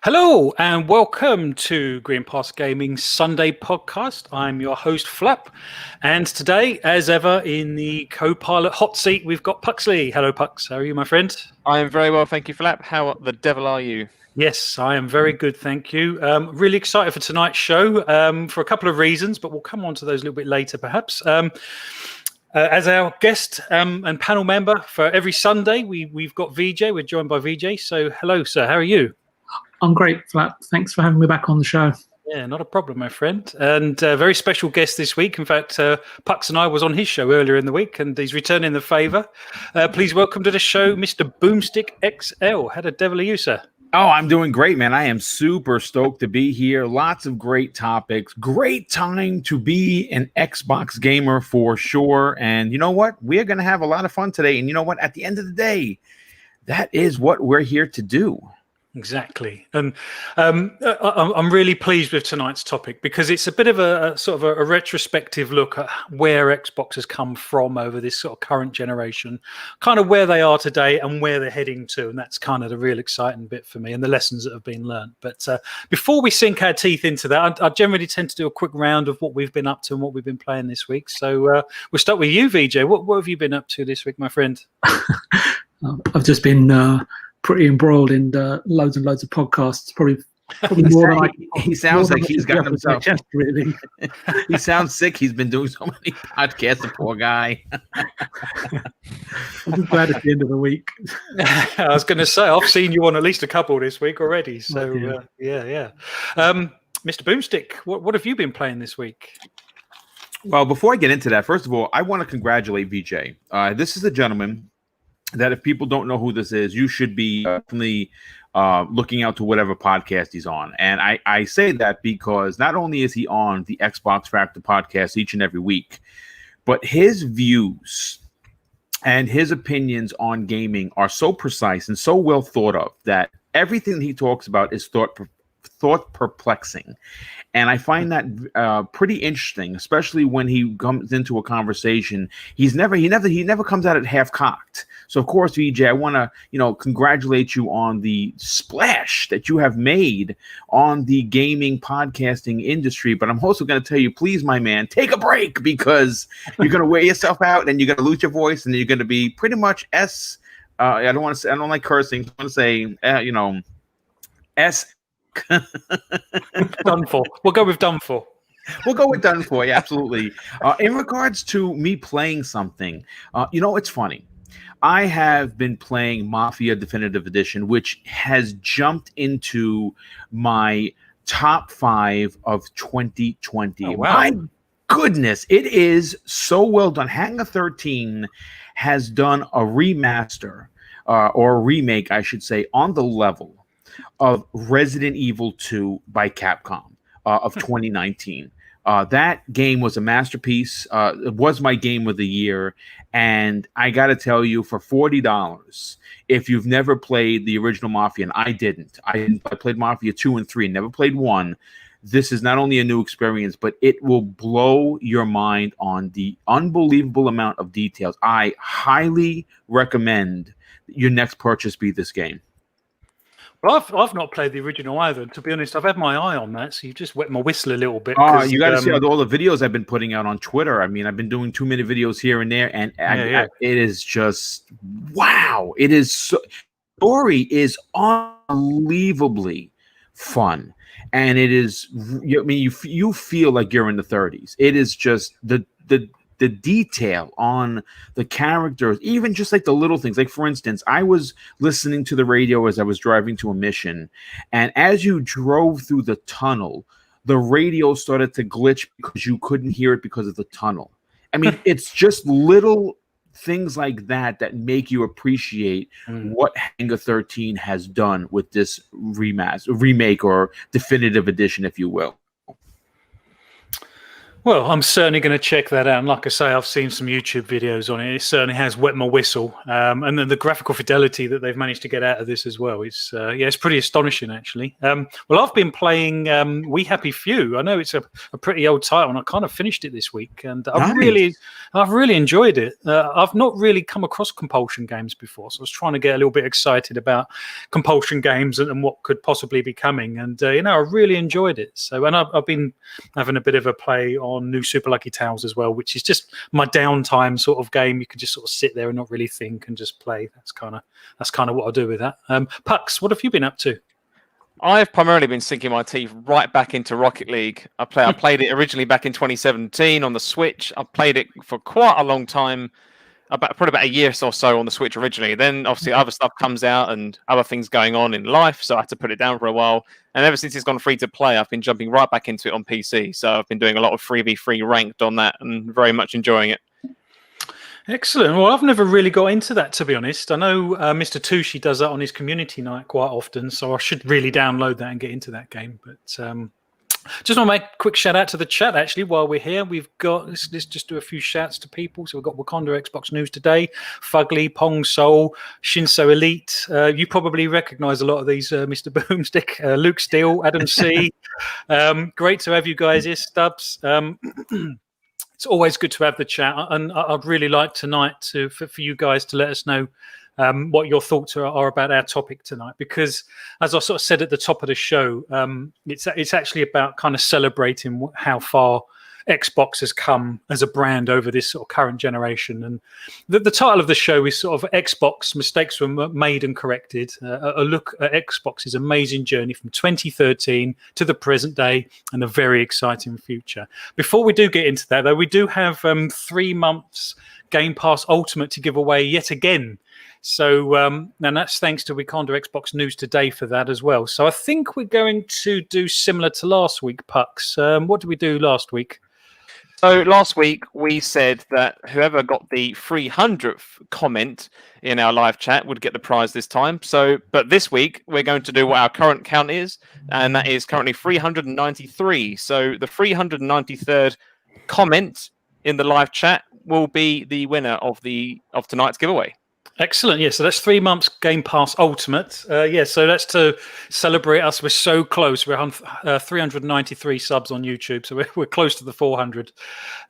Hello and welcome to Green Pass Gaming's Sunday podcast. I'm your host Phlapp, and today, as ever, in the co-pilot hot seat, we've got Puxley. Hello, Pux. How are you, my friend? I am very well, thank you, Phlapp. How the devil are you? Yes, I am very good, thank you. Really excited for tonight's show for a couple of reasons, but we'll come on to those a little bit later, perhaps. As our guest and panel member for every Sunday, we've got VJ. We're joined by VJ. So, hello, sir. How are you? I'm great, Phlapp. Thanks for having me back on the show. Yeah, not a problem, my friend. And a very special guest this week. In fact, Pux and I was on his show earlier in the week, and he's returning the favour. Please welcome to the show, Mr. MrBoostickXL. How the devil are you, sir? Oh, I'm doing great, man. I am super stoked to be here. Lots of great topics. Great time to be an Xbox gamer for sure. And you know what? We're going to have a lot of fun today. And you know what? At the end of the day, that is what we're here to do. Exactly. And I'm really pleased with tonight's topic because it's a bit of a sort of a retrospective look at where Xbox has come from over this sort of current generation, kind of where they are today and where they're heading to. And that's kind of the real exciting bit for me and the lessons that have been learned. But before we sink our teeth into that, I generally tend to do a quick round of what we've been up to and what we've been playing this week. So we'll start with you, VJ. What have you been up to this week, my friend? I've just been pretty embroiled in loads and loads of podcasts. Probably more than he sounds like he's got himself. Chest, really. He sounds sick. He's been doing so many podcasts. The poor guy. I'm just glad it's the end of the week. I was going to say I've seen you on at least a couple this week already. So yeah. Mr. Boomstick, what have you been playing this week? Well, before I get into that, first of all, I want to congratulate VJ. This is a gentleman that if people don't know who this is, you should be definitely looking out to whatever podcast he's on. And I say that because not only is he on the Xbox Factor podcast each and every week, but his views and his opinions on gaming are so precise and so well thought of that everything he talks about is thought perplexing. And I find that pretty interesting, especially when he comes into a conversation. He never comes at it half cocked. So of course, VJ, I want to congratulate you on the splash that you have made on the gaming podcasting industry. But I'm also going to tell you, please, my man, take a break because you're going to wear yourself out and you're going to lose your voice and you're going to be pretty much I don't like cursing. I want to say S. Done for. We'll go with done for. We'll go with done for. Yeah, absolutely. In regards to me playing something, it's funny. I have been playing Mafia Definitive Edition, which has jumped into my top 5 of 2020. Oh, wow. My goodness, it is so well done. Hangar 13 has done a remaster or a remake, I should say, on the level of Resident Evil 2 by Capcom of 2019. That game was a masterpiece. It was my game of the year. And I got to tell you, for $40, if you've never played the original Mafia, and I didn't. I played Mafia 2 and 3, never played 1. This is not only a new experience, but it will blow your mind on the unbelievable amount of details. I highly recommend your next purchase be this game. Well, I've not played the original either. To be honest, I've had my eye on that, so you've just wet my whistle a little bit. Oh, you got to see all the videos I've been putting out on Twitter. I mean, I've been doing too many videos here and there, and it is just wow. It is story is unbelievably fun, and it is. I mean, you feel like you're in the 30s. It is just the detail on the characters, even just like the little things. Like, for instance, I was listening to the radio as I was driving to a mission, and as you drove through the tunnel, the radio started to glitch because you couldn't hear it because of the tunnel. I mean, it's just little things like that make you appreciate what Hangar 13 has done with this remake or definitive edition, if you will. Well, I'm certainly going to check that out. And like I say, I've seen some YouTube videos on it. It certainly has wet my whistle. And then the graphical fidelity that they've managed to get out of this as well is, it's pretty astonishing, actually. Well, I've been playing We Happy Few. I know it's a pretty old title, and I kind of finished it this week. And I've really enjoyed it. I've not really come across compulsion games before, so I was trying to get a little bit excited about compulsion games and what could possibly be coming. And, I really enjoyed it. So, and I've been having a bit of a play on New Super Lucky Tales as well, which is just my downtime sort of game. You can just sort of sit there and not really think and just play. That's kind of what I do with that. Pux, what have you been up to? I've primarily been sinking my teeth right back into Rocket League. I played it originally back in 2017 on the Switch. I played it for quite a long time, probably about a year or so on the Switch originally. Then obviously other stuff comes out and other things going on in life, so I had to put it down for a while. And ever since it's gone free to play, I've been jumping right back into it on PC. So I've been doing a lot of 3v3 ranked on that and very much enjoying it. Excellent. Well, I've never really got into that, to be honest. I know Mr. Tushi does that on his community night quite often, so I should really download that and get into that game. But just want to make a quick shout out to the chat, actually, while we're here. We've got, let's just do a few shouts to people. So we've got Wakanda Xbox News Today, Fugly, Pong Soul, Shinso Elite. You probably recognize a lot of these, Mr. Boomstick, Luke Steele, Adam C. Great to have you guys here, Stubbs. It's always good to have the chat. And I'd really like tonight for you guys to let us know what your thoughts are about our topic tonight, because as I sort of said at the top of the show, it's actually about kind of celebrating how far Xbox has come as a brand over this sort of current generation. And the title of the show is sort of Xbox Mistakes Were Made and Corrected, a look at Xbox's amazing journey from 2013 to the present day and the very exciting future. Before we do get into that, though, we do have 3 months Game Pass Ultimate to give away yet again. So, and that's thanks to Wakanda Xbox News Today for that as well. So I think we're going to do similar to last week, Pux. What did we do last week? So last week we said that whoever got the 300th comment in our live chat would get the prize this time. But this week we're going to do what our current count is, and that is currently 393. So the 393rd comment in the live chat will be the winner of tonight's giveaway. Excellent. Yeah, so that's 3 months Game Pass Ultimate. So that's to celebrate us. We're so close. We're on 393 subs on YouTube, so we're close to the 400.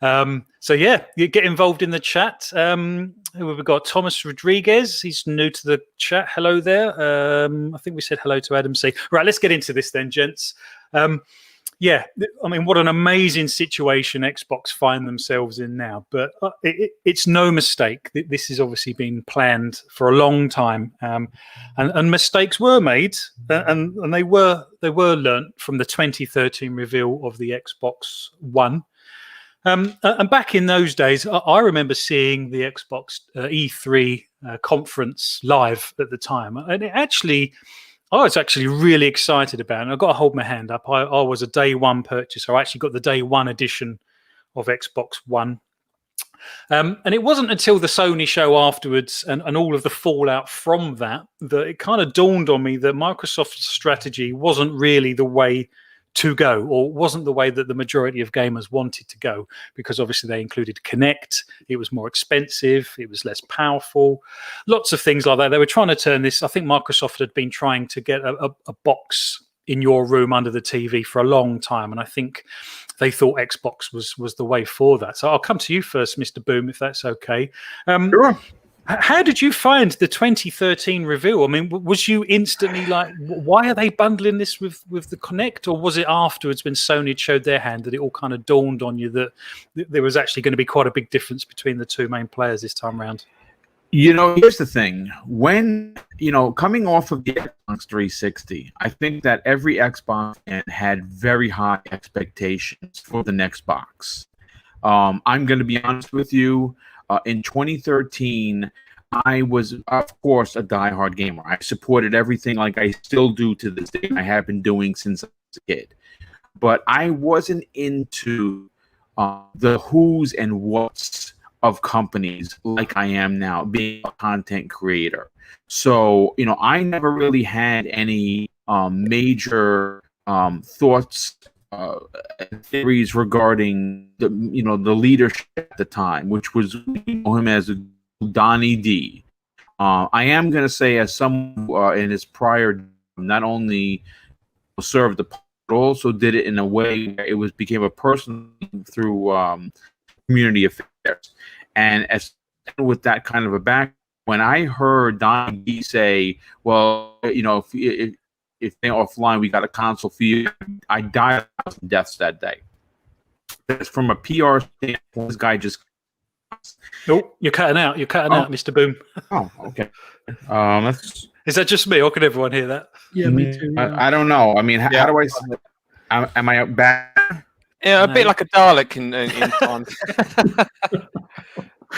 So yeah, you get involved in the chat. We've got Thomas Rodriguez. He's new to the chat. Hello there. I think we said hello to Adam C. Right, let's get into this then, gents. Yeah, I mean, what an amazing situation Xbox find themselves in now. But it's no mistake. This has obviously been planned for a long time, and mistakes were made, and they were learnt from the 2013 reveal of the Xbox One. And back in those days, I remember seeing the Xbox E3 conference live at the time, and I was actually really excited about it. And I've got to hold my hand up. I was a day one purchaser. I actually got the day one edition of Xbox One. And it wasn't until the Sony show afterwards and all of the fallout from that it kind of dawned on me that Microsoft's strategy wasn't really the way to go, or wasn't the way that the majority of gamers wanted to go, because obviously they included Kinect. It was more expensive, it was less powerful, lots of things like that. They were trying to turn this, I think Microsoft had been trying to get a box in your room under the TV for a long time, and I think they thought Xbox was the way for that. So I'll come to you first, Mr. Boom, if that's okay. Sure. How did you find the 2013 reveal? I mean, was you instantly like, why are they bundling this with the Kinect? Or was it afterwards when Sony showed their hand that it all kind of dawned on you that there was actually going to be quite a big difference between the two main players this time around? Here's the thing. When, coming off of the Xbox 360, I think that every Xbox fan had very high expectations for the next box. I'm going to be honest with you. In 2013, I was, of course, a diehard gamer. I supported everything like I still do to this day. I have been doing since I was a kid. But I wasn't into the who's and what's of companies like I am now, being a content creator. So, I never really had any major thoughts theories regarding the leadership at the time, which was him as a Donnie D. I am going to say, as someone in his prior, not only served the, but also did it in a way where it became a personal through community affairs, and as with that kind of a back. When I heard Donnie D say, "Well, if they're offline, we got a console for you," I died of deaths that day. Because from a PR standpoint, this guy just. Oh, you're cutting out. You're cutting out, Mr. Boom. Oh, okay. Is that just me, or can everyone hear that? Yeah, me too. Yeah. I don't know. I mean, how do I? Am I back? Yeah, a bit like a Dalek in time.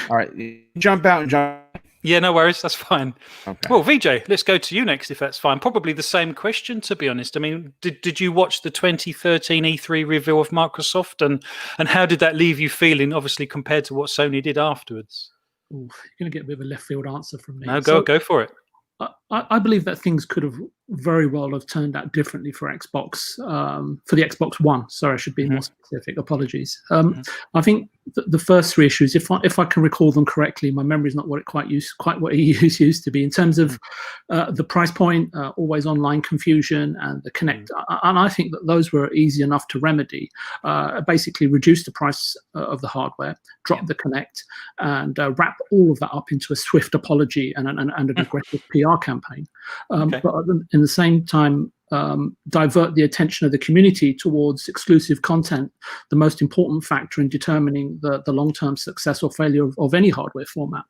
All right, jump out and jump. Yeah, no worries. That's fine. Okay. Well, VJ, let's go to you next, if that's fine. Probably the same question, to be honest. I mean, did you watch the 2013 E3 reveal of Microsoft, and how did that leave you feeling, obviously, compared to what Sony did afterwards? Ooh, you're going to get a bit of a left field answer from me. No, go for it. I believe that things could have very well have turned out differently for Xbox, for the Xbox One. Sorry, I should be more specific. Apologies. I think the first three issues, if I can recall them correctly, my memory is not quite what it used to be in terms of the price point, always online confusion, and the Kinect. And I think that those were easy enough to remedy. Basically, reduce the price of the hardware, drop the Kinect, and wrap all of that up into a swift apology and an aggressive PR campaign. But in the same time, divert the attention of the community towards exclusive content, the most important factor in determining the long-term success or failure of any hardware format.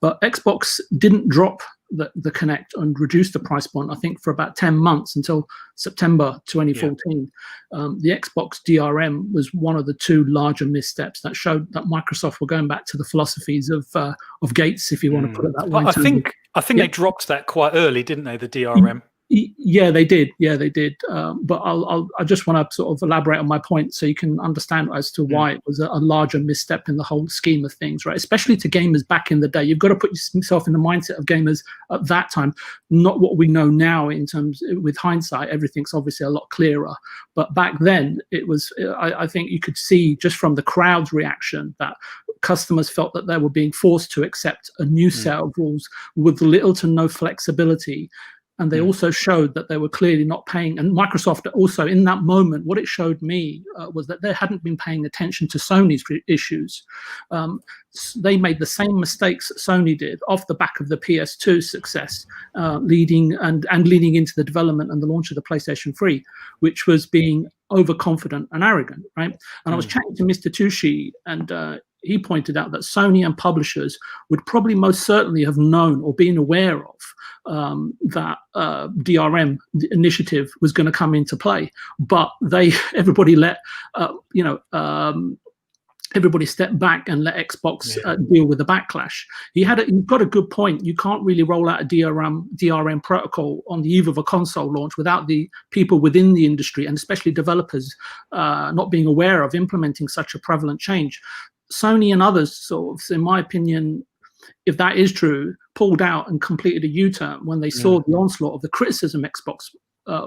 But Xbox didn't drop the Kinect and reduce the price point, I think, for about 10 months until September 2014. The Xbox DRM was one of the two larger missteps that showed that Microsoft were going back to the philosophies of Gates, if you want to put it that way. I think they dropped that quite early, didn't they, the DRM? Yeah, they did. But I just want to sort of elaborate on my point so you can understand as to why it was a larger misstep in the whole scheme of things, right? Especially to gamers back in the day. You've got to put yourself in the mindset of gamers at that time, not what we know now in terms, with hindsight, everything's obviously a lot clearer. But back then, it was, I think you could see just from the crowd's reaction that customers felt that they were being forced to accept a new set of rules with little to no flexibility. And they also showed that they were clearly not paying. And Microsoft also, in that moment, what it showed me was that they hadn't been paying attention to Sony's issues. They made the same mistakes that Sony did off the back of the PS2 success, leading into the development and the launch of the PlayStation 3, which was being overconfident and arrogant, right? And I was chatting to Mr. Tucci, and he pointed out that Sony and publishers would probably most certainly have known or been aware of that DRM initiative was going to come into play, but everybody stepped back and let Xbox deal with the backlash. You've got a good point. You can't really roll out a DRM protocol on the eve of a console launch without the people within the industry, and especially developers, not being aware of implementing such a prevalent change. Sony and others, sort of, in my opinion, if that is true, pulled out and completed a U-turn when they saw the onslaught of the criticism Xbox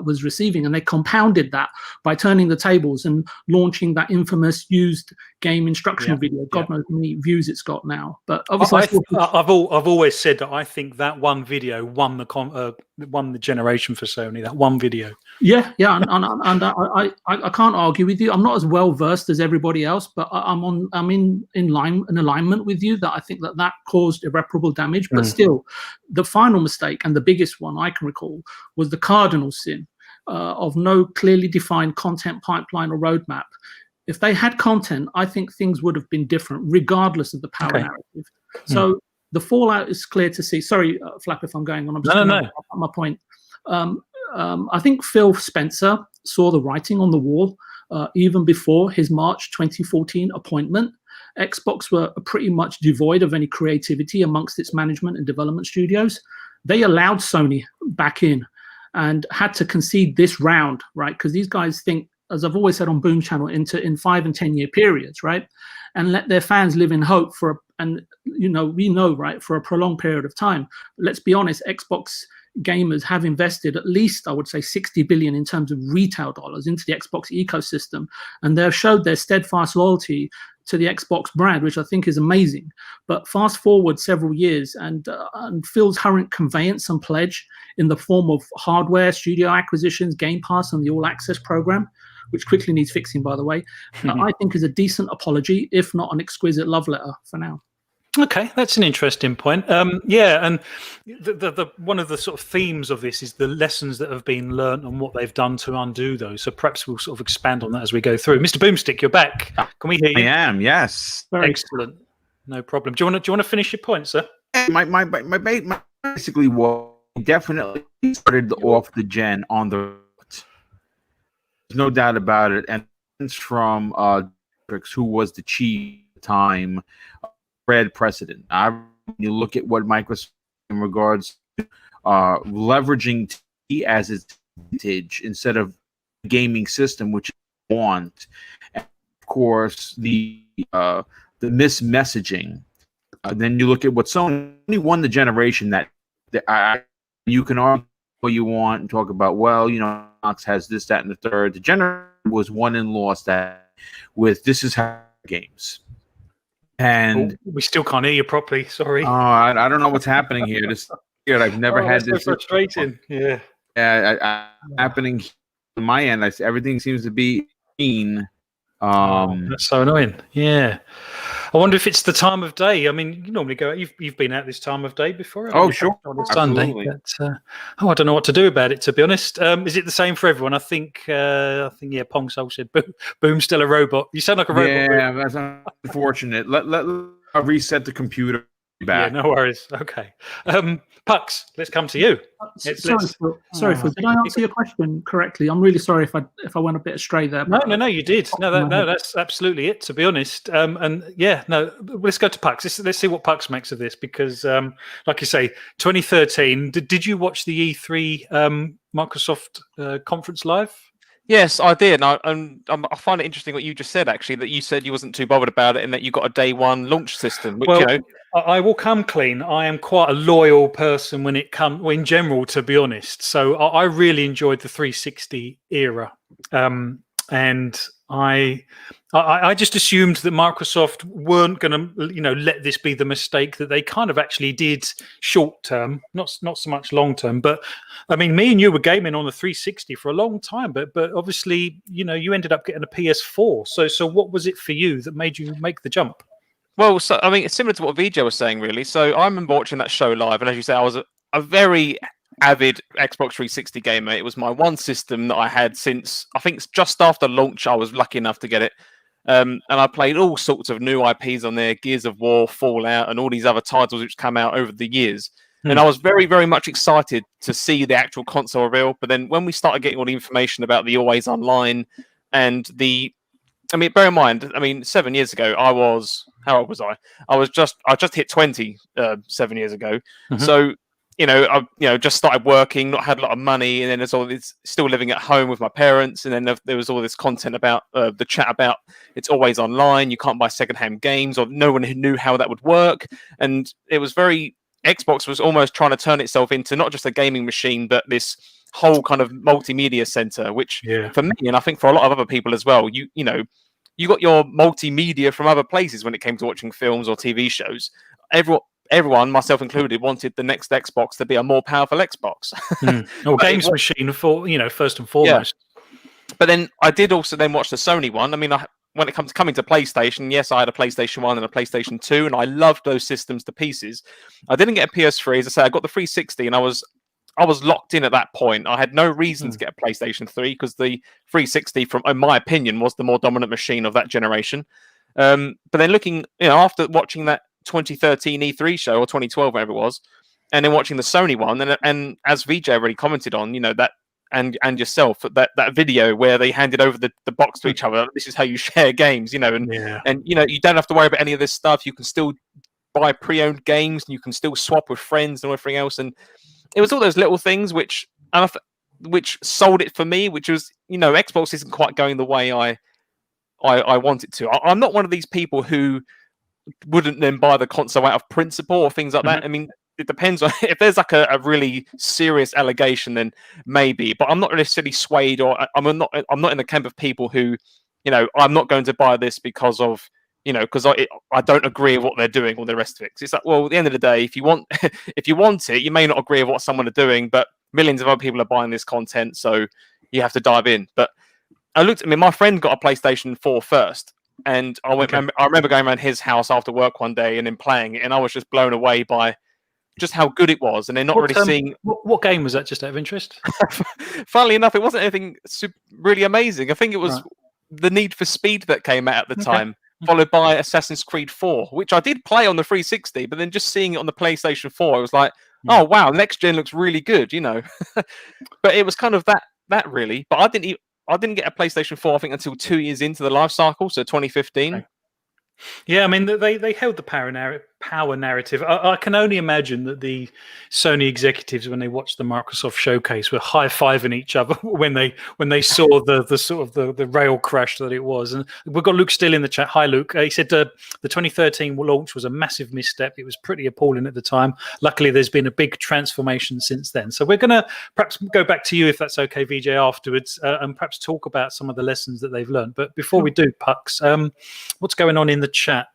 was receiving, and they compounded that by turning the tables and launching that infamous used game instruction video. God knows how many views it's got now. But obviously, I've always said that I think that one video won the generation for Sony. That one video. And I can't argue with you. I'm not as well versed as everybody else, but I'm in alignment with you that I think that caused irreparable damage. But still, the final mistake and the biggest one I can recall was the cardinal sin of no clearly defined content pipeline or roadmap. If they had content, I think things would have been different, regardless of the power narrative. So the fallout is clear to see. Sorry, Phlapp, if I'm going on. I'm just on my point. I think Phil Spencer saw the writing on the wall even before his March 2014 appointment. Xbox were pretty much devoid of any creativity amongst its management and development studios. They allowed Sony back in and had to concede this round, right? Because these guys think, as I've always said on Boom Channel, in 5 and 10 year periods, right? And let their fans live in hope for a prolonged period of time. Let's be honest, Xbox gamers have invested at least, I would say, 60 billion in terms of retail dollars into the Xbox ecosystem, and they've showed their steadfast loyalty to the Xbox brand, which I think is amazing. But fast forward several years, and Phil's current conveyance and pledge in the form of hardware, studio acquisitions, Game Pass, and the All Access program, which quickly needs fixing, by the way, I think is a decent apology, if not an exquisite love letter for now. Okay, that's an interesting point. Yeah, and the one of the sort of themes of this is the lessons that have been learnt and what they've done to undo those. So perhaps we'll sort of expand on that as we go through. Mr. Boomstick, you're back. Can we hear you? I am, yes. Excellent. No problem. Do you want to finish your point, sir? My basically was definitely started off the gen on the. There's no doubt about it, and it's from who was the chief at the time. Precedent. You look at what Microsoft in regards to leveraging T as its advantage instead of gaming system, which you want. And of course, the mismessaging. Then you look at what Sony won the generation that you can argue what you want and talk about. Well, Xbox has this, that, and the third. The generation was won and lost that with this is how games. And we still can't hear you properly. Sorry. Oh, I don't know what's happening here. This I've never had this. So frustrating. Yeah. Happening on my end. Everything seems to be mean. That's so annoying. Yeah. I wonder if it's the time of day. I mean, you normally go. You've been out this time of day before. Oh, sure. On Sunday. But, I don't know what to do about it, to be honest. Is it the same for everyone? I think. Yeah. Pong Soul said, "Boom's still a robot." You sound like a robot. Yeah, that's unfortunate. Let reset the computer. Back. Yeah, no worries. Okay. Pux, let's come to you. Sorry, Phil. Did I answer your question correctly? I'm really sorry if I went a bit astray there. No, you did. No, that's absolutely it, to be honest. And yeah, no, let's go to Pux. Let's see what Pux makes of this, because, like you say, 2013. Did you watch the E3 Microsoft conference live? Yes, I did. And I find it interesting what you just said, actually, that you said you wasn't too bothered about it and that you got a day one launch system. Which, I will come clean. I am quite a loyal person when it comes, in general, to be honest. So I really enjoyed the 360 era, and I just assumed that Microsoft weren't going to, let this be the mistake that they kind of actually did short term, not so much long term. But I mean, me and you were gaming on the 360 for a long time, but obviously, you ended up getting a PS4. So what was it for you that made you make the jump? Well, so I mean, it's similar to what VJ was saying, really. So I remember watching that show live, and as you say, I was a very avid Xbox 360 gamer. It was my one system that I had since, I think, just after launch. I was lucky enough to get it, and I played all sorts of new IPs on there: Gears of War, Fallout, and all these other titles which come out over the years. And I was very, very much excited to see the actual console reveal. But then when we started getting all the information about the always online and bear in mind, 7 years ago, how old was I? I just hit 20 7 years ago. Mm-hmm. So, I just started working, not had a lot of money, and then there's all this, still living at home with my parents, and then there was all this content about the chat about it's always online, you can't buy secondhand games, or no one knew how that would work, and it was Xbox was almost trying to turn itself into not just a gaming machine, but this whole kind of multimedia center, which for me, and I think for a lot of other people as well, you got your multimedia from other places when it came to watching films or TV shows. Everyone, myself included, wanted the next Xbox to be a more powerful Xbox. Or games machine for first and foremost. Yeah. But then I did also then watch the Sony one. I mean, when it comes to coming to PlayStation, yes, I had a PlayStation 1 and a PlayStation 2, and I loved those systems to pieces. I didn't get a PS3, as I say, I got the 360, and I was locked in at that point. I had no reason to get a PlayStation 3 because the 360, in my opinion, was the more dominant machine of that generation. But then looking, after watching that 2013 E3 show or 2012, whatever it was, and then watching the Sony one, and as VJ already commented on, that and yourself, that video where they handed over the box to each other. This is how you share games, and you don't have to worry about any of this stuff. You can still buy pre-owned games, and you can still swap with friends and everything else. And it was all those little things which sold it for me, which was, Xbox isn't quite going the way I want it to. I'm not one of these people who wouldn't then buy the console out of principle or things like that. I mean, it depends on if there's like a really serious allegation, then maybe. But I'm not necessarily swayed, or I'm not in the camp of people who, I'm not going to buy this because of, because I don't agree with what they're doing or the rest of it. 'Cause it's like, well, at the end of the day, if you want if you want it, you may not agree with what someone are doing, but millions of other people are buying this content, so you have to dive in. But my friend got a PlayStation 4 first, and I remember going around his house after work one day and then playing it, and I was just blown away by just how good it was, and they're not really seeing. What game was that? Just out of interest. Funnily enough, it wasn't anything really amazing. I think it was the Need for Speed that came out at the time, followed by Assassin's Creed 4, which I did play on the 360, but then just seeing it on the PlayStation 4, I was like, oh wow, next gen looks really good, But it was kind of that really. But I didn't get a PlayStation 4, I think, until 2 years into the life cycle, so 2015. Okay. Yeah, I mean, they held the power narrative. I can only imagine that the Sony executives, when they watched the Microsoft showcase, were high-fiving each other when they saw the sort of the rail crash that it was. And we've got Luke still in the chat. Hi, Luke. He said the 2013 launch was a massive misstep. It was pretty appalling at the time. Luckily, there's been a big transformation since then. So we're going to perhaps go back to you, if that's okay, VJ, afterwards, and perhaps talk about some of the lessons that they've learned. But before we do, Pux, what's going on in the chat?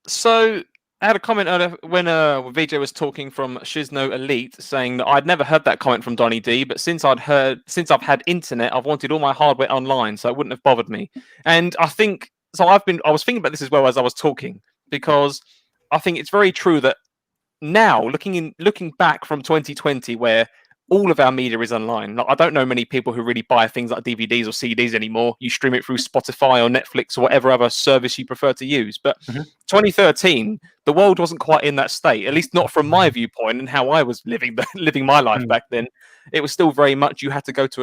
So I had a comment earlier when VJ was talking from Shizno Elite, saying that I'd never heard that comment from Donny D, but since I've had internet, I've wanted all my hardware online, so it wouldn't have bothered me. And I think so. I was thinking about this as well as I was talking, because I think it's very true that now, looking back from 2020, where all of our media is online. Like, I don't know many people who really buy things like DVDs or CDs anymore. You stream it through Spotify or Netflix or whatever other service you prefer to use. But 2013, the world wasn't quite in that state, at least not from my viewpoint and how I was living my life back then. It was still very much you had to go to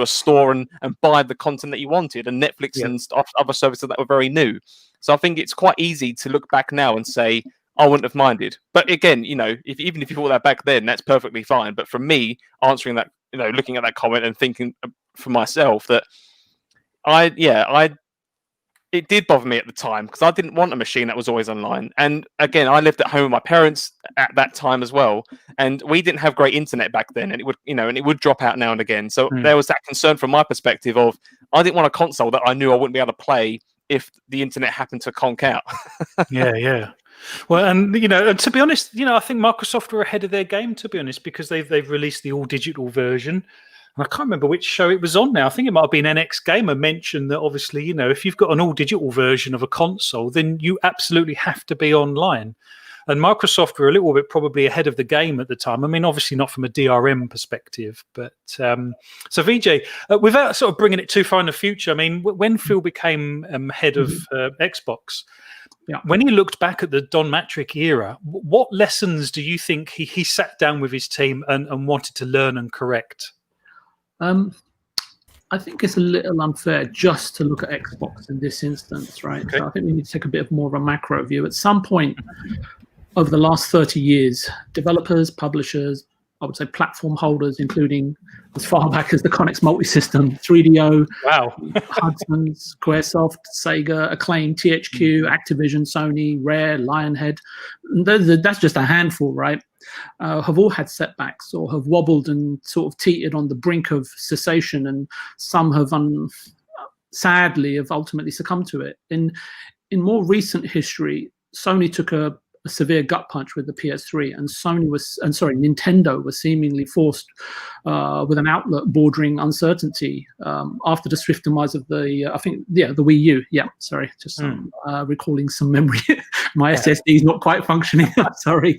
a store and buy the content that you wanted, and Netflix and other services that were very new. So I think it's quite easy to look back now and say, I wouldn't have minded. But again, even if you thought that back then, that's perfectly fine. But for me, answering that, looking at that comment and thinking for myself that it did bother me at the time, because I didn't want a machine that was always online. And again, I lived at home with my parents at that time as well, and we didn't have great internet back then, and it would drop out now and again. So there was that concern from my perspective of I didn't want a console that I knew I wouldn't be able to play if the internet happened to conk out. Yeah. Well, and to be honest, I think Microsoft were ahead of their game, to be honest, because they've released the all digital version. And I can't remember which show it was on now. I think it might have been NX Gamer mentioned that obviously, if you've got an all digital version of a console, then you absolutely have to be online. And Microsoft were a little bit probably ahead of the game at the time. I mean, obviously not from a DRM perspective, but so VJ, without sort of bringing it too far in the future, I mean, when Phil became head of Xbox, when he looked back at the Don Matrick era, what lessons do you think he sat down with his team and wanted to learn and correct? I think it's a little unfair just to look at Xbox in this instance, right? Okay. So I think we need to take a bit of more of a macro view. At some point over the last 30 years, developers, publishers, I would say platform holders, including as far back as the Connex Multisystem, 3DO, Hudson, Squaresoft, Sega, Acclaim, THQ, Activision, Sony, Rare, Lionhead. That's just a handful, right? Have all had setbacks or have wobbled and sort of teetered on the brink of cessation, and some have sadly have ultimately succumbed to it. In more recent history, Sony took a severe gut punch with the PS3, and Nintendo was seemingly forced with an outlook bordering uncertainty after the swift demise of the Wii U. Recalling some memory. My SSD is not quite functioning. Sorry.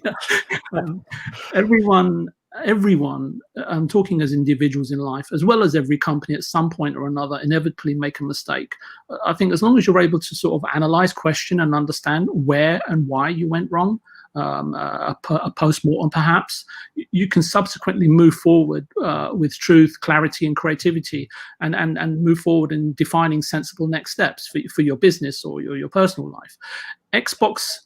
Everyone, talking as individuals in life, as well as every company at some point or another, inevitably make a mistake. I think as long as you're able to sort of analyze, question, and understand where and why you went wrong, a post-mortem perhaps, you can subsequently move forward with truth, clarity, and creativity, and move forward in defining sensible next steps for your business or your personal life. Xbox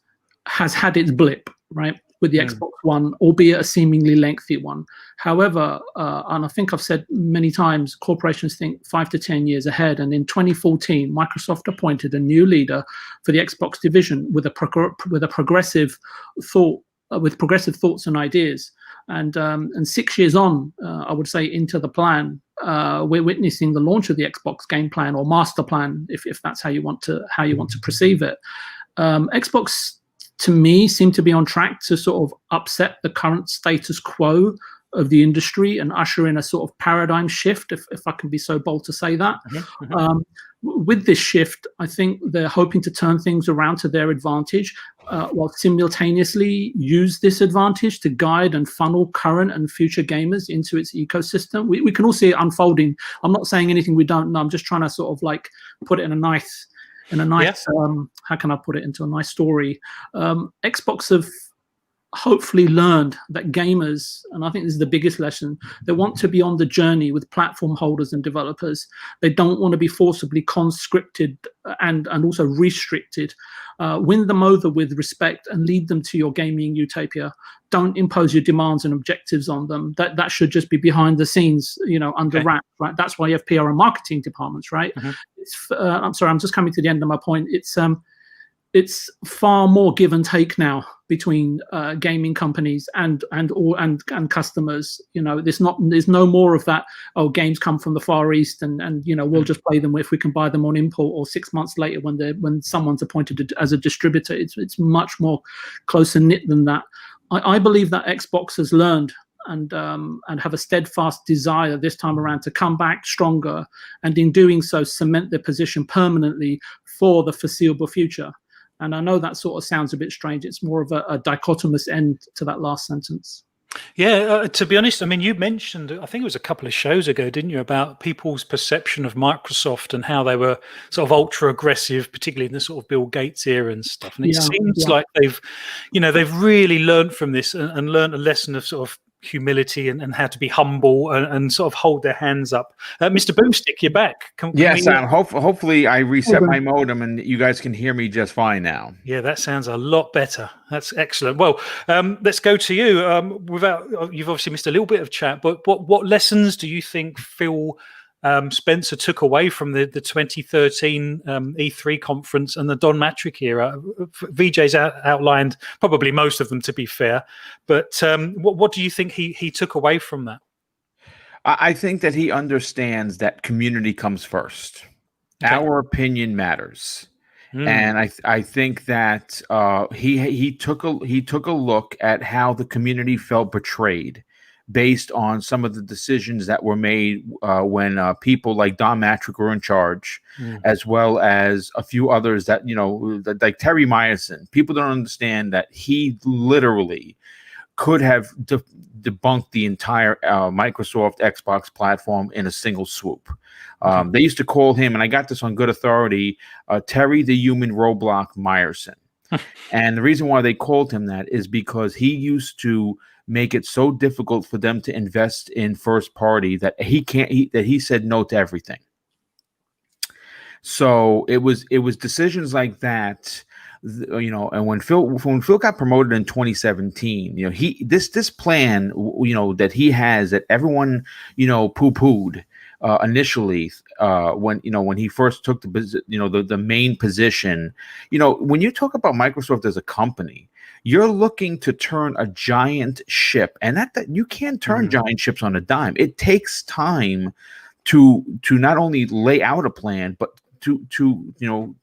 has had its blip, right, with the Xbox One, albeit a seemingly lengthy one. However, and I think I've said many times, corporations think 5 to 10 years ahead. And in 2014, Microsoft appointed a new leader for the Xbox division with a progressive thought with progressive thoughts and ideas. And 6 years on, I would say, into the plan, we're witnessing the launch of the Xbox game plan, or master plan, if that's how you want to perceive it. Xbox, to me, seem to be on track to sort of upset the current status quo of the industry and usher in a sort of paradigm shift, if I can be so bold to say that. With this shift, I think they're hoping to turn things around to their advantage, while simultaneously use this advantage to guide and funnel current and future gamers into its ecosystem. We can all see it unfolding. I'm not saying anything we don't know. I'm just trying to sort of like put it in a nice, how can I put it into a nice story? Xbox have hopefully learned that gamers, and I think this is the biggest lesson, they want to be on the journey with platform holders and developers. They don't want to be forcibly conscripted and also restricted. Win them over with respect and lead them to your gaming utopia. Don't impose your demands and objectives on them. That should just be behind the scenes, under wraps, right? That's why you have PR and marketing departments, right? I'm sorry, I'm just coming to the end of my point. It's far more give and take now between gaming companies and customers. There's no more of that. Oh, games come from the Far East, and we'll just play them if we can buy them on import, or 6 months later when someone's appointed as a distributor. It's much more closer knit than that. I believe that Xbox has learned and have a steadfast desire this time around to come back stronger, and in doing so cement their position permanently for the foreseeable future. And I know that sort of sounds a bit strange. It's more of a dichotomous end to that last sentence. Yeah, to be honest, I mean, you mentioned, I think it was a couple of shows ago, didn't you, about people's perception of Microsoft and how they were sort of ultra aggressive, particularly in the sort of Bill Gates era and stuff. And it seems like they've really learned from this and learned a lesson of sort of humility and how to be humble and sort of hold their hands up. Mr. Boomstick, you're back. Sam. Hopefully I reset my modem and you guys can hear me just fine now. Yeah, that sounds a lot better. That's excellent. Well, let's go to you. You've obviously missed a little bit of chat, but what lessons do you think Phil Spencer took away from the 2013 E3 conference and the Don Matrick era? VJ's outlined probably most of them, to be fair, but what do you think he took away from that? I think that he understands that community comes first. Okay. Our opinion matters. And I think that he took a look at how the community felt betrayed based on some of the decisions that were made when people like Don Matrick were in charge, as well as a few others that, like Terry Myerson. People don't understand that he literally could have debunked the entire Microsoft Xbox platform in a single swoop. They used to call him, and I got this on good authority, Terry the Human Roblox Myerson. And the reason why they called him that is because he used to make it so difficult for them to invest in first party that he said no to everything. So it was decisions like that, and when Phil got promoted in 2017, this plan, that he has, that everyone, poo-pooed initially, when he first took the main position. When you talk about Microsoft as a company, you're looking to turn a giant ship, and that you can't turn giant ships on a dime. It takes time to not only lay out a plan, but to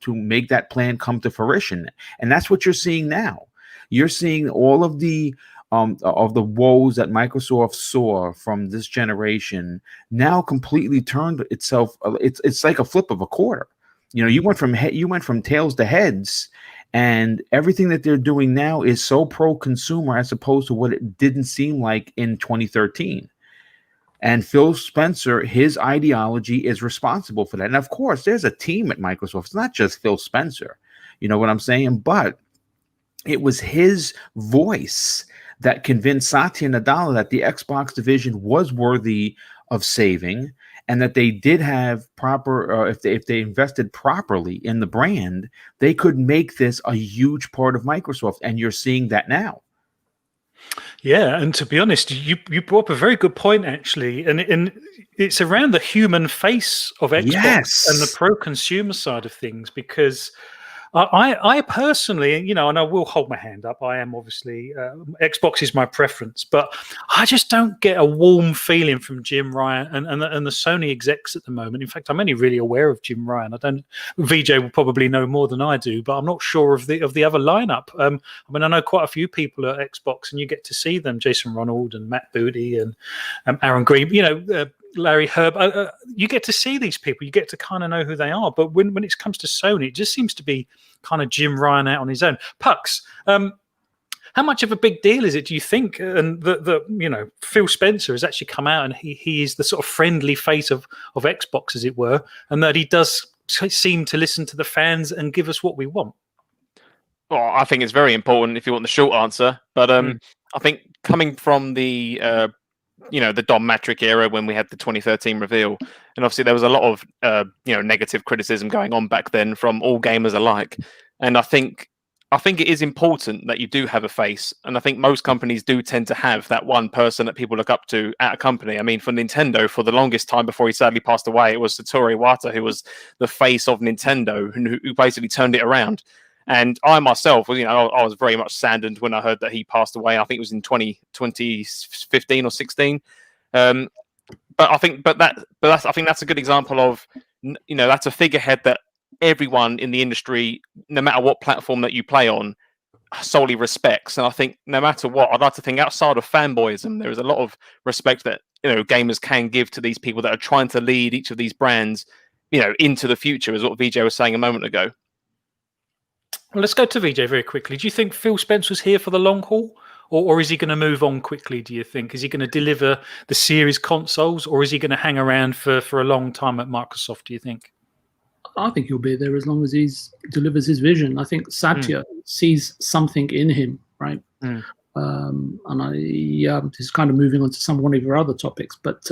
make that plan come to fruition. And that's what you're seeing now. You're seeing all of the woes that Microsoft saw from this generation now completely turned itself. It's like a flip of a quarter. You went from tails to heads. And everything that they're doing now is so pro-consumer as opposed to what it didn't seem like in 2013. And Phil Spencer, his ideology is responsible for that. And of course, there's a team at Microsoft. It's not just Phil Spencer. You know what I'm saying? But it was his voice that convinced Satya Nadella that the Xbox division was worthy of saving, and that they did have proper, if they invested properly in the brand, they could make this a huge part of Microsoft. And you're seeing that now. Yeah, and to be honest, you brought up a very good point, actually, and it's around the human face of Xbox and the pro-consumer side of things, because I personally, and I will hold my hand up. I am obviously Xbox is my preference, but I just don't get a warm feeling from Jim Ryan and the Sony execs at the moment. In fact, I'm only really aware of Jim Ryan. VJ will probably know more than I do, but I'm not sure of the other lineup. I know quite a few people at Xbox, and you get to see them: Jason Ronald and Matt Booty and Aaron Green. Larry Herb, you get to see these people. You get to kind of know who they are. But when it comes to Sony, it just seems to be kind of Jim Ryan out on his own. Pux, how much of a big deal is it, do you think? And that Phil Spencer has actually come out and he is the sort of friendly face of Xbox, as it were, and that he does seem to listen to the fans and give us what we want. Well, I think it's very important if you want the short answer. But I think coming from the the Dom Matrick era when we had the 2013 reveal, and obviously there was a lot of negative criticism going on back then from all gamers alike. And I think it is important that you do have a face, and I think most companies do tend to have that one person that people look up to at a company. I mean, for Nintendo, for the longest time before he sadly passed away, it was Satoru Iwata who was the face of Nintendo, who basically turned it around. And I myself was, I was very much saddened when I heard that he passed away. I think it was in 2015 or 16. But I think that's a good example of, that's a figurehead that everyone in the industry, no matter what platform that you play on, solely respects. And I think no matter what, I'd like to think outside of fanboyism, there is a lot of respect that gamers can give to these people that are trying to lead each of these brands, into the future, as what VJ was saying a moment ago. Well, let's go to VJ very quickly. Do you think Phil Spencer was here for the long haul, or is he going to move on quickly, do you think? Is he going to deliver the series consoles, or is he going to hang around for a long time at Microsoft, do you think? I think he'll be there as long as he delivers his vision. I think Satya sees something in him, right? And this is kind of moving on to one of your other topics, but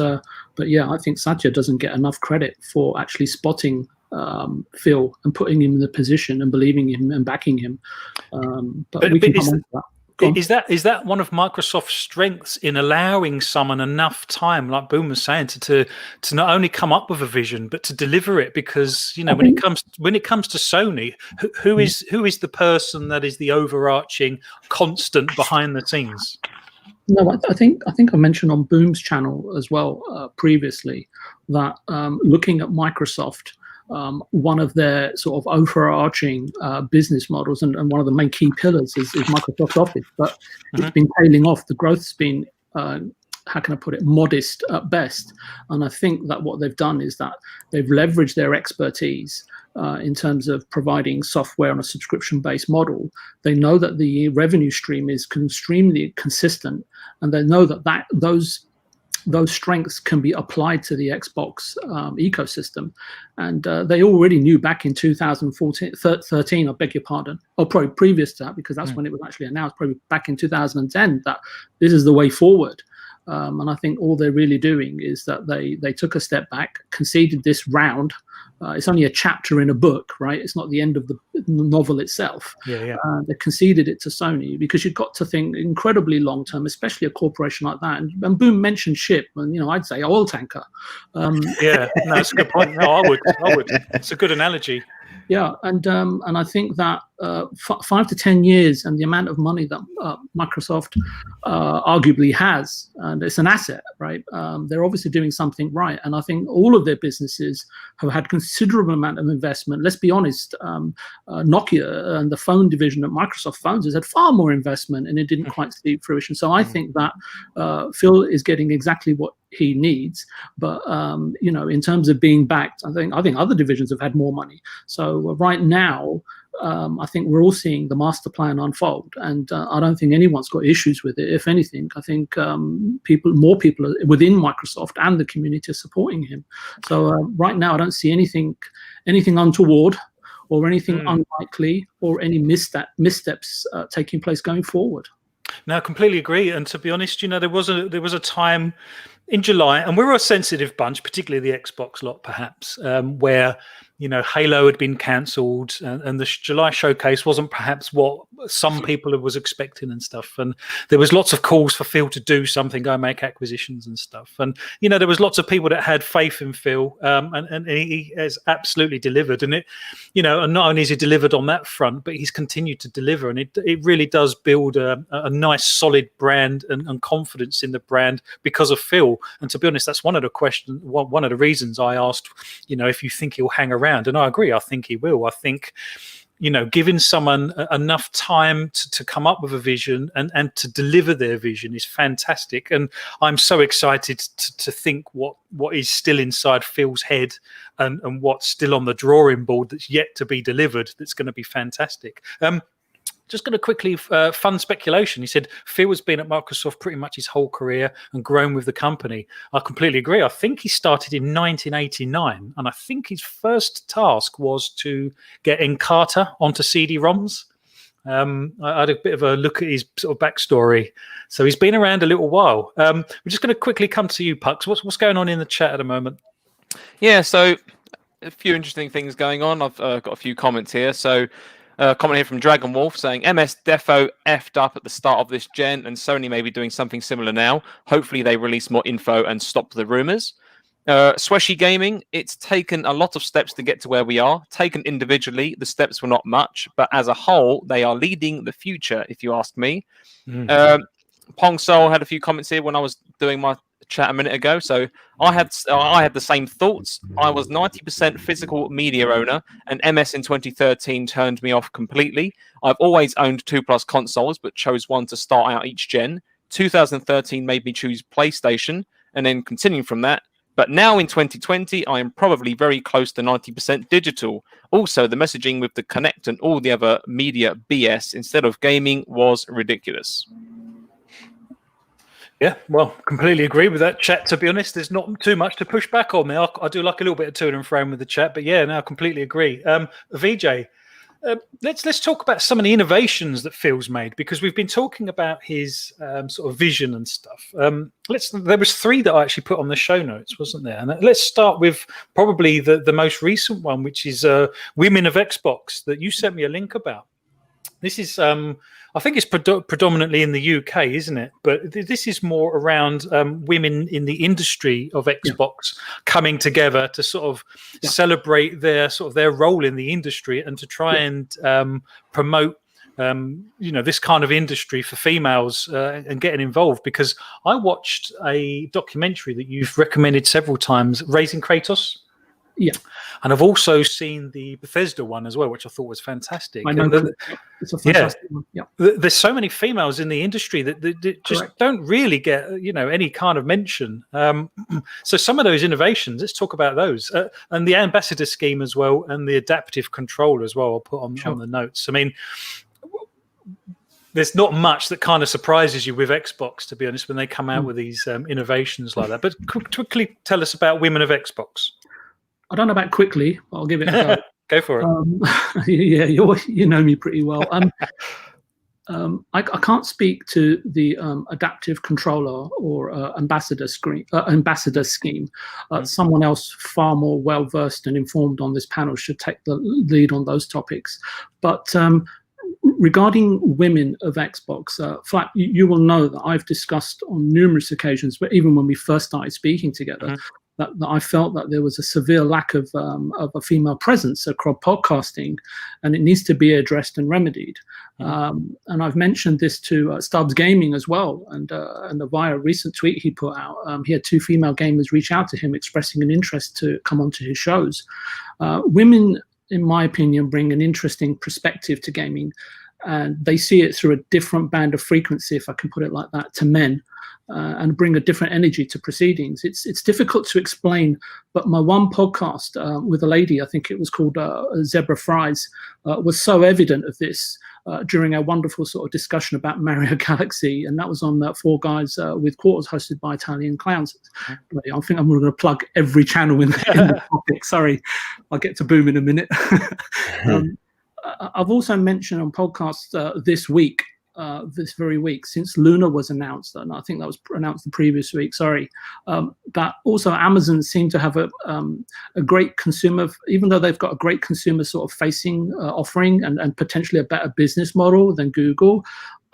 yeah, I think Satya doesn't get enough credit for actually spotting Phil and putting him in the position and believing him and backing him. But we can come on to that. Is that one of Microsoft's strengths in allowing someone enough time, like Boom was saying, to not only come up with a vision but to deliver it? Because when it comes to Sony, who is the person that is the overarching constant behind the scenes? No, I think I mentioned on Boom's channel as well previously that looking at Microsoft. One of their sort of overarching business models and one of the main key pillars is Microsoft Office, but it's been tailing off. The growth's been, how can I put it, modest at best. And I think that what they've done is that they've leveraged their expertise in terms of providing software on a subscription-based model. They know that the revenue stream is extremely consistent, and they know that those strengths can be applied to the Xbox ecosystem. And they already knew back in 2013, I beg your pardon, or probably previous to that, because that's when it was actually announced, probably back in 2010, that this is the way forward. And I think all they're really doing is that they took a step back, conceded this round. It's only a chapter in a book, right? It's not the end of the novel itself. Yeah. They conceded it to Sony because you've got to think incredibly long term, especially a corporation like that. And Boom mentioned ship, and I'd say oil tanker. Yeah, no, that's a good point. No, I would. It's a good analogy. Yeah, and I think that 5 to 10 years and the amount of money that Microsoft arguably has, and it's an asset, right? They're obviously doing something right, and I think all of their businesses have had considerable amount of investment. Let's be honest, Nokia and the phone division at Microsoft Phones has had far more investment, and it didn't quite see fruition. So I think that Phil is getting exactly what he needs, but in terms of being backed, I think other divisions have had more money. So right now, I think we're all seeing the master plan unfold, and I don't think anyone's got issues with it. If anything, I think more people within Microsoft and the community are supporting him. So right now, I don't see anything untoward or anything unlikely or any missteps taking place going forward. No, I completely agree. And to be honest, there was a time in July, and we were a sensitive bunch, particularly the Xbox lot, perhaps, where Halo had been cancelled, and the July showcase wasn't perhaps what some people was expecting and stuff. And there was lots of calls for Phil to do something, go make acquisitions and stuff. And there was lots of people that had faith in Phil, and he has absolutely delivered. And and not only has he delivered on that front, but he's continued to deliver, and it really does build a nice, solid brand and confidence in the brand because of Phil. And to be honest, that's one of the reasons I asked, if you think he'll hang around. And I agree. I think he will. I think, giving someone enough time to come up with a vision and to deliver their vision is fantastic. And I'm so excited to think what is still inside Phil's head and what's still on the drawing board that's yet to be delivered. That's going to be fantastic. Just going to quickly, fun speculation. He said Phil has been at Microsoft pretty much his whole career and grown with the company. I completely agree. I think he started in 1989, and I think his first task was to get Encarta onto CD-ROMs. I had a bit of a look at his sort of backstory. So he's been around a little while. We're just going to quickly come to you, Pux. What's going on in the chat at the moment? Yeah, so a few interesting things going on. I've got a few comments here. So comment here from Dragon Wolf saying MS Defo effed up at the start of this gen, and Sony may be doing something similar now. Hopefully they release more info and stop the rumors. Sweshy Gaming, it's taken a lot of steps to get to where we are. Taken individually, the steps were not much, but as a whole, they are leading the future, if you ask me. Pong Soul had a few comments here when I was doing my chat a minute ago. So I had the same thoughts. I was 90% physical media owner, and MS in 2013 turned me off completely. I've always owned 2+ consoles, but chose one to start out each gen. 2013 made me choose PlayStation, and then continuing from that. But now in 2020, I am probably very close to 90% digital. Also, the messaging with the Connect and all the other media BS instead of gaming was ridiculous. Yeah, well, completely agree with that chat. To be honest, there's not too much to push back on there. I do like a little bit of to and fro with the chat, but yeah, no, I completely agree. VJ, let's talk about some of the innovations that Phil's made, because we've been talking about his sort of vision and stuff. There was 3 that I actually put on the show notes, wasn't there? And let's start with probably the most recent one, which is Women of Xbox, that you sent me a link about. This is, I think it's predominantly in the UK, isn't it? But this is more around women in the industry of Xbox coming together to sort of celebrate their role in the industry and to try and promote this kind of industry for females and getting involved. Because I watched a documentary that you've recommended several times, Raising Kratos. Yeah. And I've also seen the Bethesda one as well, which I thought was fantastic. I know it's a fantastic one. Yeah. There's so many females in the industry that just don't really get, any kind of mention. So some of those innovations, let's talk about those. And the ambassador scheme as well, and the adaptive control as well, I'll put on the notes. I mean, there's not much that kind of surprises you with Xbox, to be honest, when they come out with these innovations like that. But quickly tell us about Women of Xbox. I don't know about quickly, but I'll give it a go. Go for it. Yeah, you know me pretty well. I can't speak to the adaptive controller or ambassador scheme. Someone else far more well-versed and informed on this panel should take the lead on those topics. But regarding Women of Xbox, Phlapp, you will know that I've discussed on numerous occasions, but even when we first started speaking together, that I felt that there was a severe lack of a female presence across podcasting, and it needs to be addressed and remedied. And I've mentioned this to Stubbs Gaming as well, and via a recent tweet he put out, he had 2 female gamers reach out to him expressing an interest to come onto his shows. Women, in my opinion, bring an interesting perspective to gaming, and they see it through a different band of frequency, if I can put it like that, to men. And bring a different energy to proceedings. It's difficult to explain, but my one podcast with a lady, I think it was called Zebra Fries, was so evident of this during our wonderful sort of discussion about Mario Galaxy, and that was on 4 Guys with Quarters, hosted by Italian Clowns. I think I'm going to plug every channel in the topic. Sorry, I'll get to Boom in a minute. I've also mentioned on podcasts this week this very week, since Luna was announced, and I think that was announced the previous week. Sorry, that also Amazon seemed to have a great consumer, even though they've got a great consumer sort of facing offering and potentially a better business model than Google.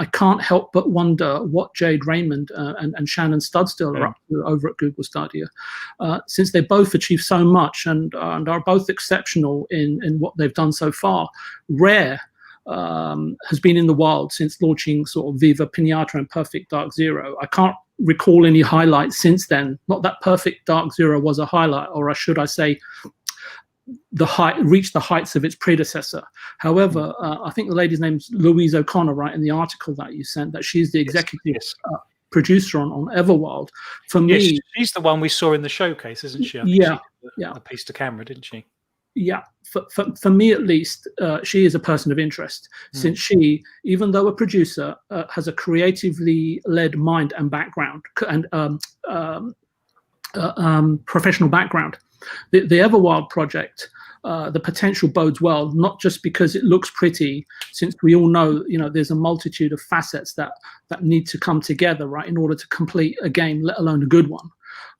I can't help but wonder what Jade Raymond and Shannon Studstill are up to over at Google Stadia, since they both achieved so much and are both exceptional in what they've done so far. Rare has been in the wild since launching sort of Viva Pinata and Perfect Dark Zero. I can't recall any highlights since then. Not that Perfect Dark Zero was a highlight, or should I say, reached the heights of its predecessor. However, I think the lady's name's Louise O'Connor, right, in the article that you sent, that she's the executive producer on Everwild. For me, she's the one we saw in the showcase, isn't she? She a piece to camera, didn't she? Yeah, for me at least, she is a person of interest, since she, even though a producer, has a creatively led mind and background and professional background. The Everwild project, the potential bodes well, not just because it looks pretty, since we all know, there's a multitude of facets that need to come together, right, in order to complete a game, let alone a good one.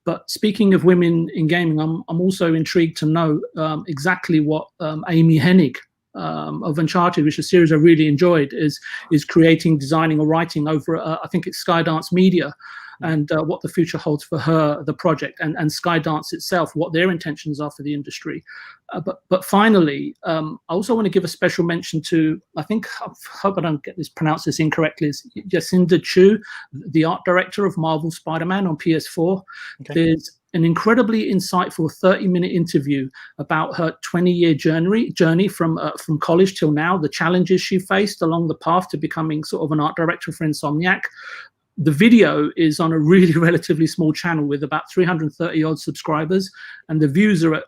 But speaking of women in gaming, I'm also intrigued to know exactly what Amy Hennig of Uncharted, which is a series I really enjoyed, is creating, designing, or writing over, I think it's Skydance Media, and what the future holds for her, the project, and Skydance itself, what their intentions are for the industry. But finally, I also want to give a special mention to, I hope I don't pronounce this incorrectly, is Jacinda Chu, the art director of Marvel Spider-Man on PS4. Okay. There's an incredibly insightful 30-minute interview about her 20-year journey from college till now, the challenges she faced along the path to becoming sort of an art director for Insomniac. The video is on a really relatively small channel with about 330 odd subscribers, and the views are at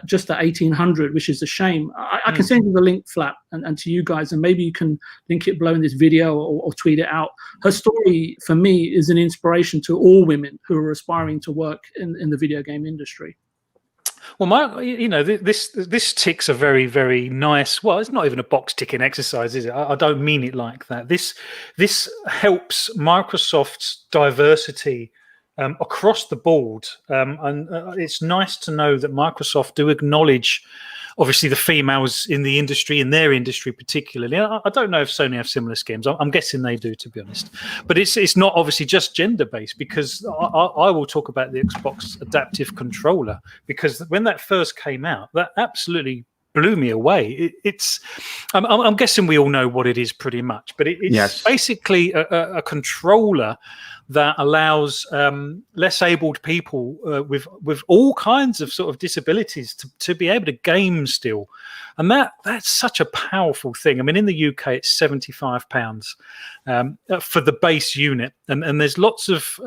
just at 1,800, which is a shame. I can send you the link, Phlapp, and to you guys, and maybe you can link it below in this video or tweet it out. Her story, for me, is an inspiration to all women who are aspiring to work in the video game industry. Well, this ticks a very, very nice. Well, it's not even a box ticking exercise, is it? I don't mean it like that. This helps Microsoft's diversity across the board, and it's nice to know that Microsoft do acknowledge, obviously, the females in the industry, in their industry particularly. I don't know if Sony have similar schemes. I'm guessing they do, to be honest. But it's not obviously just gender-based, because I will talk about the Xbox Adaptive Controller, because when that first came out, that absolutely blew me away. I'm guessing we all know what it is pretty much, but it's basically a controller that allows less abled people with all kinds of sort of disabilities to be able to game still. And that's such a powerful thing. I mean, in the UK, it's £75 for the base unit. And there's lots of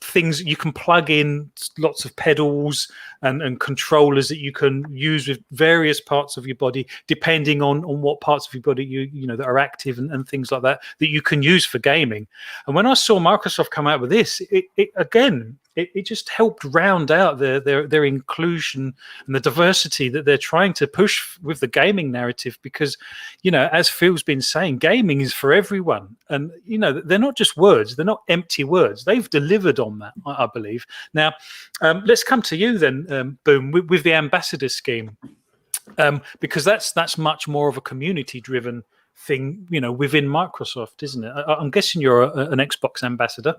things you can plug in, lots of pedals and controllers that you can use with various parts of your body, depending on what parts of your body you know that are active and things like that you can use for gaming. And when I saw Microsoft come out with this, it just helped round out their inclusion and the diversity that they're trying to push with the gaming narrative, because, as Phil's been saying, gaming is for everyone. And, they're not just words. They're not empty words. They've delivered on that, I believe. Now, let's come to you then, Boom, with the ambassador scheme, because that's much more of a community-driven thing, within Microsoft, isn't it? I'm guessing you're an Xbox ambassador.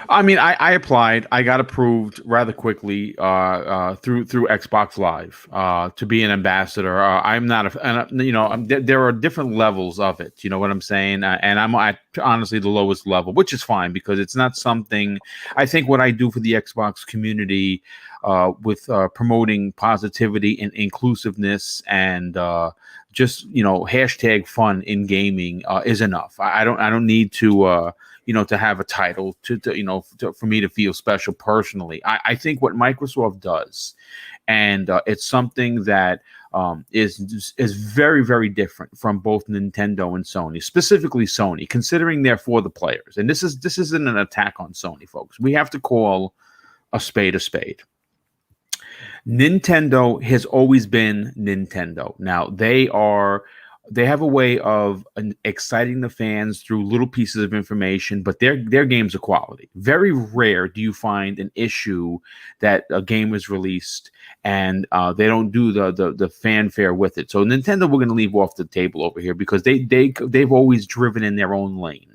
I mean, I applied. I got approved rather quickly through Xbox Live to be an ambassador. I'm not there are different levels of it. You know what I'm saying? And I'm at honestly the lowest level, which is fine, because it's not something. I think what I do for the Xbox community with promoting positivity and inclusiveness and just hashtag fun in gaming is enough. I don't need to. To have a title for me to feel special personally. I think what Microsoft does, and it's something that is very, very different from both Nintendo and Sony, specifically Sony, considering they're for the players. And this isn't an attack on Sony, folks. We have to call a spade a spade. Nintendo has always been Nintendo. Now, they are They have a way of exciting the fans through little pieces of information, but their games are quality. Very rare do you find an issue that a game is released and they don't do the fanfare with it. So Nintendo, we're going to leave off the table over here because they've always driven in their own lane.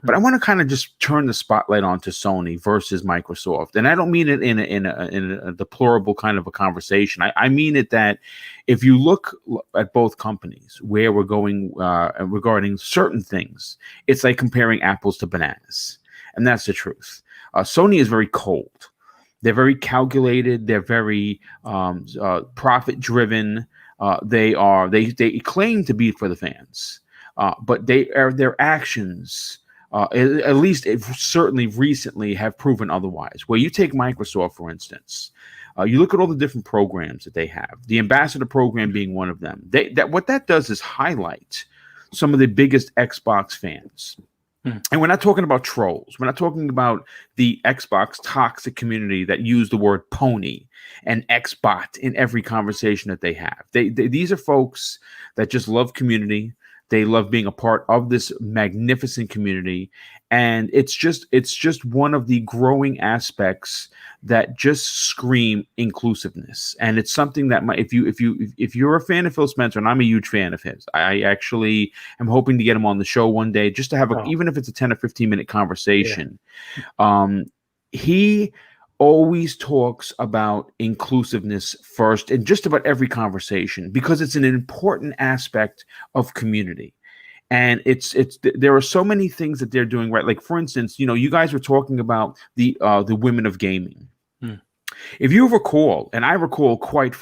But I want to kind of just turn the spotlight on to Sony versus Microsoft. And I don't mean it in a deplorable kind of a conversation. I mean it that if you look at both companies, where we're going regarding certain things, it's like comparing apples to bananas. And that's the truth. Sony is very cold. They're very calculated. They're very profit-driven. They claim to be for the fans. But their actions... at least certainly recently have proven otherwise. Where you take Microsoft, for instance, you look at all the different programs that they have, the Ambassador program being one of them. What that does is highlight some of the biggest Xbox fans. And we're not talking about trolls. We're not talking about the Xbox toxic community that use the word pony and Xbot in every conversation that they have. These are folks that just love community. They love being a part of this magnificent community, and it's just one of the growing aspects that just scream inclusiveness. And it's something that if you're a fan of Phil Spencer, and I'm a huge fan of his, I actually am hoping to get him on the show one day just to have even if it's a 10 or 15-minute conversation. Yeah. He always talks about inclusiveness first in just about every conversation because it's an important aspect of community. And there are so many things that they're doing right. Like, for instance, you guys were talking about the women of gaming. If you recall, and I recall quite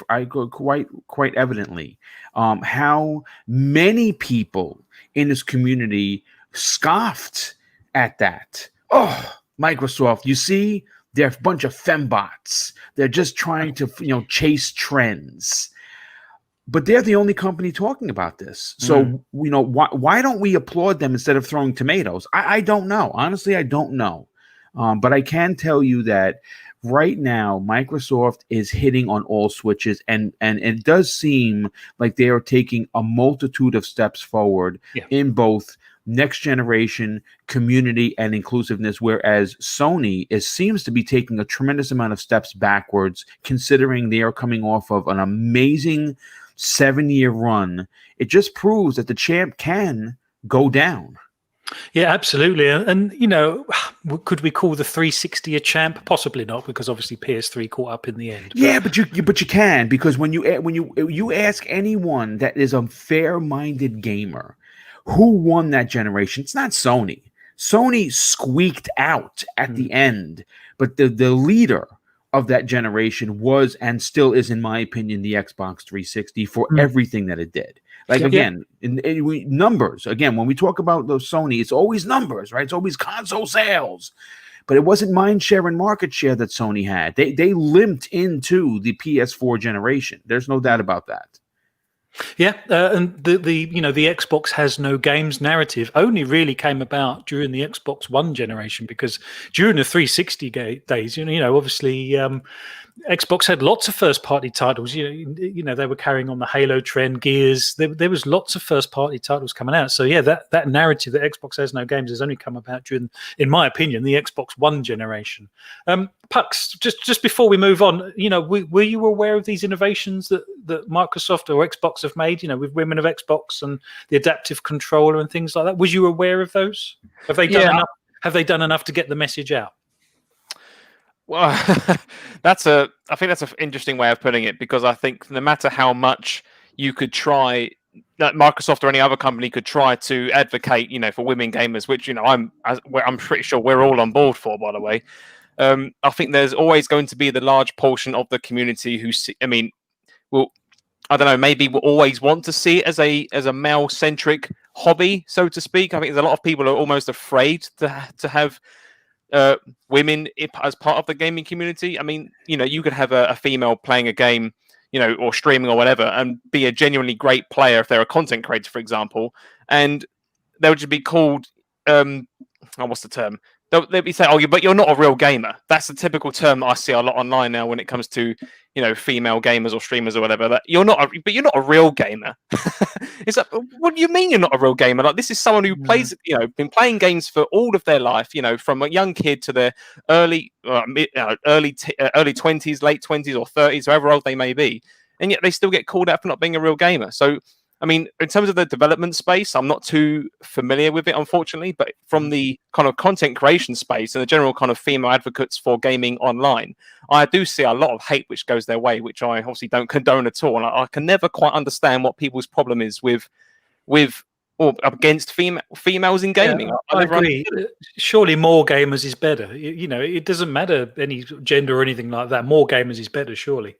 evidently, how many people in this community scoffed at that. Oh, Microsoft, you see, they're a bunch of fembots. They're just trying to, chase trends. But they're the only company talking about this. So, why don't we applaud them instead of throwing tomatoes? I don't know. Honestly, I don't know. But I can tell you that right now, Microsoft is hitting on all switches, and it does seem like they are taking a multitude of steps forward in both next generation community and inclusiveness, whereas Sony seems to be taking a tremendous amount of steps backwards, considering they are coming off of an amazing 7-year run. It just proves that the champ can go down. Yeah, absolutely. And could we call the 360 a champ? Possibly not, because obviously PS3 caught up in the end. Yeah, but you can, because when you ask anyone that is a fair-minded gamer who won that generation, it's not Sony. Sony squeaked out at the end, but the leader of that generation was and still is, in my opinion, the Xbox 360 for everything that it did. Like, again, numbers. Again, when we talk about those Sony, it's always numbers, right? It's always console sales. But it wasn't mind share and market share that Sony had. They limped into the PS4 generation. There's no doubt about that. Yeah, and the Xbox has no games narrative only really came about during the Xbox One generation, because during the 360 days, obviously Xbox had lots of first-party titles. They were carrying on the Halo trend, Gears. There was lots of first-party titles coming out. So yeah, that narrative that Xbox has no games has only come about during, in my opinion, the Xbox One generation. Pux, just before we move on, were you aware of these innovations that Microsoft or Xbox have made? With Women of Xbox and the adaptive controller and things like that. Was you aware of those? Have they done enough? Have they done enough to get the message out? Well, I think that's an interesting way of putting it, because I think no matter how much you could try, that Microsoft or any other company could try to advocate, for women gamers, which I'm pretty sure we're all on board for, by the way. I think there's always going to be the large portion of the community who I don't know, maybe will always want to see it as a male centric hobby, so to speak. I think there's a lot of people who are almost afraid to have women as part of the gaming community. I mean, you could have a female playing a game, or streaming or whatever, and be a genuinely great player if they're a content creator, for example, and they would just be called, what's the term? they'll be saying, "Oh, but you're not a real gamer." That's the typical term I see a lot online now when it comes to, female gamers or streamers or whatever. That you're not a real gamer. It's like, what do you mean you're not a real gamer? Like, this is someone who plays, been playing games for all of their life. From a young kid to their early 20s, late 20s or 30s, however old they may be, and yet they still get called out for not being a real gamer. So, I mean, in terms of the development space, I'm not too familiar with it, unfortunately. But from the kind of content creation space and the general kind of female advocates for gaming online, I do see a lot of hate which goes their way, which I obviously don't condone at all. And I can never quite understand what people's problem is with or against females in gaming. Yeah, I agree. Surely more gamers is better. It doesn't matter any gender or anything like that. More gamers is better, surely.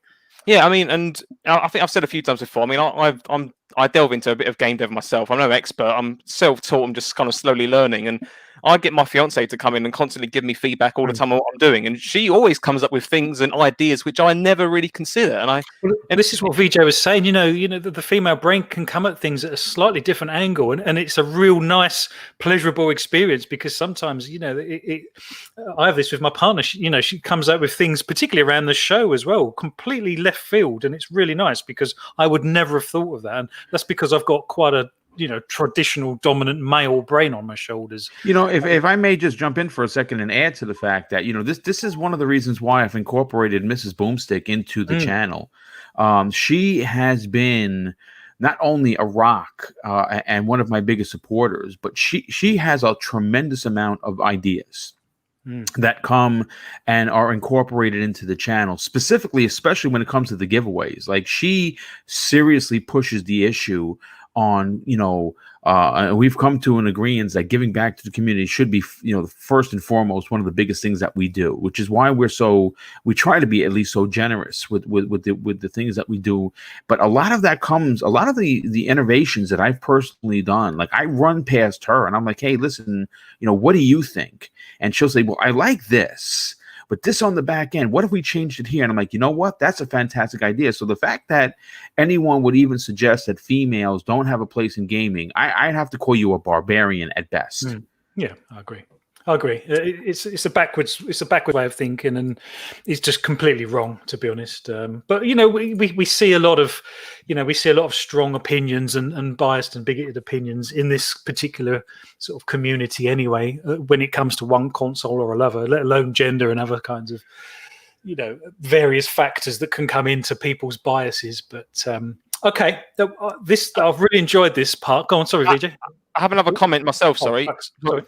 Yeah, I mean, and I think I've said a few times before. I mean, I delve into a bit of game dev myself. I'm no expert. I'm self-taught. I'm just kind of slowly learning. And I get my fiance to come in and constantly give me feedback all the time on what I'm doing. And she always comes up with things and ideas which I never really consider. And this is what VJ was saying. The female brain can come at things at a slightly different angle, and it's a real nice, pleasurable experience, because sometimes, I have this with my partner. She comes up with things, particularly around the show as well, completely left field, and it's really nice because I would never have thought of that. And that's because I've got quite a traditional dominant male brain on my shoulders. If I may just jump in for a second and add to the fact that this is one of the reasons why I've incorporated Mrs. Boomstick into the channel. She has been not only a rock and one of my biggest supporters, but she has a tremendous amount of ideas that come and are incorporated into the channel, especially when it comes to the giveaways. Like, she seriously pushes the issue on, we've come to an agreement that giving back to the community should be, first and foremost, one of the biggest things that we do, which is why we try to be at least so generous with the things that we do. But a lot of that comes, a lot of the innovations that I've personally done, like, I run past her and I'm like, hey, listen, what do you think? And she'll say, well, I like this, but this on the back end, what if we changed it here? And I'm like, you know what? That's a fantastic idea. So the fact that anyone would even suggest that females don't have a place in gaming, I'd have to call you a barbarian at best. Yeah, I agree. It's a backwards way of thinking, and it's just completely wrong, to be honest. But we see a lot of strong opinions and biased and bigoted opinions in this particular sort of community anyway, when it comes to one console or another, let alone gender and other kinds of various factors that can come into people's biases. But okay, I've really enjoyed this part. Go on, sorry, VJ. I have another comment myself. Sorry. Sorry.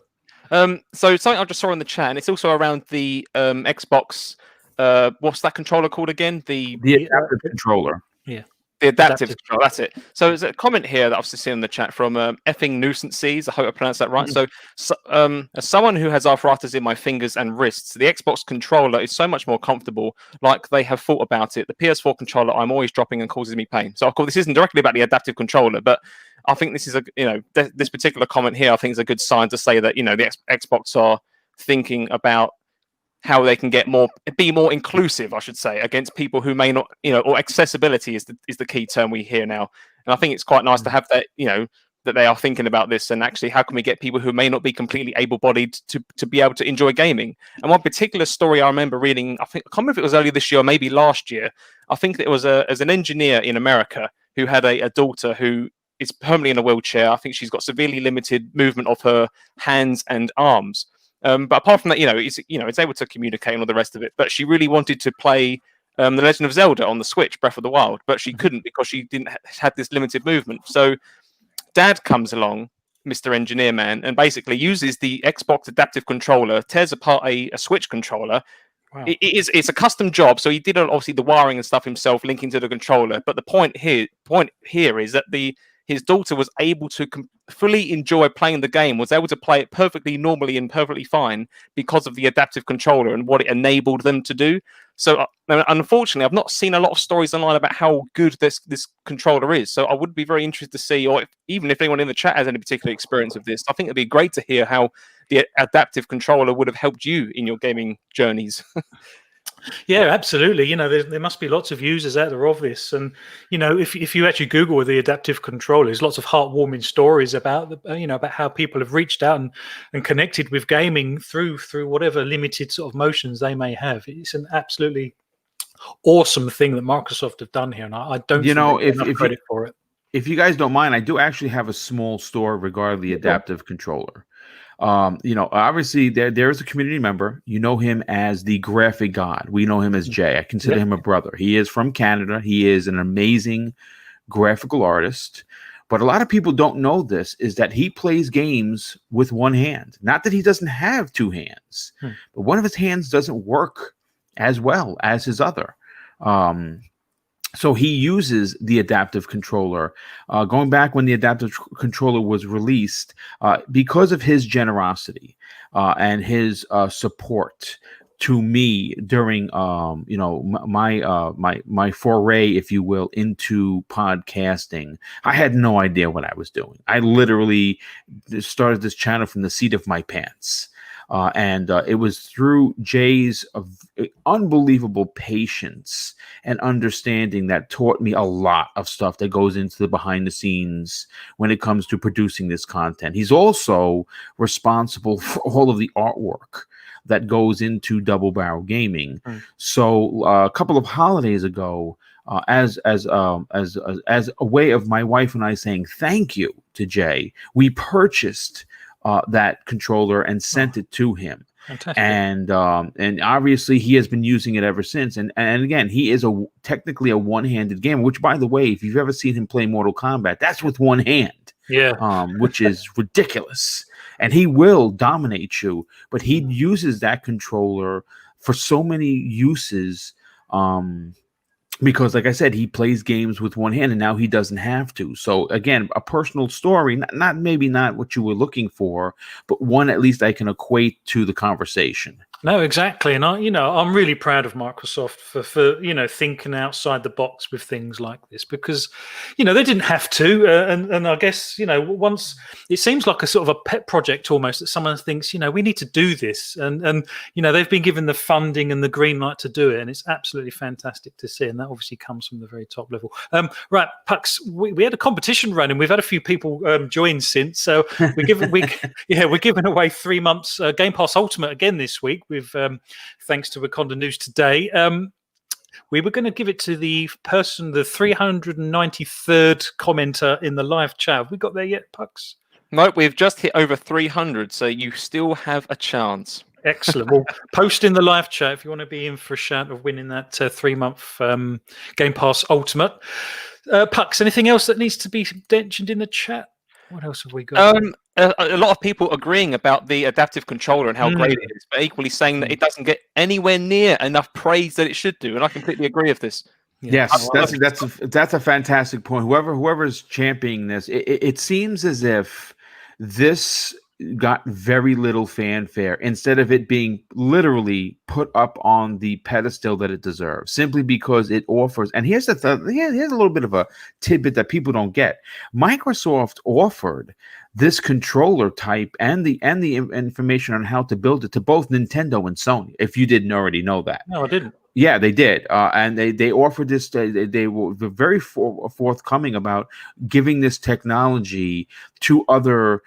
So something I just saw in the chat, and it's also around the Xbox. What's that controller called again? The adaptive controller. Yeah, the adaptive controller. That's it. So there's a comment here that I've seen in the chat from effing nuisances. I hope I pronounced that right. So as someone who has arthritis in my fingers and wrists, the Xbox controller is so much more comfortable. Like, they have thought about it. The PS4 controller, I'm always dropping and causes me pain. So of course, this isn't directly about the adaptive controller, but I think this is this particular comment here, I think, is a good sign to say that, the Xbox are thinking about how they can be more inclusive, I should say, against people who may not, or accessibility is the key term we hear now. And I think it's quite nice to have that, that they are thinking about this, and actually, how can we get people who may not be completely able-bodied to be able to enjoy gaming? And one particular story I remember reading, I can't remember if it was earlier this year or maybe last year. I think it was as an engineer in America who had a daughter who is permanently in a wheelchair. I think she's got severely limited movement of her hands and arms. But apart from that, it's able to communicate and all the rest of it. But she really wanted to play The Legend of Zelda on the Switch, Breath of the Wild, but she couldn't because she didn't had this limited movement. So Dad comes along, Mr. Engineer Man, and basically uses the Xbox adaptive controller, tears apart a Switch controller. Wow. It's a custom job, so he did obviously the wiring and stuff himself, linking to the controller. But the point here is that his daughter was able to fully enjoy playing the game, was able to play it perfectly normally and perfectly fine because of the adaptive controller and what it enabled them to do. So unfortunately, I've not seen a lot of stories online about how good this controller is. So I would be very interested to see, or even if anyone in the chat has any particular experience of this, I think it'd be great to hear how the adaptive controller would have helped you in your gaming journeys. Yeah, absolutely. There must be lots of users out there of this, and if you actually Google the adaptive controller, there's lots of heartwarming stories about about how people have reached out and connected with gaming through whatever limited sort of motions they may have. It's an absolutely awesome thing that Microsoft have done here, and I don't think they get enough credit for it. If you guys don't mind, I do actually have a small story regarding the adaptive controller. Obviously there is a community member. You know him as the graphic god. We know him as Jay. I consider him a brother. He is from Canada. He is an amazing graphical artist. But a lot of people don't know this, is that he plays games with one hand. Not that he doesn't have two hands, but one of his hands doesn't work as well as his other. So he uses the adaptive controller, going back when the adaptive controller was released, because of his generosity and his support to me during, my foray, if you will, into podcasting. I had no idea what I was doing. I literally started this channel from the seat of my pants. And it was through Jay's unbelievable patience and understanding that taught me a lot of stuff that goes into the behind the scenes when it comes to producing this content. He's also responsible for all of the artwork that goes into Double Barrel Gaming. So a couple of holidays ago, as a way of my wife and I saying thank you to Jay, we purchased that controller and sent it to him. Fantastic. And obviously he has been using it ever since. And again, he is technically a one-handed gamer, which, by the way, if you've ever seen him play Mortal Kombat, that's with one hand. Yeah. Which is ridiculous. And he will dominate you, but he uses that controller for so many uses. Because, like I said, he plays games with one hand, and now he doesn't have to. So, again, a personal story, maybe not what you were looking for, but one at least I can equate to the conversation. No, exactly, and I'm really proud of Microsoft for thinking outside the box with things like this, because they didn't have to, and I guess once it seems like a sort of a pet project almost, that someone thinks we need to do this, and they've been given the funding and the green light to do it, and it's absolutely fantastic to see, and that obviously comes from the very top level. Right, Pux, we had a competition running. We've had a few people join since, so we're giving away 3 months Game Pass Ultimate again this week. With thanks to Wakanda News Today. We were going to give it to the 393rd commenter in the live chat. Have we got there yet, Pux? No, we've just hit over 300, so you still have a chance. Excellent. Well, post in the live chat if you want to be in for a shout of winning that 3-month Game Pass Ultimate. Pux, anything else that needs to be mentioned in the chat? What else have we got? A lot of people agreeing about the adaptive controller and how great it is, but equally saying that it doesn't get anywhere near enough praise that it should do, and I completely agree with this. Yes, that's a fantastic point. Whoever is championing this, it seems as if this got very little fanfare instead of it being literally put up on the pedestal that it deserves, simply because it offers. And here's here's a little bit of a tidbit that people don't get. Microsoft offered this controller type and the information on how to build it to both Nintendo and Sony. If you didn't already know that. No, I didn't. Yeah, they did, and they offered this. They were very forthcoming about giving this technology to other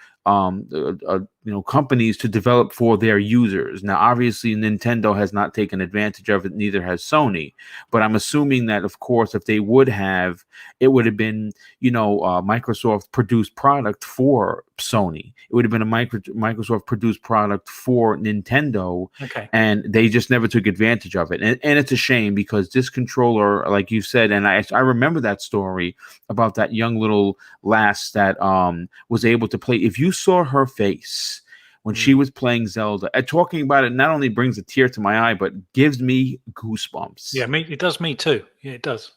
companies to develop for their users. Now, obviously, Nintendo has not taken advantage of it, neither has Sony. But I'm assuming that, of course, if they would have, it would have been, Microsoft produced product for Sony. It would have been a Microsoft produced product for Nintendo. Okay. And they just never took advantage of it. And it's a shame, because this controller, like you said, and I remember that story about that young little lass that was able to play. If you saw her face when she was playing Zelda, and talking about it not only brings a tear to my eye, but gives me goosebumps. Yeah, it does me too. Yeah, it does.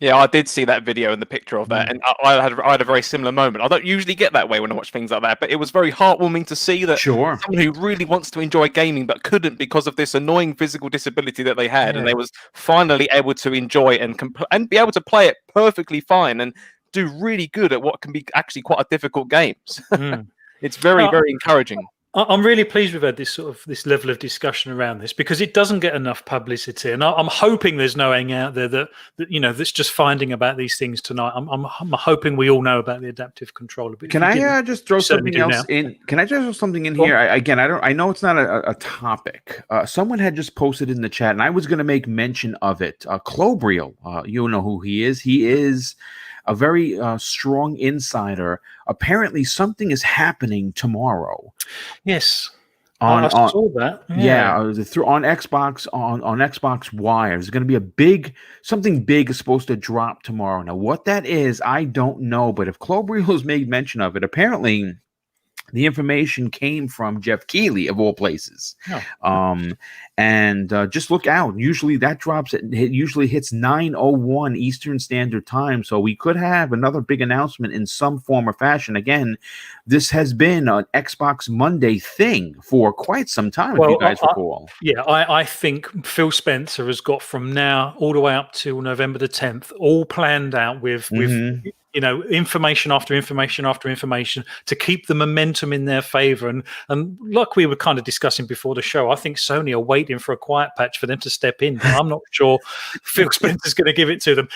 Yeah, I did see that video and the picture of that, and I had a very similar moment. I don't usually get that way when I watch things like that, but it was very heartwarming to see that someone who really wants to enjoy gaming but couldn't because of this annoying physical disability that they had, and they was finally able to enjoy and be able to play it perfectly fine and do really good at what can be actually quite a difficult games. It's very, very encouraging. I'm really pleased we've had this level of discussion around this, because it doesn't get enough publicity, and I'm hoping there's no hang out there that that's just finding about these things tonight. I'm hoping we all know about the adaptive controller. But can I just throw something else in? Can I just throw something in here? I know it's not a topic. Someone had just posted in the chat, and I was going to make mention of it. Clobriel, you know who he is. He is a very strong insider. Apparently, something is happening tomorrow. Yes, I saw that. Through on Xbox on Xbox Wire. There's going to be something big is supposed to drop tomorrow. Now, what that is, I don't know. But if Clobriel has made mention of it, apparently the information came from Jeff Keighley, of all places. And just look out. Usually that drops. It usually hits 9:01 Eastern Standard Time. So we could have another big announcement in some form or fashion. Again, this has been an Xbox Monday thing for quite some time, if you guys recall. I think Phil Spencer has got from now all the way up to November the 10th all planned out with information after information after information to keep the momentum in their favor. And like we were kind of discussing before the show, I think Sony are waiting for a quiet patch for them to step in. But I'm not sure Phil Spencer's going to give it to them.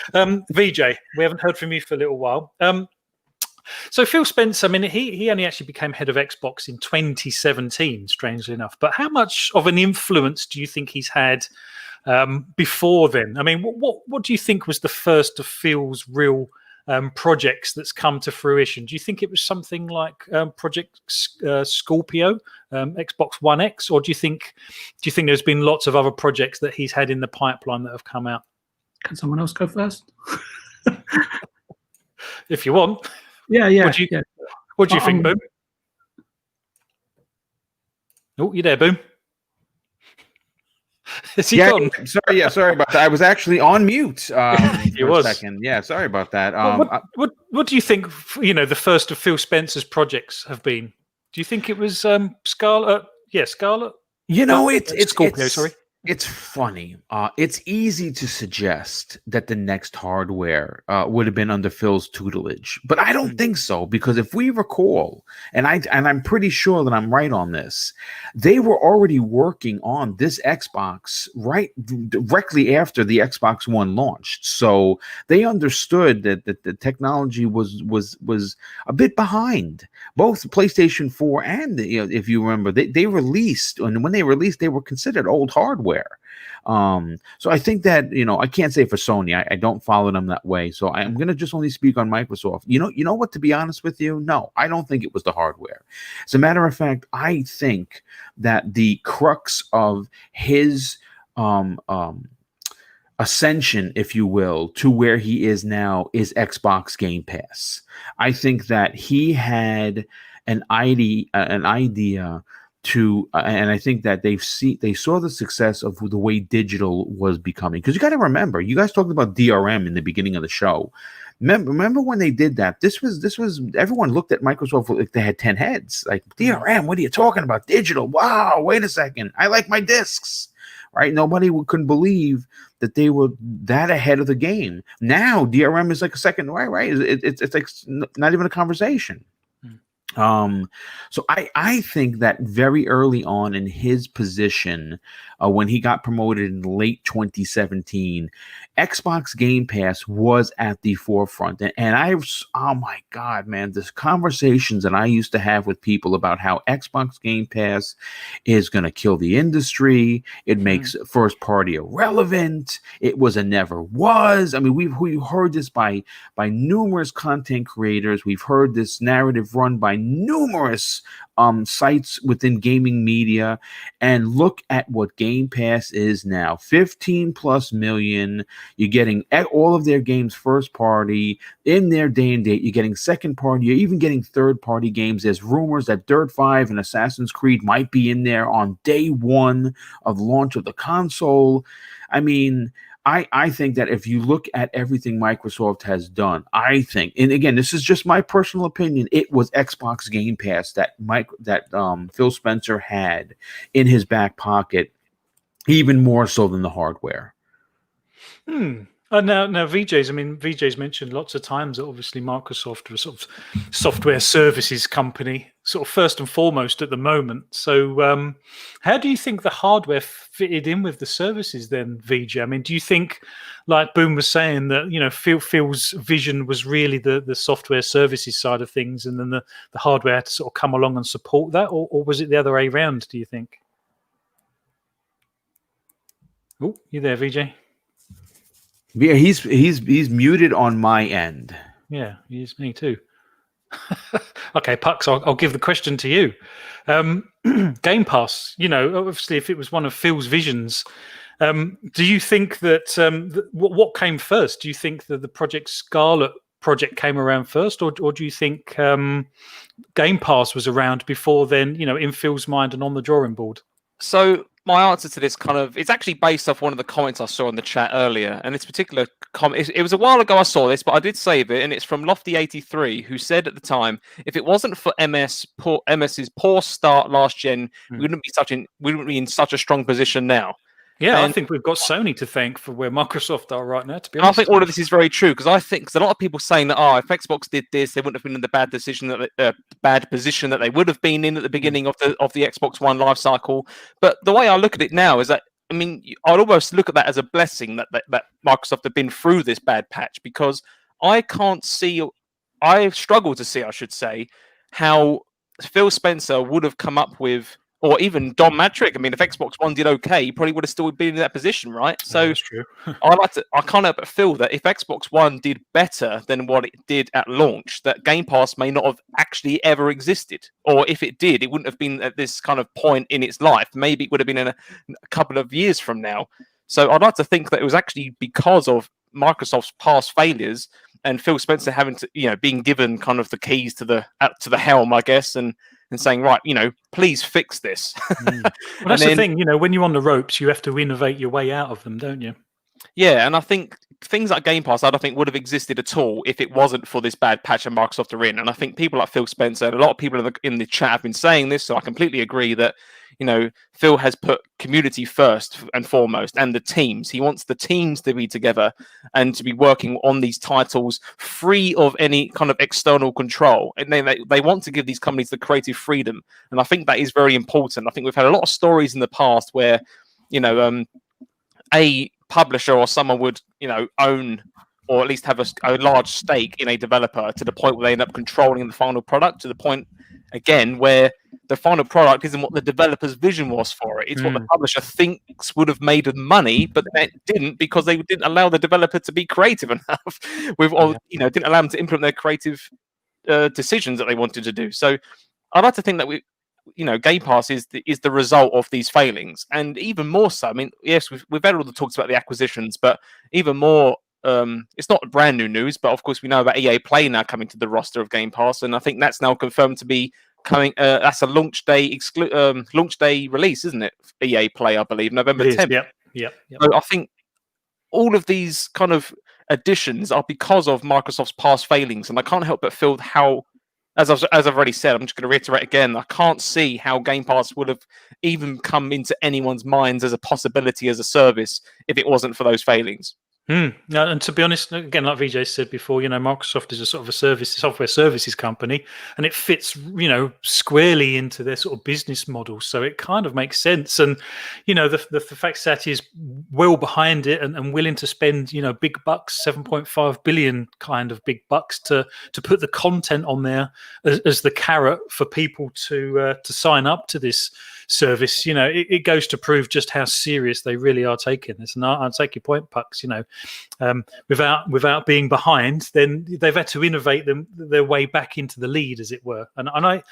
VJ, we haven't heard from you for a little while. So Phil Spencer, I mean, he only actually became head of Xbox in 2017, strangely enough. But how much of an influence do you think he's had before then? I mean, what do you think was the first of Phil's real projects that's come to fruition? Do you think it was something like Project Scorpio, Xbox One X, or do you think there's been lots of other projects that he's had in the pipeline that have come out? Can someone else go first? If you want. Yeah. What do you think, Boom? Oh, you there, Boom? Is he gone? Sorry about that. I was actually on mute for a second. Yeah, sorry about that. What do you think, the first of Phil Spencer's projects have been? Do you think it was Scarlet? Yeah, Scarlet? It's Scorpio, sorry. It's funny. It's easy to suggest that the next hardware would have been under Phil's tutelage, but I don't think so, because if we recall, and I'm pretty sure that I'm right on this, they were already working on this Xbox right directly after the Xbox One launched, so they understood that the technology was a bit behind. Both PlayStation 4 and if you remember, they released, and when they released, they were considered old hardware. So I think that I can't say for Sony. I don't follow them that way. So I'm gonna just only speak on Microsoft. You know what? To be honest with you, no, I don't think it was the hardware. As a matter of fact, I think that the crux of his ascension, if you will, to where he is now is Xbox Game Pass. I think that he had an idea to, and I think that they saw the success of the way digital was becoming. Because you got to remember, you guys talked about DRM in the beginning of the show. Remember when they did that? This was everyone looked at Microsoft like they had 10 heads. Like, DRM, what are you talking about? Digital? Wow, wait a second. I like my discs. Right? Nobody couldn't believe that they were that ahead of the game. Now DRM is like a second, right? It's like not even a conversation. So I think that very early on in his position, when he got promoted in late 2017, Xbox Game Pass was at the forefront. And oh my God, man, the conversations that I used to have with people about how Xbox Game Pass is going to kill the industry. It makes first party irrelevant. It was a never was. I mean, we've heard this by numerous content creators. We've heard this narrative run by numerous sites within gaming media, and look at what Game Pass is now. 15+ million. You're getting all of their games first party in their day and date. You're getting second party. You're even getting third party games. There's rumors that Dirt 5 and Assassin's Creed might be in there on day one of launch of the console. I mean, I think that if you look at everything Microsoft has done, I think, and again, this is just my personal opinion, it was Xbox Game Pass that Phil Spencer had in his back pocket, even more so than the hardware. Now VJ's mentioned lots of times that obviously Microsoft was sort of software services company. sort of first and foremost at the moment. So how do you think the hardware fitted in with the services then, VJ? I mean, do you think, like Boom was saying, that Phil's vision was really the software services side of things, and then the hardware had to sort of come along and support that, or was it the other way around, do you think? Oh, you there, VJ? Yeah, he's muted on my end. Yeah, he is. Me too. Okay, Pux, I'll give the question to you. Game Pass, obviously, if it was one of Phil's visions, do you think that what came first? Do you think that the Project Scarlet project came around first, or do you think Game Pass was around before then? In Phil's mind and on the drawing board. So my answer to this it's actually based off one of the comments I saw in the chat earlier, and this particular comment, it was a while ago I saw this, but I did save it, and it's from Lofty83, who said at the time, if it wasn't for MS's poor start last gen, we wouldn't be in such a strong position now. Yeah, I think we've got Sony to thank for where Microsoft are right now, to be honest. I think all of this is very true, because I think a lot of people saying that, if Xbox did this, they wouldn't have been in the bad position that they would have been in at the beginning of the Xbox One life cycle. But the way I look at it now is that, I mean, I'd almost look at that as a blessing that Microsoft have been through this bad patch, because I struggle to see, I should say, how Phil Spencer would have come up with, or even Don Matrick. I mean, if Xbox One did okay, he probably would have still been in that position, right? So that's true. I can't help but feel that if Xbox One did better than what it did at launch, that Game Pass may not have actually ever existed. Or if it did, it wouldn't have been at this kind of point in its life. Maybe it would have been in a couple of years from now. So I'd like to think that it was actually because of Microsoft's past failures and Phil Spencer having to, being given kind of the keys to the helm, I guess, and saying, right, please fix this. Well, that's the thing, when you're on the ropes, you have to innovate your way out of them, don't you? Yeah, and I think things like Game Pass, I don't think would have existed at all if it wasn't for this bad patch that Microsoft are in. And I think people like Phil Spencer and a lot of people in the chat have been saying this, so I completely agree that, Phil has put community first and foremost, and the teams. He wants the teams to be together and to be working on these titles free of any kind of external control. And they want to give these companies the creative freedom. And I think that is very important. I think we've had a lot of stories in the past where, a publisher or someone would, own or at least have a large stake in a developer to the point where they end up controlling the final product, to the point, again, where the final product isn't what the developer's vision was for it. It's what the publisher thinks would have made them money, but it didn't, because they didn't allow the developer to be creative enough didn't allow them to implement their creative decisions that they wanted to do. So I'd like to think that Game Pass is the result of these failings, and even more so. I mean, yes, we've had all the talks about the acquisitions, but even more, it's not brand new news, but of course we know about EA Play now coming to the roster of Game Pass, and I think that's now confirmed to be coming. That's a launch day release, isn't it? EA Play, I believe, November 10th. Yep. So I think all of these kind of additions are because of Microsoft's past failings, and I can't help but feel how, as I've already said, I'm just going to reiterate again, I can't see how Game Pass would have even come into anyone's minds as a possibility as a service if it wasn't for those failings. And to be honest, again, like VJ said before, Microsoft is a sort of a software services company, and it fits, squarely into their sort of business model. So it kind of makes sense. And, the fact that is well behind it and willing to spend, big bucks, 7.5 billion kind of big bucks to put the content on there as the carrot for people to sign up to this service. It goes to prove just how serious they really are taking this. And I'll take your point, Pux. Without being behind, then they've had to innovate their way back into the lead, as it were. And I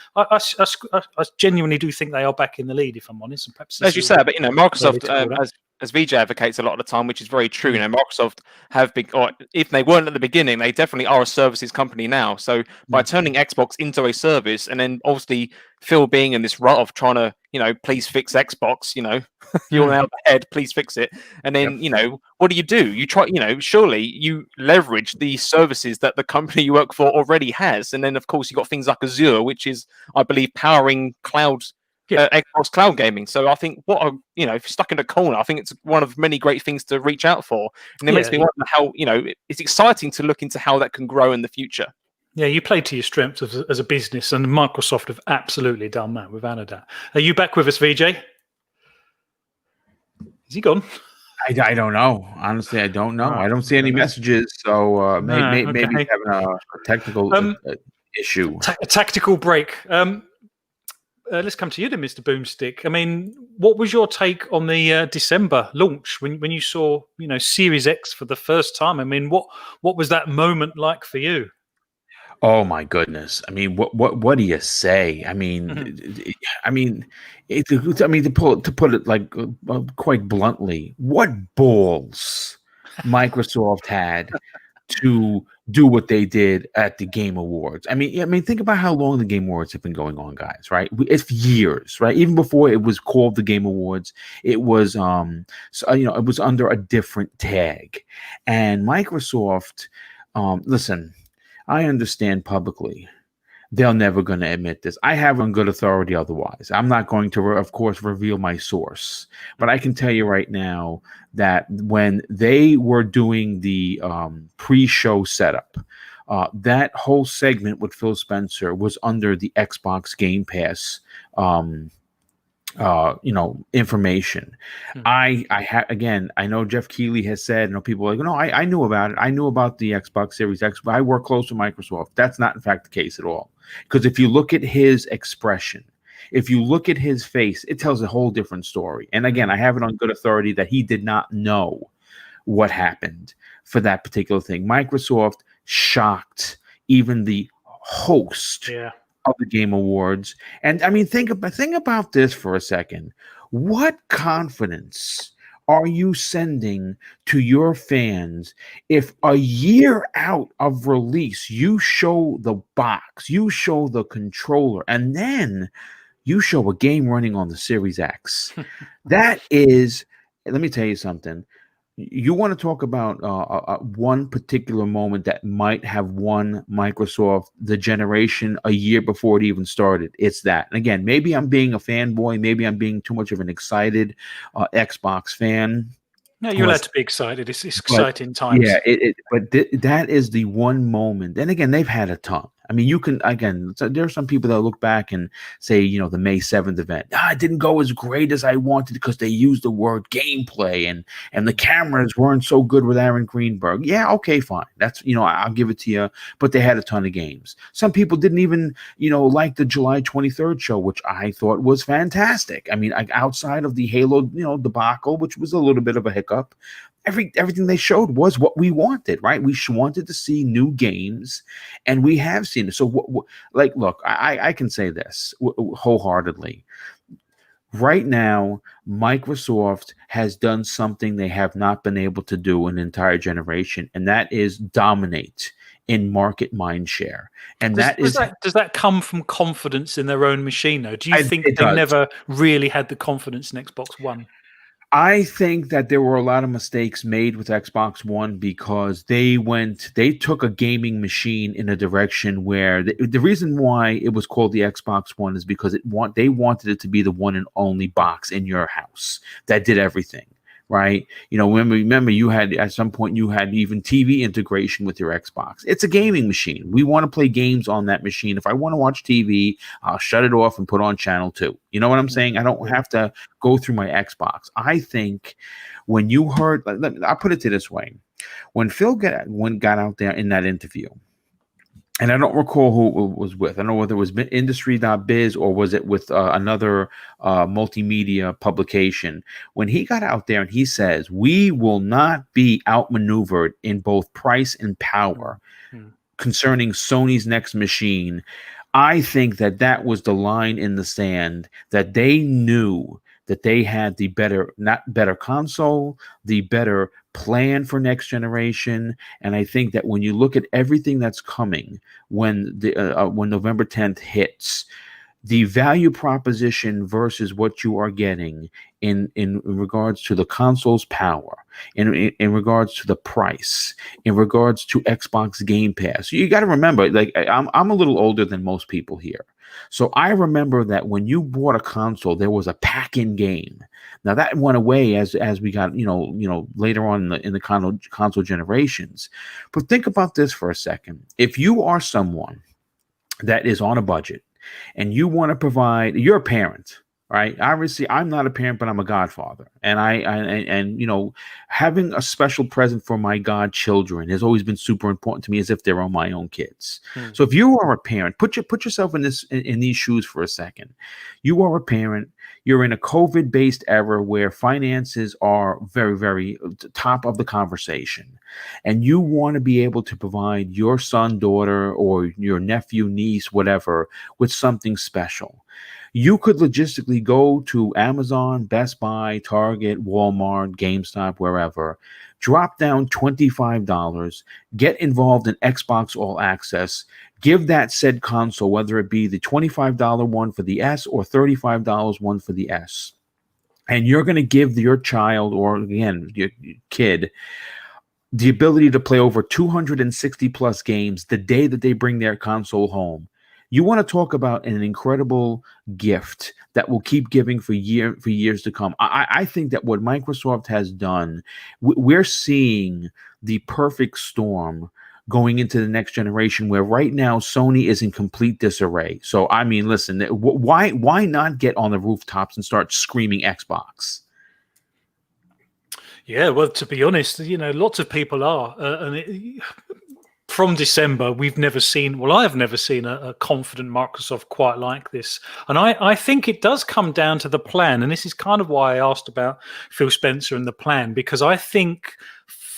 genuinely do think they are back in the lead, if I'm honest. And perhaps, as you say, but Microsoft, as VJ advocates a lot of the time, which is very true. Microsoft have been, or if they weren't at the beginning, they definitely are a services company now. So by turning Xbox into a service, and then obviously Phil being in this rut of trying to, please fix Xbox, you're now ahead, please fix it. And then, what do? You try, surely you leverage the services that the company you work for already has. And then, of course, you've got things like Azure, which is, I believe, powering Xbox cloud gaming. So I think if you're stuck in a corner, I think it's one of many great things to reach out for. And it makes me wonder how, it's exciting to look into how that can grow in the future. Yeah, you played to your strengths as a business, and Microsoft have absolutely done that without a doubt. Are you back with us, VJ? Is he gone? I don't know. Honestly, I don't know. I don't see any messages. So maybe okay. having a technical issue. A tactical break. Let's come to you then, Mr. Boomstick. I mean, what was your take on the December launch when you saw, Series X for the first time? I mean, what was that moment like for you? Oh my goodness! I mean, what do you say? I mean, to put it like quite bluntly, what balls Microsoft had to do what they did at the Game Awards. I mean, think about how long the Game Awards have been going on, guys. Right? It's years, right? Even before it was called the Game Awards, it was it was under a different tag, and Microsoft. Listen, I understand publicly they're never going to admit this. I have on good authority otherwise. I'm not going to, of course, reveal my source. But I can tell you right now that when they were doing the pre-show setup, that whole segment with Phil Spencer was under the Xbox Game Pass information. I know Jeff Keighley has said, people are like, no, I knew about it. I knew about the Xbox Series X, but I work close with Microsoft. That's not in fact the case at all. Because if you look at his expression, if you look at his face, it tells a whole different story. And again, I have it on good authority that he did not know what happened for that particular thing. Microsoft shocked even the host of the Game Awards. And I mean, think about this for a second. What confidence are you sending to your fans if a year out of release you show the box, you show the controller, and then you show a game running on the Series X? That is, let me tell you something. You want to talk about one particular moment that might have won Microsoft the generation a year before it even started. It's that. And again, maybe I'm being a fanboy. Maybe I'm being too much of an excited Xbox fan. No, you're allowed to be excited. It's exciting times. Yeah, that is the one moment. And again, they've had a ton. I mean, there are some people that look back and say, the May 7th event, it didn't go as great as I wanted because they used the word gameplay and the cameras weren't so good with Aaron Greenberg. Yeah, okay, fine. That's, I'll give it to you. But they had a ton of games. Some people didn't even, like the July 23rd show, which I thought was fantastic. I mean, outside of the Halo, debacle, which was a little bit of a hiccup, everything they showed was what we wanted, right? We wanted to see new games, and we have seen it. So, look, I can say this wholeheartedly. Right now, Microsoft has done something they have not been able to do in an entire generation, and that is dominate in market mind share. And does that come from confidence in their own machine, though? Do you think they never really had the confidence in Xbox One? I think that there were a lot of mistakes made with Xbox One because they took a gaming machine in a direction where the reason why it was called the Xbox One is because they wanted it to be the one and only box in your house that did everything. Right? Remember you had at some point you had even TV integration with your Xbox. It's a gaming machine. We want to play games on that machine. If I want to watch TV, I'll shut it off and put on channel 2. You know what I'm saying? I don't have to go through my Xbox. I think when you heard, I'll put it this way. When Phil got out there in that interview, and I don't recall who it was with. I don't know whether it was industry.biz or was it with another multimedia publication. When he got out there and he says, we will not be outmaneuvered in both price and power concerning Sony's next machine, I think that was the line in the sand that they knew that they had the better console, the better plan for next generation. And I think that when you look at everything that's coming when November 10th hits, the value proposition versus what you are getting in regards to the console's power, in regards to the price, in regards to Xbox Game Pass. You got to remember, like, I'm a little older than most people here. So I remember that when you bought a console, there was a pack-in game. Now that went away as we got later on in the console generations. But think about this for a second. If you are someone that is on a budget and you want to provide, you're a parent, right? Obviously, I'm not a parent, but I'm a godfather, and having a special present for my godchildren has always been super important to me, as if they're on my own kids. So if you are a parent, put yourself in these shoes for a second. You are a parent. You're in a COVID-based era where finances are very, very top of the conversation, and you want to be able to provide your son, daughter, or your nephew, niece, whatever, with something special. You could logistically go to Amazon, Best Buy, Target, Walmart, GameStop, wherever, drop down $25, get involved in Xbox All Access, give that said console, whether it be the $25 one for the S or $35 one for the S. And you're going to give your child, or again, your kid, the ability to play over 260 plus games the day that they bring their console home. You want to talk about an incredible gift that will keep giving for years to come. I think that what Microsoft has done, we're seeing the perfect storm going into the next generation, where right now Sony is in complete disarray. So, I mean, listen, why not get on the rooftops and start screaming Xbox? Yeah, well, to be honest, lots of people are. From December, we've never seen, well, I've never seen a confident Microsoft quite like this. And I think it does come down to the plan. And this is kind of why I asked about Phil Spencer and the plan, because I think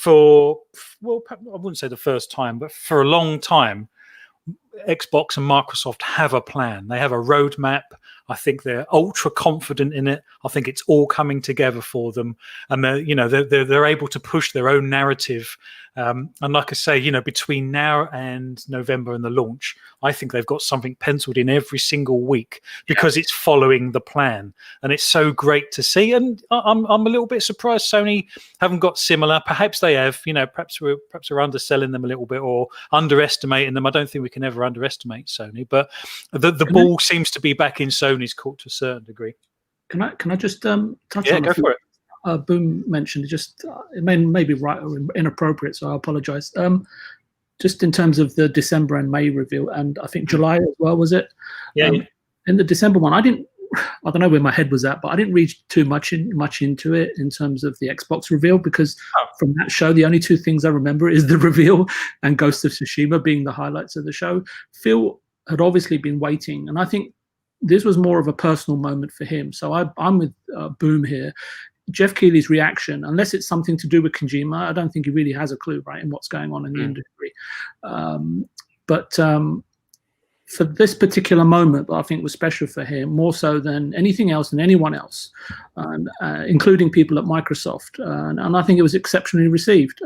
I wouldn't say the first time, but for a long time, Xbox and Microsoft have a plan. They have a roadmap. I think they're ultra confident in it. I think it's all coming together for them, and they're able to push their own narrative. And like I say, between now and November and the launch, I think they've got something penciled in every single week because it's following the plan, and it's so great to see. And I'm a little bit surprised Sony haven't got similar. Perhaps they have. Perhaps we're underselling them a little bit or underestimating them. I don't think we can ever underestimate Sony, but the ball seems to be back in Sony's court to a certain degree. Can I just touch on go for it. Boom mentioned, it may be right or inappropriate, so I apologize. Just in terms of the December and May reveal, and I think July as well, was it? Yeah. In the December one, I don't know where my head was at, but I didn't read too much into it in terms of the Xbox reveal, because from that show, the only two things I remember is the reveal and Ghost of Tsushima being the highlights of the show. Phil had obviously been waiting, and I think this was more of a personal moment for him. So I'm with Boom here. Jeff Keighley's reaction, unless it's something to do with Kojima, I don't think he really has a clue, right, in what's going on in the industry. But for this particular moment, I think was special for him, more so than anything else and anyone else, including people at Microsoft. And I think it was exceptionally received.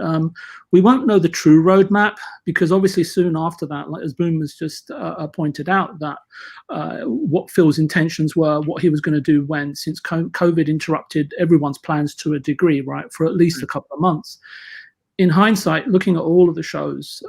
We won't know the true roadmap, because obviously soon after that, like as Boom has just pointed out, that what Phil's intentions were, what he was going to do when, since COVID interrupted everyone's plans to a degree, right, for at least a couple of months. In hindsight, looking at all of the shows,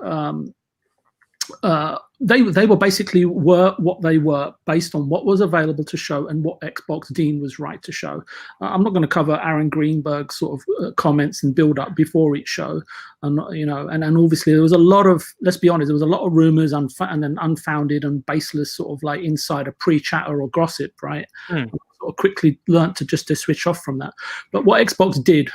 they were basically what they were based on what was available to show and what Xbox deemed was right to show. I'm not going to cover Aaron Greenberg's sort of comments and build up before each show, and and obviously there was a lot of, let's be honest, there was a lot of rumors and unfounded and baseless sort of like insider pre-chatter or gossip, right? I sort of quickly learned to switch off from that. But what Xbox did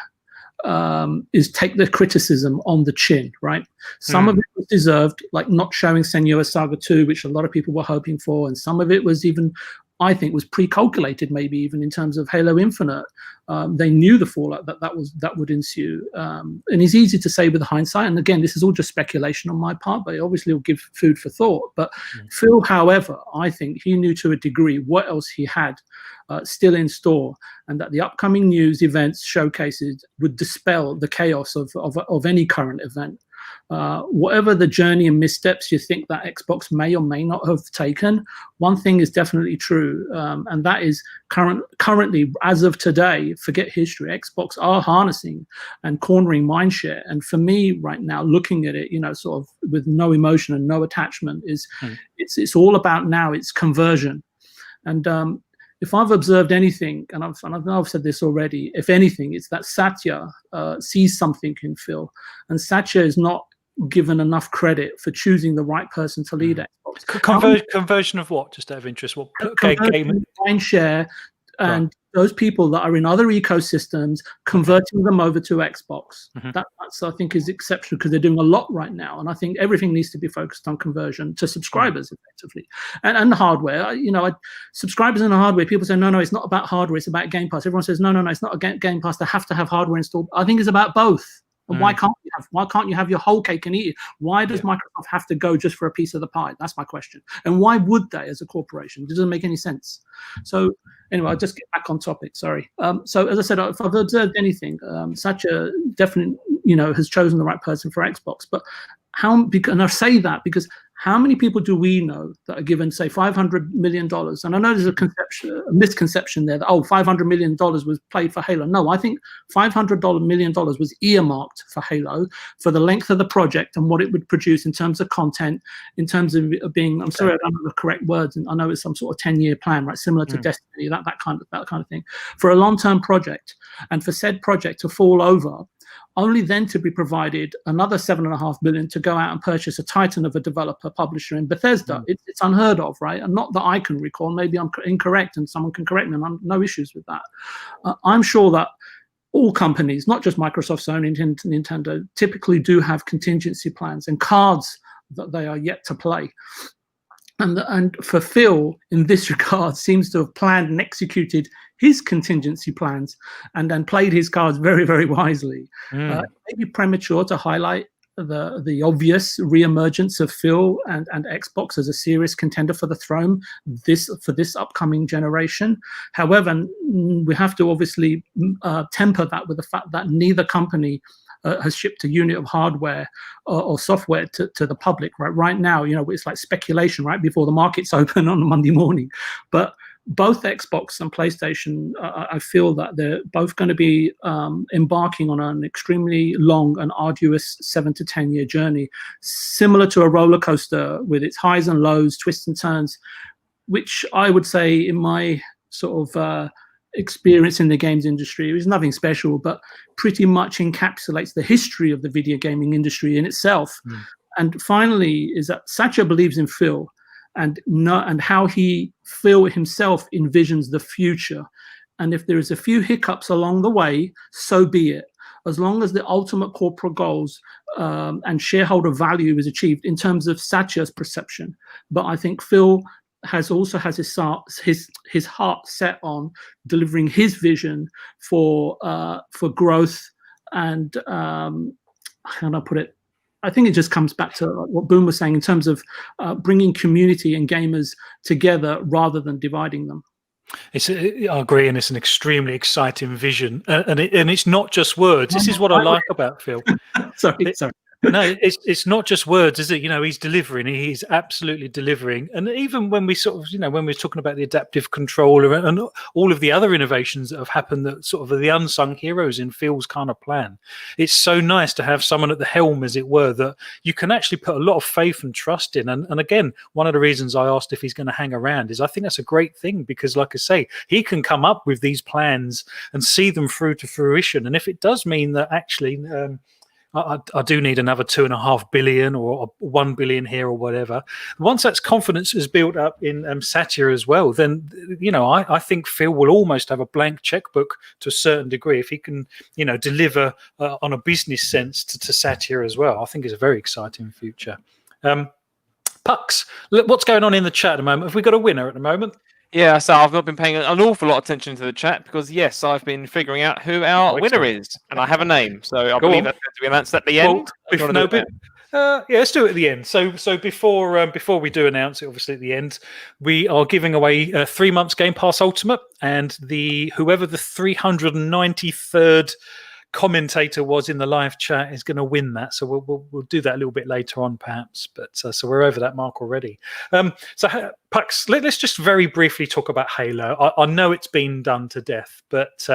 is take the criticism on the chin, right? Some of it was deserved, like not showing Senua's Saga 2, which a lot of people were hoping for, and some of it was even, I think, was pre-calculated, maybe even in terms of Halo Infinite. They knew the fallout that would ensue, and it's easy to say with hindsight. And again, this is all just speculation on my part, but it obviously will give food for thought. But Phil, however, I think he knew to a degree what else he had still in store, and that the upcoming news, events, showcases would dispel the chaos of any current event. whatever the journey and missteps you think that Xbox may or may not have taken, one thing is definitely true, and that is currently, as of today, forget history, Xbox are harnessing and cornering mindshare. And for me right now, looking at it, sort of with no emotion and no attachment, is it's all about now, it's conversion. And if I've observed anything, and I know I've said this already, if anything, it's that Satya sees something in Phil, and Satya is not given enough credit for choosing the right person to lead Xbox. Conversion of what? Just out of interest, what? Mind share, and those people that are in other ecosystems, converting them over to Xbox. That's, I think, is exceptional, because they're doing a lot right now, and I think everything needs to be focused on conversion to subscribers effectively, and hardware. Subscribers and hardware. People say no, it's not about hardware, it's about Game Pass. Everyone says no, it's not a Game Pass. They have to have hardware installed. I think it's about both. And why can't you have your whole cake and eat it? Why does Microsoft have to go just for a piece of the pie? That's my question. And why would they as a corporation? It doesn't make any sense. So anyway, I'll just get back on topic. Sorry. So as I said, if I've observed anything, Satya definitely, has chosen the right person for Xbox. But and I say that because how many people do we know that are given, say, $500 million? And I know there's a misconception there that, $500 million was played for Halo. No, I think $500 million was earmarked for Halo, for the length of the project and what it would produce in terms of content, in terms of being, I'm sorry, I don't know the correct words, and I know it's some sort of 10-year plan, right? Similar to Destiny, that kind of thing, for a long-term project, and for said project to fall over, only then to be provided another $7.5 billion to go out and purchase a titan of a developer publisher in Bethesda. It's unheard of, right? And not that I can recall. Maybe I'm incorrect, and someone can correct me, and no issues with that. I'm sure that all companies, not just Microsoft, Sony, Nintendo, typically do have contingency plans and cards that they are yet to play. And for Phil, in this regard, seems to have planned and executed his contingency plans and then played his cards very, very wisely. Maybe premature to highlight the obvious reemergence of Phil and Xbox as a serious contender for the throne for this upcoming generation. However, we have to obviously temper that with the fact that neither company has shipped a unit of hardware or software to the public. Right now, it's like speculation right before the markets open on a Monday morning. But both Xbox and PlayStation, I feel that they're both going to be embarking on an extremely long and arduous 7 to 10 year journey, similar to a roller coaster with its highs and lows, twists and turns, which I would say, in my sort of experience in the games industry, it was nothing special, but pretty much encapsulates the history of the video gaming industry in itself. And finally, is that Satya believes in Phil, and how Phil himself envisions the future. And if there is a few hiccups along the way, so be it. As long as the ultimate corporate goals and shareholder value is achieved in terms of Satya's perception. But I think Phil has his heart set on delivering his vision for growth, and how can I put it? I think it just comes back to what Boom was saying in terms of bringing community and gamers together rather than dividing them. I agree, and it's an extremely exciting vision, and it's not just words. This is what I like about Phil. Sorry. No, it's not just words, is it? He's delivering. He's absolutely delivering. And even when we sort of, when we're talking about the adaptive controller and all of the other innovations that have happened, that sort of are the unsung heroes in Phil's kind of plan, it's so nice to have someone at the helm, as it were, that you can actually put a lot of faith and trust in. And again, one of the reasons I asked if he's going to hang around is I think that's a great thing, because, like I say, he can come up with these plans and see them through to fruition. And if it does mean that actually I do need another 2.5 billion or 1 billion here or whatever. Once that confidence is built up in Satya as well, then I think Phil will almost have a blank checkbook to a certain degree if he can deliver on a business sense to Satya as well. I think it's a very exciting future. Pux, what's going on in the chat at the moment? Have we got a winner at the moment? Yeah, so I've not been paying an awful lot of attention to the chat because, yes, I've been figuring out who our winner is, and I have a name. So I believe that's going to be announced at the end. Let's do it at the end. So before we do announce it, obviously at the end, we are giving away 3 months Game Pass Ultimate, and whoever the 393rd commentator was in the live chat is going to win that. So we'll do that a little bit later on, perhaps. But so we're over that mark already. Pux, let's just very briefly talk about Halo. I know it's been done to death, but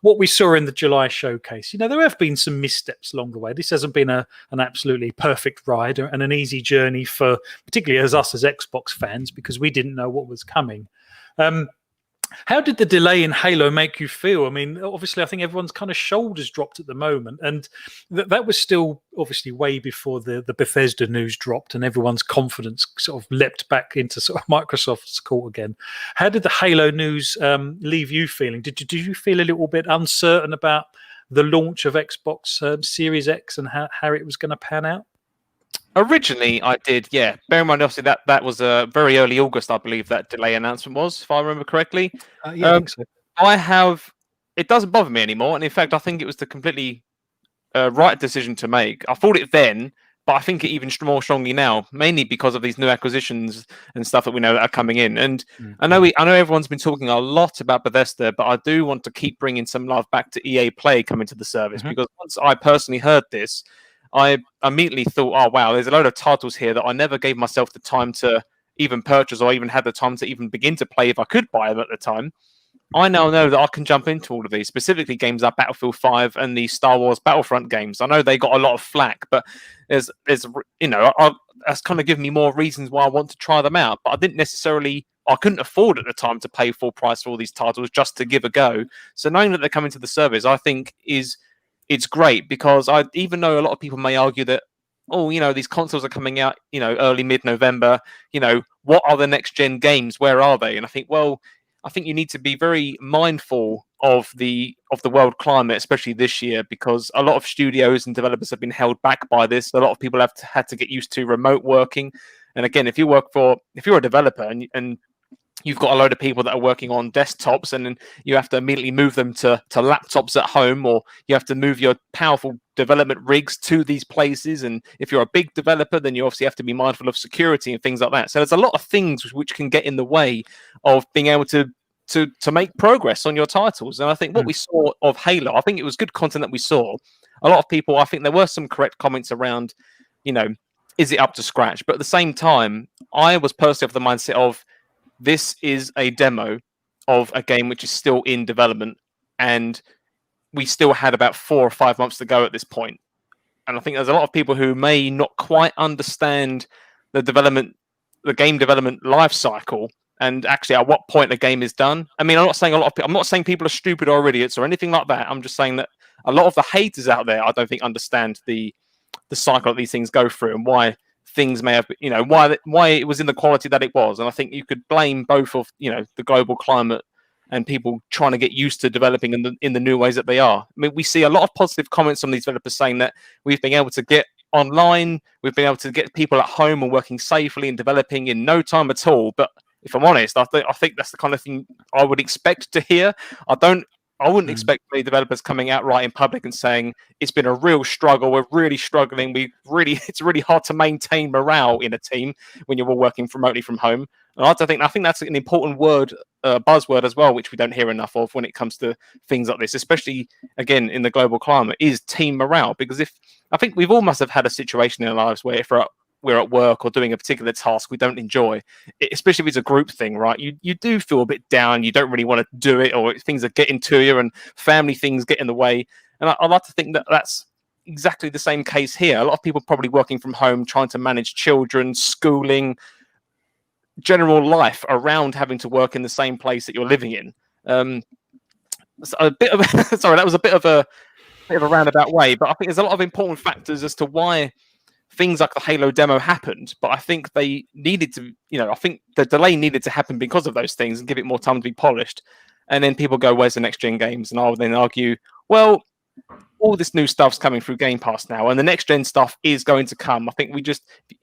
what we saw in the July showcase, there have been some missteps along the way. This hasn't been an absolutely perfect ride and an easy journey for particularly as us as Xbox fans, because we didn't know what was coming. How did the delay in Halo make you feel? I mean, obviously, I think everyone's kind of shoulders dropped at the moment. And that was still obviously way before the Bethesda news dropped and everyone's confidence sort of leapt back into sort of Microsoft's court again. How did the Halo news leave you feeling? Did you feel a little bit uncertain about the launch of Xbox Series X and how it was going to pan out? Originally, I did, yeah. Bear in mind, obviously, that was very early August, I believe, that delay announcement was, if I remember correctly. Yeah, I think so. It doesn't bother me anymore. And in fact, I think it was the completely right decision to make. I thought it then, but I think it even more strongly now, mainly because of these new acquisitions and stuff that we know that are coming in. And I know everyone's been talking a lot about Bethesda, but I do want to keep bringing some love back to EA Play coming to the service, because once I personally heard this, I immediately thought, oh, wow, there's a load of titles here that I never gave myself the time to even purchase or even had the time to even begin to play if I could buy them at the time. I now know that I can jump into all of these, specifically games like Battlefield 5 and the Star Wars Battlefront games. I know they got a lot of flack, but that's kind of given me more reasons why I want to try them out. But I couldn't afford at the time to pay full price for all these titles just to give a go. So knowing that they're coming to the service, I think it's great, because even though a lot of people may argue that, these consoles are coming out, early mid-November, what are the next gen games? Where are they? And I think you need to be very mindful of the world climate, especially this year, because a lot of studios and developers have been held back by this. A lot of people have had to get used to remote working. And again, if you're a developer and you've got a load of people that are working on desktops, and then you have to immediately move them to laptops at home, or you have to move your powerful development rigs to these places. And if you're a big developer, then you obviously have to be mindful of security and things like that. So there's a lot of things which can get in the way of being able to make progress on your titles. And I think what we saw of Halo, I think it was good content that we saw. A lot of people, I think there were some correct comments around, is it up to scratch? But at the same time, I was personally of the mindset of, this is a demo of a game which is still in development, and we still had about 4 or 5 months to go at this point. And I think there's a lot of people who may not quite understand the game development life cycle, and actually at what point a game is done. I mean, I'm not saying people are stupid or idiots or anything like that. I'm just saying that a lot of the haters out there, I don't think, understand the cycle that these things go through, and why things may have, why it was in the quality that it was. And I think you could blame both of, the global climate and people trying to get used to developing in the new ways that they are. I mean, we see a lot of positive comments from these developers saying that we've been able to get online, we've been able to get people at home and working safely and developing in no time at all. But if I'm honest, I think that's the kind of thing I would expect to hear. I wouldn't expect many developers coming out right in public and saying it's been a real struggle. We're really struggling. It's really hard to maintain morale in a team when you're all working remotely from home. And I think that's an important word, buzzword as well, which we don't hear enough of when it comes to things like this, especially again in the global climate, is team morale. Because I think we've all must have had a situation in our lives where if we're at work or doing a particular task we don't enjoy, especially if it's a group thing, right? You do feel a bit down. You don't really want to do it, or things are getting to you and family things get in the way. And I like to think that that's exactly the same case here. A lot of people probably working from home, trying to manage children, schooling, general life around having to work in the same place that you're living in. So a bit of sorry, that was a bit of a roundabout way, but I think there's a lot of important factors as to why things like the Halo demo happened. But I think they needed to, I think the delay needed to happen because of those things and give it more time to be polished. And then people go, where's the next gen games? And I'll then argue, well, all this new stuff's coming through Game Pass now, and the next gen stuff is going to come. I think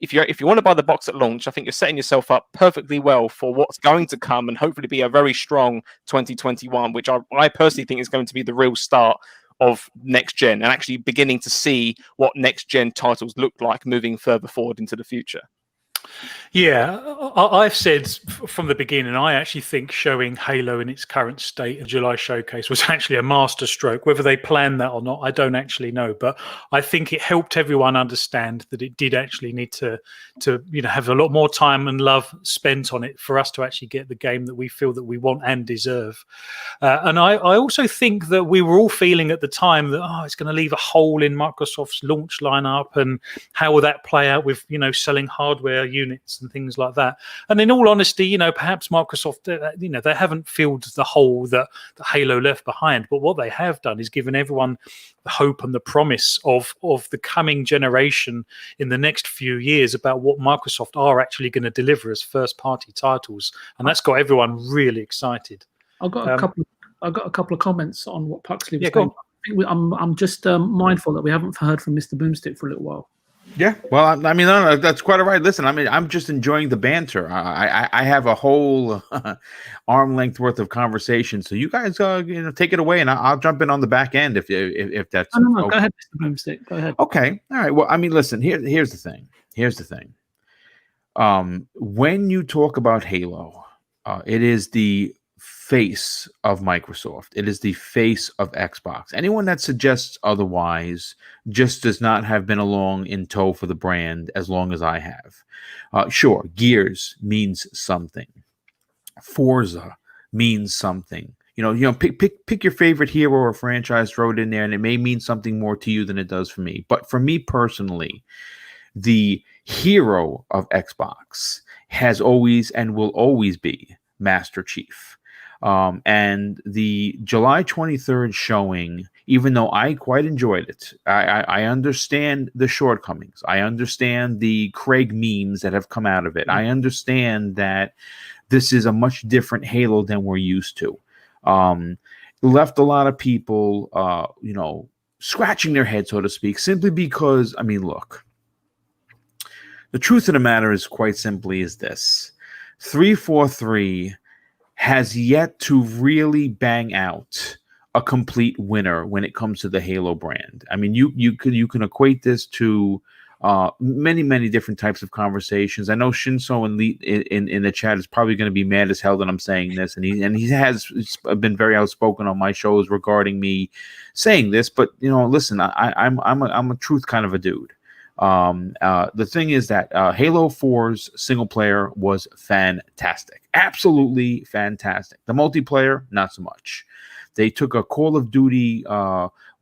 if you want to buy the box at launch, I think you're setting yourself up perfectly well for what's going to come and hopefully be a very strong 2021, which I personally think is going to be the real start of next gen, and actually beginning to see what next gen titles look like moving further forward into the future. Yeah, I've said from the beginning, I actually think showing Halo in its current state at July Showcase was actually a masterstroke. Whether they planned that or not, I don't actually know. But I think it helped everyone understand that it did actually need to have a lot more time and love spent on it for us to actually get the game that we feel that we want and deserve. And I also think that we were all feeling at the time that it's going to leave a hole in Microsoft's launch lineup, and how will that play out with selling hardware units and things like that. And in all honesty, perhaps Microsoft, they haven't filled the hole that Halo left behind. But what they have done is given everyone the hope and the promise of the coming generation in the next few years about what Microsoft are actually going to deliver as first-party titles, and that's got everyone really excited. I've got a couple of comments on what Puxley was saying. I'm just mindful that we haven't heard from Mr. Boomstick for a little while. Yeah, well, I mean, no, that's quite all right. Listen, I mean, I'm just enjoying the banter. I have a whole arm length worth of conversation, so you guys, take it away, and I'll jump in on the back end if that's. No, okay. Go ahead, Mr. Boomstick. Go ahead. Okay, all right. Well, I mean, listen. Here's the thing. When you talk about Halo, it is the face of Microsoft. It is the face of Xbox. Anyone that suggests otherwise just does not have been along in tow for the brand as long as I have. Sure, Gears means something. Forza means something. Pick your favorite hero or franchise, throw it in there, and it may mean something more to you than it does for me. But for me personally, the hero of Xbox has always and will always be Master Chief. And the July 23rd showing, even though I quite enjoyed it, I understand the shortcomings. I understand the Craig memes that have come out of it. I understand that this is a much different Halo than we're used to. Left a lot of people, scratching their head, so to speak, simply because, I mean, look, the truth of the matter is quite simply is this. 343 has yet to really bang out a complete winner when it comes to the Halo brand. I mean, you can equate this to many different types of conversations. I know Shinso in the chat is probably going to be mad as hell that I'm saying this, and he has been very outspoken on my shows regarding me saying this. But listen, I'm a truth kind of a dude. The thing is that Halo 4's single player was fantastic. Absolutely fantastic. The multiplayer, not so much. They took a Call of Duty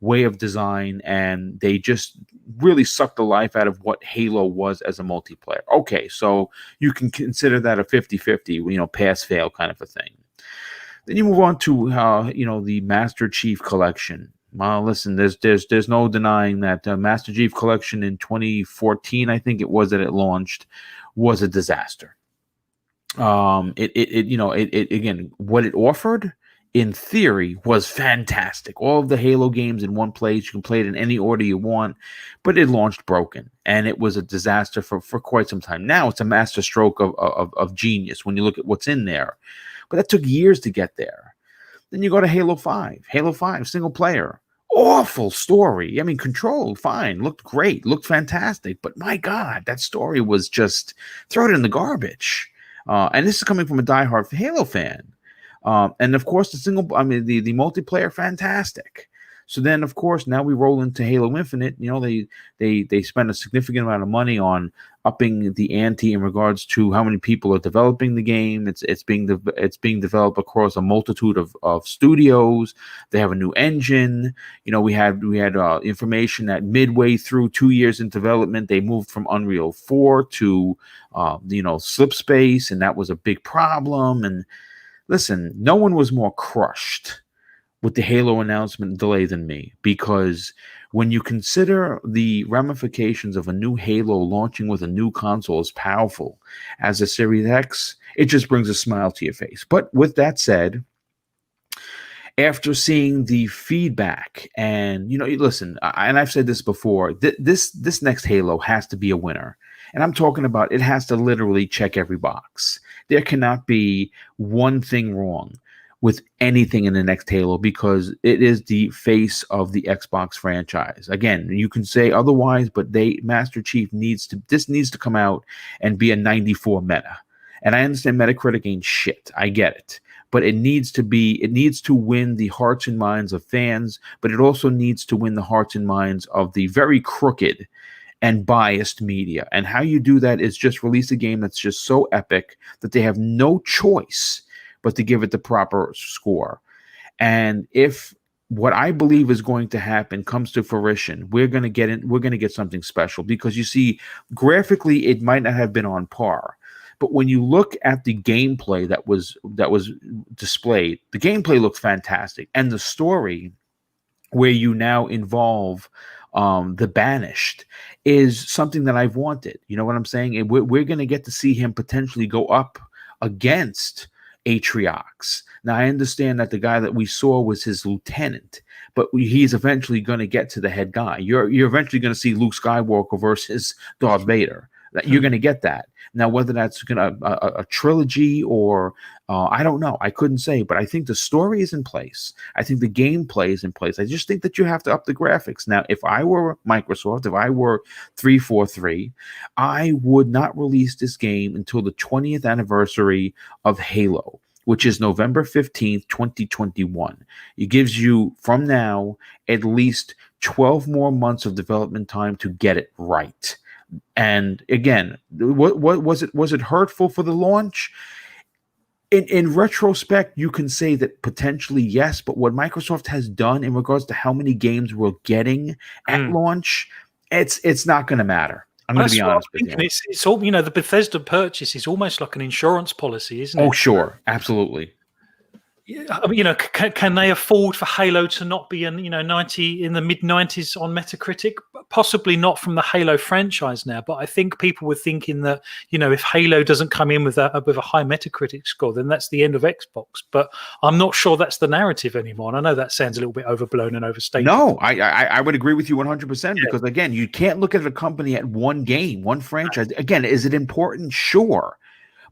way of design, and they just really sucked the life out of what Halo was as a multiplayer. Okay, so you can consider that a 50-50, pass-fail kind of a thing. Then you move on to, the Master Chief Collection. Well, listen, there's no denying that Master Chief Collection in 2014, I think it was that it launched, was a disaster. Again, what it offered in theory was fantastic. All of the Halo games in one place. You can play it in any order you want, but it launched broken, and it was a disaster for quite some time. Now it's a master stroke of genius when you look at what's in there, but that took years to get there. Then you go to Halo 5. Halo 5, single player. Awful story. I mean, Control, fine. Looked great. Looked fantastic. But my God, that story was just, throw it in the garbage. And this is coming from a diehard Halo fan. And of course, the multiplayer, fantastic. So then, of course, now we roll into Halo Infinite. They spend a significant amount of money on upping the ante in regards to how many people are developing the game. It's being developed across a multitude of studios. They have a new engine. We had information that midway through 2 years in development, they moved from Unreal 4 to Slipspace, and that was a big problem. And listen, no one was more crushed with the Halo announcement delay than me, because when you consider the ramifications of a new Halo launching with a new console as powerful as the Series X, it just brings a smile to your face. But with that said, after seeing the feedback, and listen, and I've said this before, this next Halo has to be a winner. And I'm talking about, it has to literally check every box. There cannot be one thing wrong. with anything in the next Halo because it is the face of the Xbox franchise. Again, you can say otherwise, but Master Chief needs to come out and be a 94 meta. And I understand Metacritic ain't shit. I get it. But it needs to win the hearts and minds of fans, but it also needs to win the hearts and minds of the very crooked and biased media. And how you do that is just release a game that's just so epic that they have no choice but to give it the proper score. And if what I believe is going to happen comes to fruition, we're going to get something special because you see, graphically, it might not have been on par. But when you look at the gameplay that was displayed, the gameplay looks fantastic. And the story where you now involve the Banished is something that I've wanted. You know what I'm saying? And we're going to get to see him potentially go up against Atriox. Now, I understand that the guy that we saw was his lieutenant, but he's eventually going to get to the head guy. You're eventually going to see Luke Skywalker versus Darth Vader. You're going to get that. Now, whether that's a trilogy or I don't know. I couldn't say, but I think the story is in place. I think the gameplay is in place. I just think that you have to up the graphics. Now, if I were Microsoft, if I were 343, I would not release this game until the 20th anniversary of Halo, which is November 15th, 2021. It gives you, from now, at least 12 more months of development time to get it right. And again, what was it hurtful for the launch? In retrospect, you can say that potentially yes, but what Microsoft has done in regards to how many games we're getting at launch, it's not going to matter. I'm going to be honest with you. It's all, the Bethesda purchase is almost like an insurance policy, isn't it? Oh, sure, absolutely. Can they afford for Halo to not be in the mid 90s on Metacritic? Possibly not from the Halo franchise now, but I think people were thinking that if Halo doesn't come in with a high Metacritic score, then that's the end of Xbox. But I'm not sure that's the narrative anymore. And I know that sounds a little bit overblown and overstated. No, I would agree with you 100% because again, you can't look at a company at one game, one franchise. Again, is it important? Sure.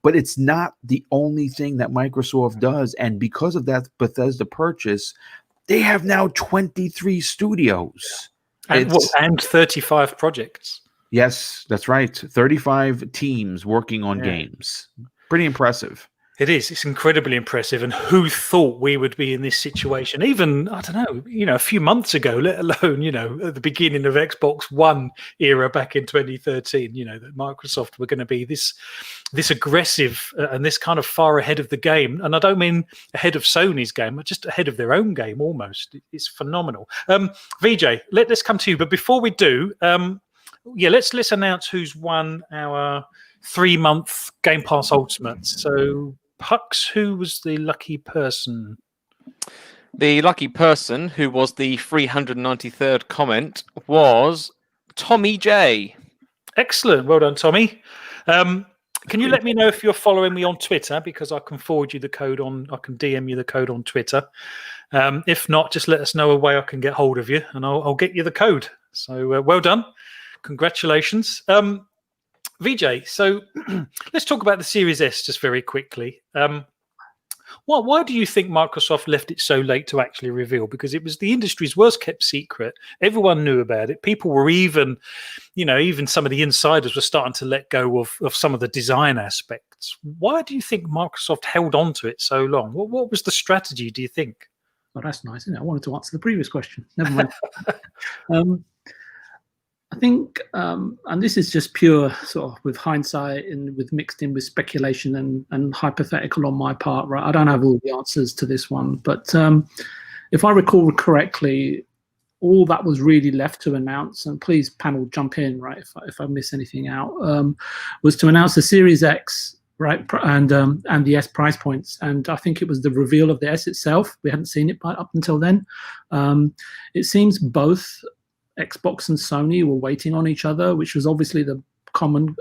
But it's not the only thing that Microsoft does. And because of that Bethesda purchase, they have now 23 studios. And 35 projects. Yes, that's right. 35 teams working on games. Pretty impressive. It is. It's incredibly impressive. And who thought we would be in this situation? Even, I don't know, a few months ago, let alone, at the beginning of Xbox One era back in 2013, that Microsoft were going to be this aggressive and this kind of far ahead of the game. And I don't mean ahead of Sony's game, but just ahead of their own game almost. It's phenomenal. VJ, let's come to you. But before we do, let's announce who's won our 3-month Game Pass Ultimate. So, Pux, who was the lucky person? The lucky person who was the 393rd comment was Tommy J. Excellent. Well done, Tommy. Can you let me know if you're following me on Twitter? Because I can forward you the code I can DM you the code on Twitter. If not, just let us know a way I can get hold of you and I'll get you the code. So well done. Congratulations. VJ, so let's talk about the Series S just very quickly. Why do you think Microsoft left it so late to actually reveal? Because it was the industry's worst kept secret. Everyone knew about it. People were even some of the insiders were starting to let go of some of the design aspects. Why do you think Microsoft held on to it so long? What was the strategy, do you think? Well, that's nice, isn't it? I wanted to answer the previous question. Never mind. I think, and this is just pure sort of with hindsight and with mixed in with speculation and hypothetical on my part, right? I don't have all the answers to this one, but if I recall correctly, all that was really left to announce, and please panel jump in, right, if I miss anything out, was to announce the Series X, right, and the S price points. And I think it was the reveal of the S itself. We hadn't seen it up until then. It seems both Xbox and Sony were waiting on each other, which was obviously the common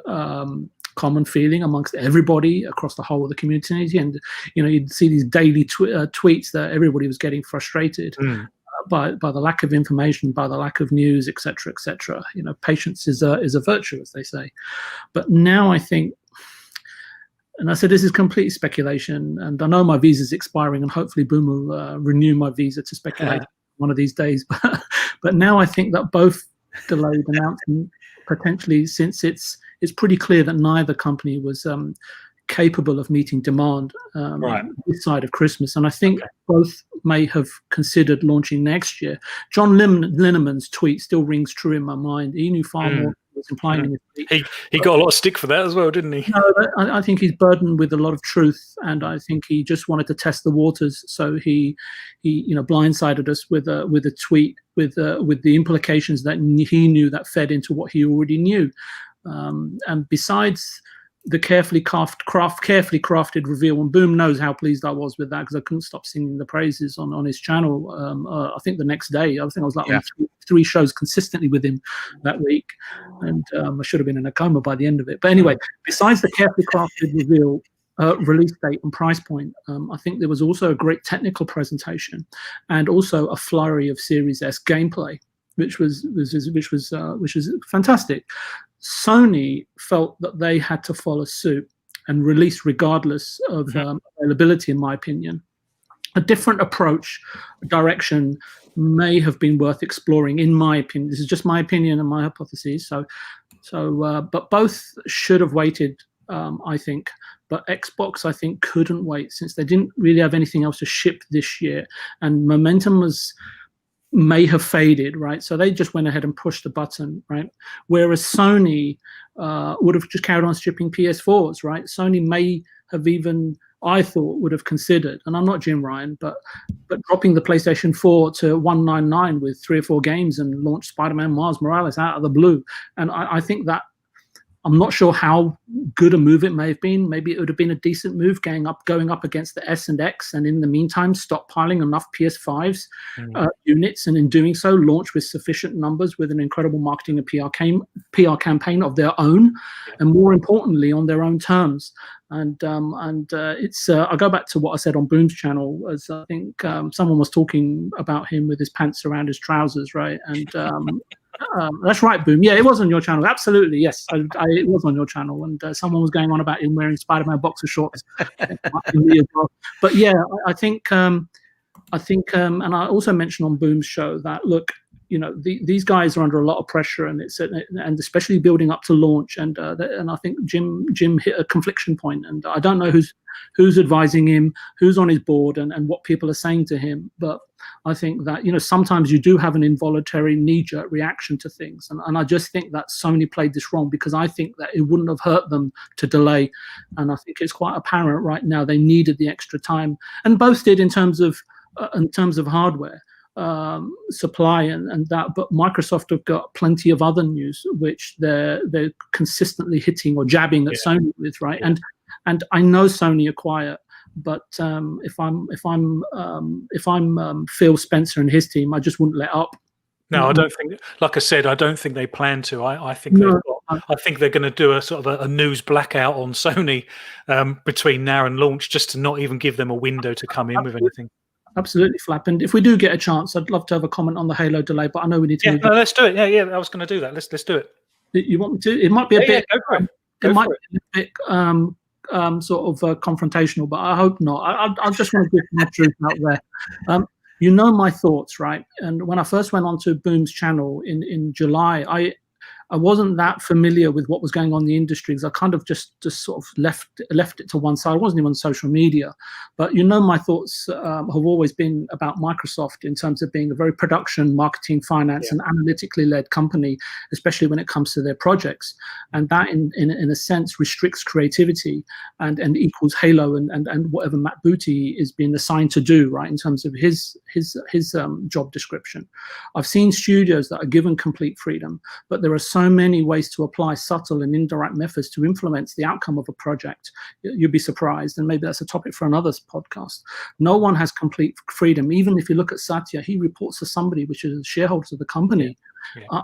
feeling amongst everybody across the whole of the community. And you'd see these daily tweets that everybody was getting frustrated by the lack of information, by the lack of news, etc., etc. Patience is a virtue, as they say. But now I think And I said, this is complete speculation, and I know my visa is expiring, and hopefully Boom will renew my visa to speculate one of these days. But now I think that both delayed announcement potentially, since it's pretty clear that neither company was capable of meeting demand this side of Christmas, and I think both may have considered launching next year. John Lineman's tweet still rings true in my mind. He knew far more. Was implying in his tweet. He got a lot of stick for that as well, didn't he? No, I think he's burdened with a lot of truth, and I think he just wanted to test the waters. So he blindsided us with a tweet with the implications that he knew that fed into what he already knew. And besides the carefully crafted reveal, and Boom knows how pleased I was with that, because I couldn't stop singing the praises on his channel. I think the next day, I was like on three shows consistently with him that week, and I should have been in a coma by the end of it. But anyway, besides the carefully crafted reveal, release date and price point, I think there was also a great technical presentation, and also a flurry of Series S gameplay, which was fantastic. Sony felt that they had to follow suit and release regardless of availability, in my opinion. A different approach, direction may have been worth exploring, in my opinion. This is just my opinion and my hypothesis. But both should have waited, I think. But Xbox, I think, couldn't wait, since they didn't really have anything else to ship this year, and momentum may have faded, right? So they just went ahead and pushed the button, right? Whereas Sony would have just carried on shipping PS4s, right? Sony may have even, I thought, would have considered, and I'm not Jim Ryan, but dropping the PlayStation 4 to $199 with 3 or 4 games and launch Spider-Man Miles Morales out of the blue. And I think that, I'm not sure how good a move it may have been. Maybe it would have been a decent move going up against the S and X, and in the meantime stockpiling enough PS5s units, and in doing so launch with sufficient numbers, with an incredible marketing and PR campaign of their own, and more importantly on their own terms. And it's I go back to what I said on Boom's channel, as I think someone was talking about him with his pants around his trousers, right? And that's right, Boom. Yeah, it was on your channel. Absolutely, yes. It was on your channel, and someone was going on about him wearing Spider-Man boxer shorts. But yeah, I think, and I also mentioned on Boom's show that, look, these guys are under a lot of pressure, and and especially building up to launch, and I think Jim hit a confliction point, and I don't know who's advising him, who's on his board, and what people are saying to him. But I think that sometimes you do have an involuntary knee-jerk reaction to things, and I just think that Sony played this wrong, because I think that it wouldn't have hurt them to delay, and I think it's quite apparent right now they needed the extra time, and both did in terms of hardware supply and that. But Microsoft have got plenty of other news which they're consistently hitting or jabbing at Sony with, right? And I know Sony are quiet, but if I'm Phil Spencer and his team, I just wouldn't let up. No, I don't think. Like I said, I don't think they plan to. I think I think they're going to do a sort of a news blackout on Sony between now and launch, just to not even give them a window to come in with anything. Absolutely, Phlapp. And if we do get a chance, I'd love to have a comment on the Halo delay, but I know we need to. Yeah, no, let's do it. Yeah, I was going to do that. Let's do it. You want me to? It might be a bit. Go for it. It might be a bit sort of confrontational, but I hope not. I just want to give my truth out there. You know my thoughts, right? And when I first went onto Boom's channel in July, I wasn't that familiar with what was going on in the industry, because I kind of just sort of left it to one side. I wasn't even on social media. But my thoughts have always been about Microsoft in terms of being a very production, marketing, finance, and analytically led company, especially when it comes to their projects. And that, in a sense, restricts creativity and equals Halo and whatever Matt Booty is being assigned to do, right, in terms of his job description. I've seen studios that are given complete freedom, but there are so many ways to apply subtle and indirect methods to influence the outcome of a project. You'd be surprised, and maybe that's a topic for another podcast. No one has complete freedom. Even if you look at Satya, he reports to somebody which is shareholders of the company.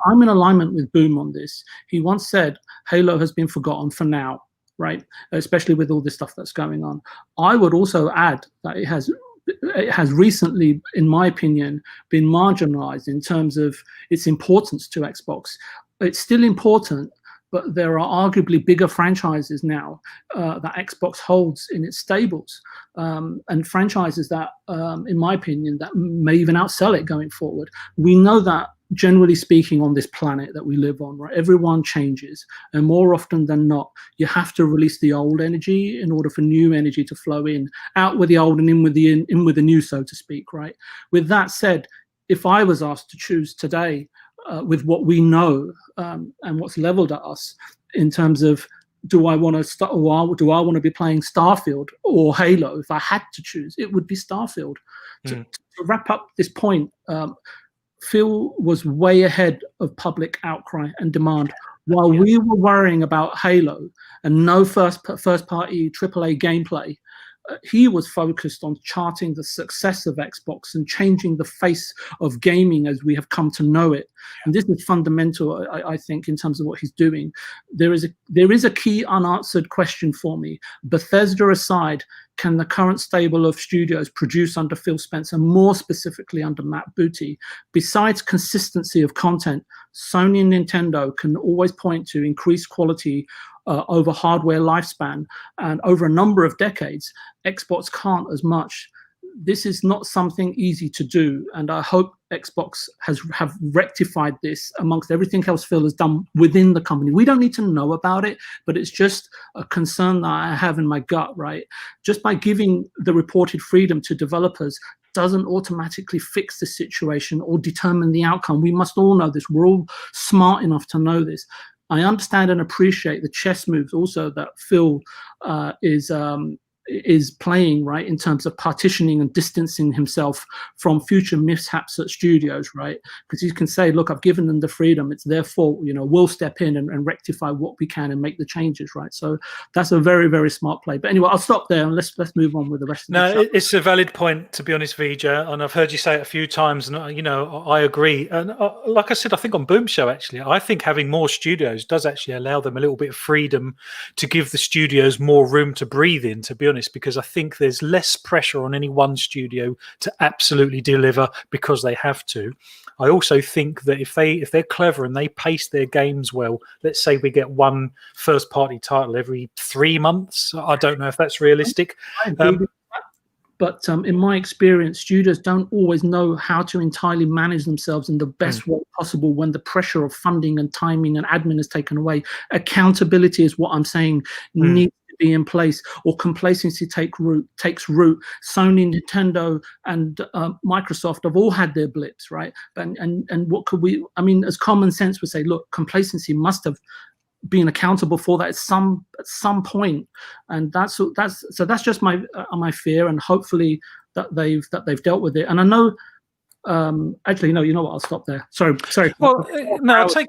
I'm in alignment with Boom on this. He once said, Halo has been forgotten for now, right? Especially with all this stuff that's going on. I would also add that it has recently, in my opinion, been marginalized in terms of its importance to Xbox. It's still important, but there are arguably bigger franchises now that Xbox holds in its stables, and franchises that, in my opinion, that may even outsell it going forward. We know that, generally speaking, on this planet that we live on, right, everyone changes, and more often than not, you have to release the old energy in order for new energy to flow in, out with the old and in with the new, so to speak, right? With that said, if I was asked to choose today, with what we know and what's leveled at us in terms of, do I want to start, or do I want to be playing Starfield or Halo? If I had to choose, it would be Starfield. To wrap up this point, Phil was way ahead of public outcry and demand. While we were worrying about Halo and no first party AAA gameplay, he was focused on charting the success of Xbox and changing the face of gaming as we have come to know it. And this is fundamental, I think, in terms of what he's doing. There is a key unanswered question for me. Bethesda aside, can the current stable of studios produce under Phil Spencer, more specifically under Matt Booty? Besides consistency of content, Sony and Nintendo can always point to increased quality over hardware lifespan and over a number of decades. Xbox can't as much. This is not something easy to do, and I hope Xbox have rectified this amongst everything else Phil has done within the company. We don't need to know about it, but it's just a concern that I have in my gut, right? Just by giving the reported freedom to developers doesn't automatically fix the situation or determine the outcome. We must all know this. We're all smart enough to know this. I understand and appreciate the chess moves also that Phil is playing, right, in terms of partitioning and distancing himself from future mishaps at studios, right? Because you can say, look, I've given them the freedom, it's their fault, we'll step in and rectify what we can and make the changes, right? So that's a very, very smart play. But anyway, I'll stop there and let's move on with the rest of the show. It's a valid point, to be honest, Vijay, and I've heard you say it a few times, and I agree. And like I said, I think on Boom Show, actually, I think having more studios does actually allow them a little bit of freedom to give the studios more room to breathe in, to be honest, because I think there's less pressure on any one studio to absolutely deliver because they have to. I also think that if they're clever and they pace their games well, let's say we get one first party title every 3 months. I don't know if that's realistic. But in my experience, studios don't always know how to entirely manage themselves in the best way possible when the pressure of funding and timing and admin is taken away. Accountability is what I'm saying needs to be in place, or complacency takes root. Sony, Nintendo, and Microsoft have all had their blips, right? And what could we? I mean, as common sense would say, look, complacency must have being accountable for that at some point, and that's just my fear, and hopefully that they've dealt with it. And I know, actually, no, you know what? I'll stop there. Sorry. Well, no, I take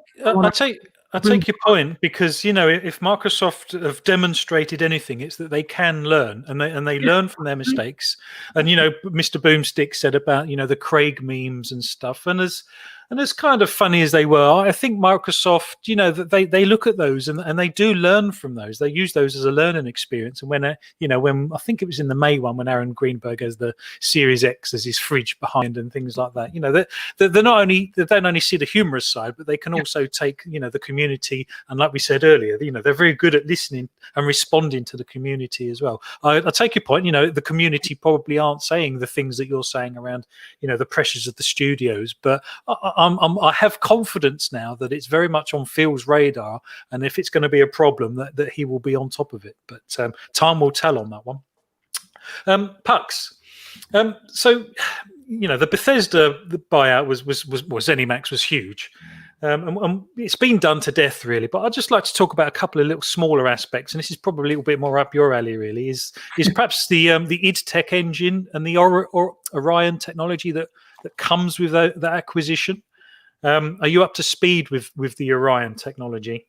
your point, because if Microsoft have demonstrated anything, it's that they can learn, and they learn from their mistakes. And Mr. Boomstick said about the Craig memes and stuff, and as kind of funny as they were, I think Microsoft, that they look at those and they do learn from those. They use those as a learning experience. And when I think it was in the May one, when Aaron Greenberg has the Series X as his fridge behind and things like that, they don't only see the humorous side, but they can also take the community, and like we said earlier, they're very good at listening and responding to the community as well. I take your point. The community probably aren't saying the things that you're saying around the pressures of the studios, but I have confidence now that it's very much on Phil's radar, and if it's going to be a problem, that he will be on top of it. But time will tell on that one. Pux, so the Bethesda buyout was ZeniMax was huge. And it's been done to death, really. But I'd just like to talk about a couple of little smaller aspects, and this is probably a little bit more up your alley, really. Is perhaps the id Tech engine and the Orion technology that comes with that acquisition. Are you up to speed with the Orion technology?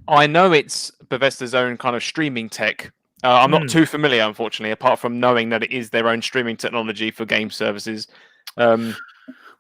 I know it's Bethesda's own kind of streaming tech. I'm not too familiar, unfortunately, apart from knowing that it is their own streaming technology for game services.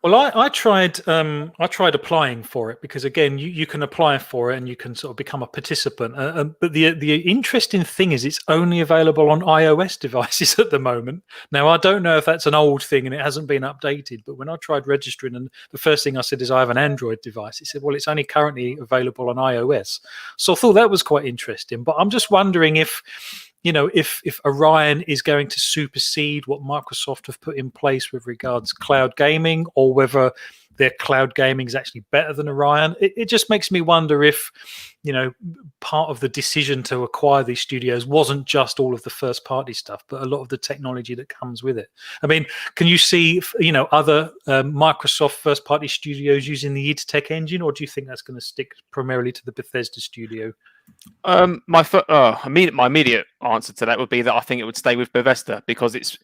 Well, I tried applying for it because again, you can apply for it and you can sort of become a participant. But the interesting thing is, it's only available on iOS devices at the moment. Now, I don't know if that's an old thing and it hasn't been updated. But when I tried registering, and the first thing I said is I have an Android device, it said, well, it's only currently available on iOS. So I thought that was quite interesting. But I'm just wondering if, if Orion is going to supersede what Microsoft have put in place with regards cloud gaming, or whether their cloud gaming is actually better than Orion. It just makes me wonder if, part of the decision to acquire these studios wasn't just all of the first party stuff, but a lot of the technology that comes with it. I mean, can you see, other Microsoft first party studios using the id Tech engine, or do you think that's going to stick primarily to the Bethesda studio? My immediate answer to that would be that I think it would stay with Bethesda, because it's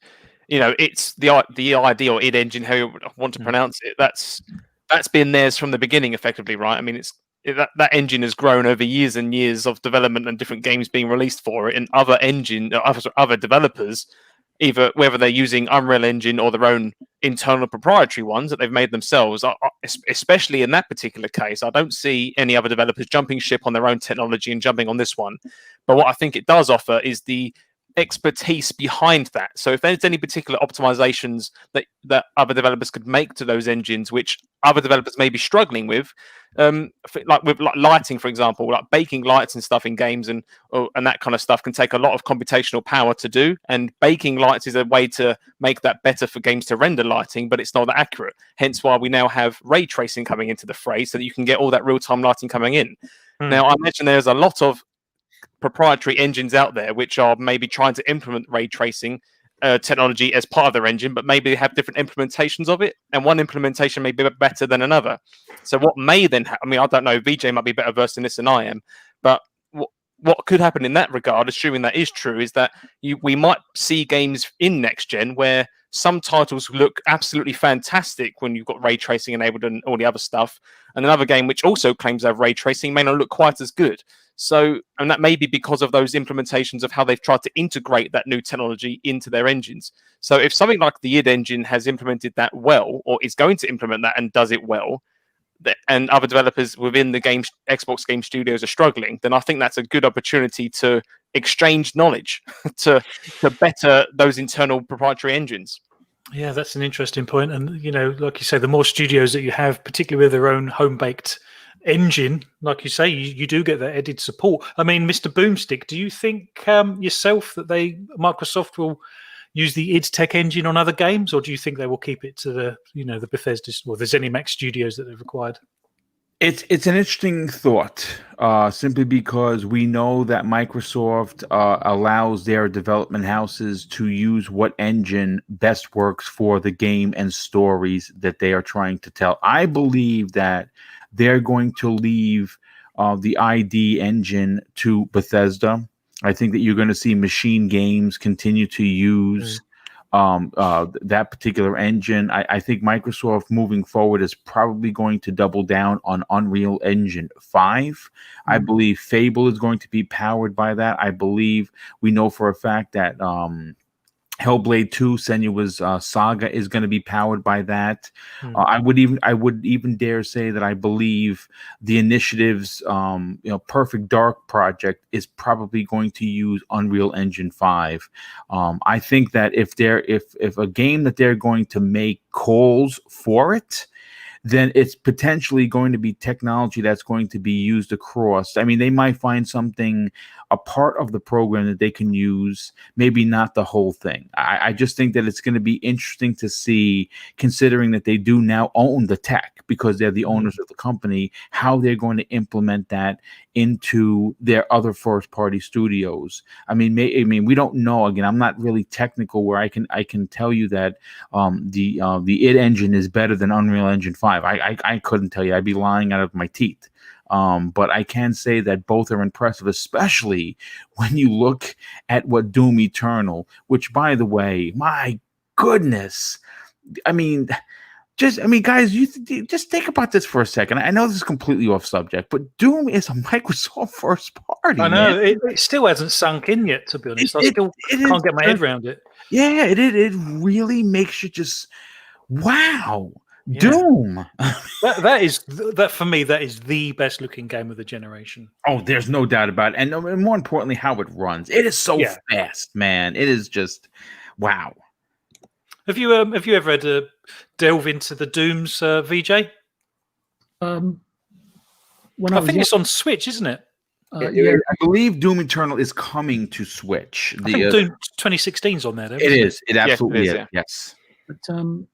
the ideal id engine, how you want to pronounce it. That's been theirs from the beginning, effectively, right? I mean, that engine has grown over years and years of development and different games being released for it, and other developers, either whether they're using Unreal Engine or their own internal proprietary ones that they've made themselves. Especially in that particular case, I don't see any other developers jumping ship on their own technology and jumping on this one. But what I think it does offer is the expertise behind that. So if there's any particular optimizations that other developers could make to those engines, which other developers may be struggling with, like lighting, for example, like baking lights and stuff in games, and that kind of stuff can take a lot of computational power to do. And baking lights is a way to make that better for games to render lighting, but it's not that accurate. Hence why we now have ray tracing coming into the fray, so that you can get all that real-time lighting coming in. Now, I imagine there's a lot of proprietary engines out there which are maybe trying to implement ray tracing technology as part of their engine, but maybe they have different implementations of it, and one implementation may be better than another. So what may then I don't know, VJ might be better versed in this than I am, but what could happen in that regard, assuming that is true, is that we might see games in next gen where some titles look absolutely fantastic when you've got ray tracing enabled and all the other stuff, and another game which also claims to have ray tracing may not look quite as good. So, and that may be because of those implementations of how they've tried to integrate that new technology into their engines. So if something like the id engine has implemented that well, or is going to implement that and does it well, and other developers within the Xbox game studios are struggling, then I think that's a good opportunity to exchange knowledge to better those internal proprietary engines. Yeah, that's an interesting point. And, like you say, the more studios that you have, particularly with their own home-baked engine, like you say, you do get that added support. I mean, Mr. Boomstick, do you think yourself that Microsoft will use the id Tech engine on other games, or do you think they will keep it to the Bethesda or the ZeniMax studios that they've acquired? It's an interesting thought, simply because we know that Microsoft allows their development houses to use what engine best works for the game and stories that they are trying to tell. I believe that they're going to leave the ID engine to Bethesda. I think that you're going to see Machine Games continue to use that particular engine. I think Microsoft moving forward is probably going to double down on Unreal Engine 5. I believe Fable is going to be powered by that. I believe we know for a fact that Hellblade 2, Senua's Saga is going to be powered by that. I would even dare say that I believe the Initiative's Perfect Dark project is probably going to use Unreal Engine 5. I think that if a game that they're going to make calls for it, then it's potentially going to be technology that's going to be used across. I mean, they might find something, a part of the program that they can use, maybe not the whole thing. I just think that it's going to be interesting to see, considering that they do now own the tech because they're the owners of the company, how they're going to implement that into their other first-party studios. I mean, we don't know. Again, I'm not really technical where I can tell you that the id engine is better than Unreal Engine 5. I couldn't tell you. I'd be lying out of my teeth. But I can say that both are impressive, especially when you look at what Doom Eternal, which, by the way, my goodness, guys, you just think about this for a second. I know this is completely off subject, but Doom is a Microsoft first party. I know it still hasn't sunk in yet. To be honest, I still can't get my head around it. Yeah, it really makes you just wow. Yeah. Doom. that for me, that is the best looking game of the generation. Oh, there's no doubt about it. And more importantly, how it runs. It is so fast, man. It is just wow. Have you ever had to delve into the Dooms, VJ? When I think it's on Switch, isn't it? Yeah, I believe Doom Eternal is coming to Switch. I think Doom 2016 is on there. Though, it is. It absolutely Yes, it is. is, Yes. but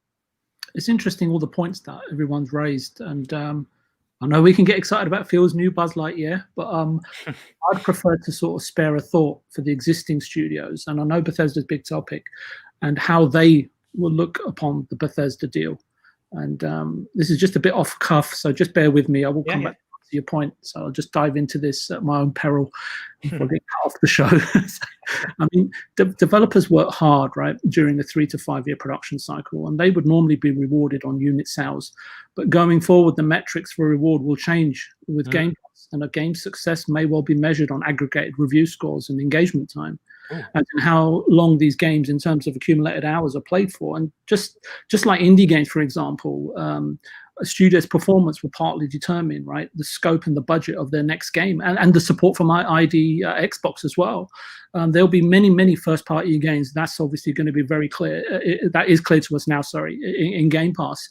it's interesting all the points that everyone's raised, and I know we can get excited about Phil's new Buzz Lightyear, but I'd prefer to sort of spare a thought for the existing studios, and I know Bethesda's big topic, and how they will look upon the Bethesda deal. And this is just a bit off cuff, so just bear with me. I will come back to your point, so I'll just dive into this at my own peril before I get cut off the show. I mean, developers work hard, right, during the 3 to 5 year production cycle, and they would normally be rewarded on unit sales. But going forward, the metrics for reward will change with Game Pass, and a game's success may well be measured on aggregated review scores and engagement time. And how long these games in terms of accumulated hours are played for. And just like indie games, for example, a studio's performance will partly determine, right, the scope and the budget of their next game, and the support from ID Xbox as well. There'll be many first-party games. That's obviously going to be very clear. That is clear to us now, in Game Pass.